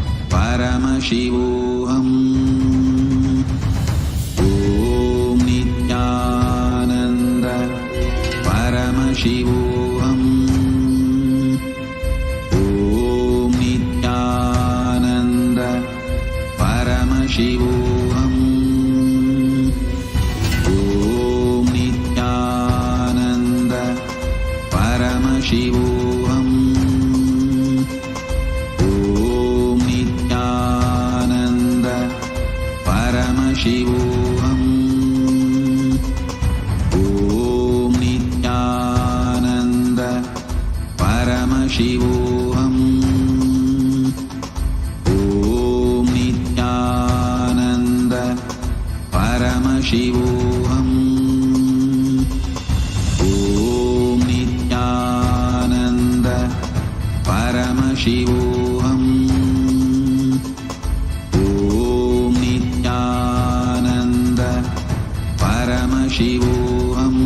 Paramashivoham. Om Nityananda Paramashivoham. Om Nityananda Paramashivoham. Om Nityananda Paramashivoham. Om Nityananda Paramashivoham. Om Nityananda Paramashivoham. Om Nityananda Paramashivoham. Om Nityananda Paramashivoham. Om Nityananda Paramashivoham.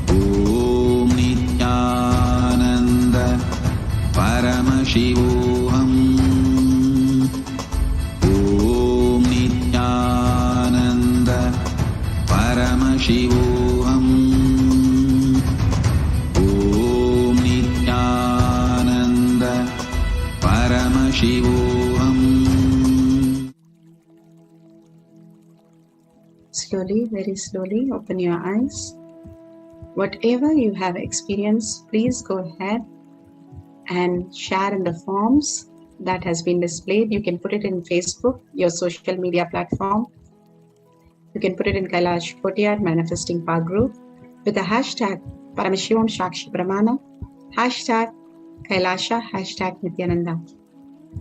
Om Nityananda Paramashivoham. Om Nityananda Paramashivoham. Om Nityananda Paramashivoham. Slowly, very slowly, open your eyes. Whatever you have experienced, please go ahead and share in the forms that has been displayed. You can put it in Facebook, your social media platform. You can put it in Kailash Kotiyar Manifesting Power Group with the hashtag Paramashivam Shakshi Pramana, hashtag Kailasha, hashtag Nityananda.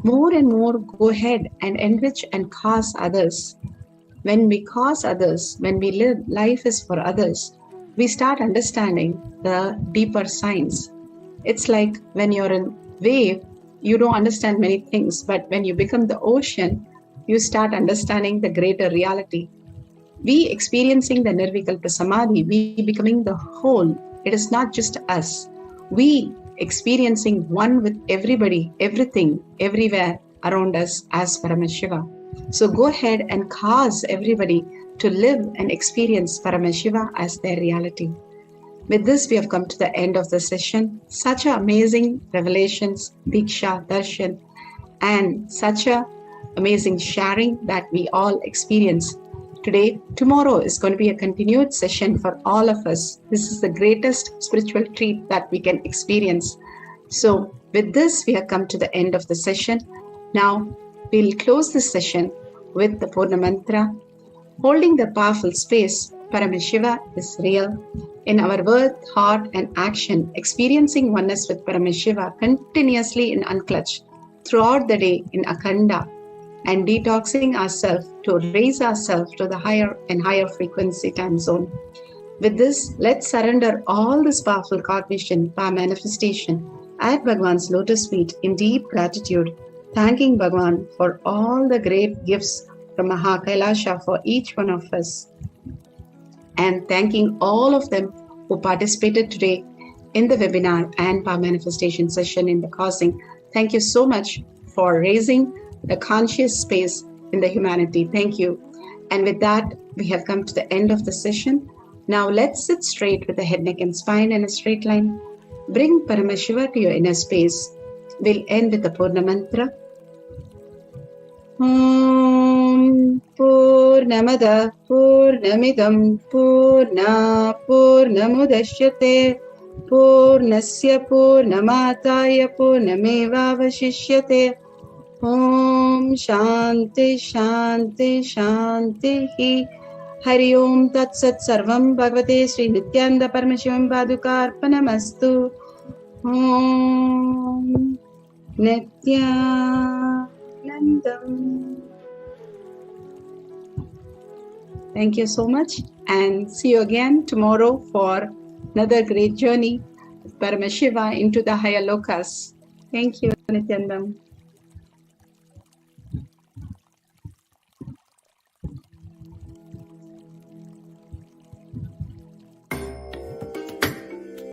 More and more, go ahead and enrich and cause others. When we cause others, when we live, life is for others, we start understanding the deeper science. It's like when you're in wave, you don't understand many things, but when you become the ocean, you start understanding the greater reality. We experiencing the Nirvikalpa Samadhi, we becoming the whole. It is not just us. We experiencing one with everybody, everything, everywhere around us as Paramashiva. So go ahead and cause everybody to live and experience Paramashiva as their reality. With this, we have come to the end of the session. Such amazing revelations, Diksha, Darshan, and such a amazing sharing that we all experience today. Tomorrow is going to be a continued session for all of us. This is the greatest spiritual treat that we can experience. So with this, we have come to the end of the session. Now, we'll close this session with the Purna Mantra, holding the powerful space, Paramashiva is real. In our word, thought, and action, experiencing oneness with Paramashiva continuously in unclutch throughout the day in Akanda, and detoxing ourselves to raise ourselves to the higher and higher frequency time zone. With this, let's surrender all this powerful cognition by manifestation at Bhagwan's lotus feet in deep gratitude, thanking Bhagwan for all the great gifts from Maha Kailasha for each one of us, and thanking all of them who participated today in the webinar and power manifestation session in the causing. Thank you so much for raising the conscious space in the humanity. Thank you. And with that, we have come to the end of the session. Now let's sit straight with the head, neck, and spine in a straight line. Bring Paramashiva to your inner space. We'll end with the Purna Mantra. Om Purnamada Purnamidam Purna Purnamudashyate Purnasya Purnamataya Purnamevavashishyate. Om Shanti Shanti Shanti. Hari Om Tat Sat Sarvam Bhagavate Sri Nityananda Paramashivam Padukarpanamastu. Om Nityanandam. Thank you so much, and see you again tomorrow for another great journey with Paramashiva into the higher lokas. Thank you, Nityanandam.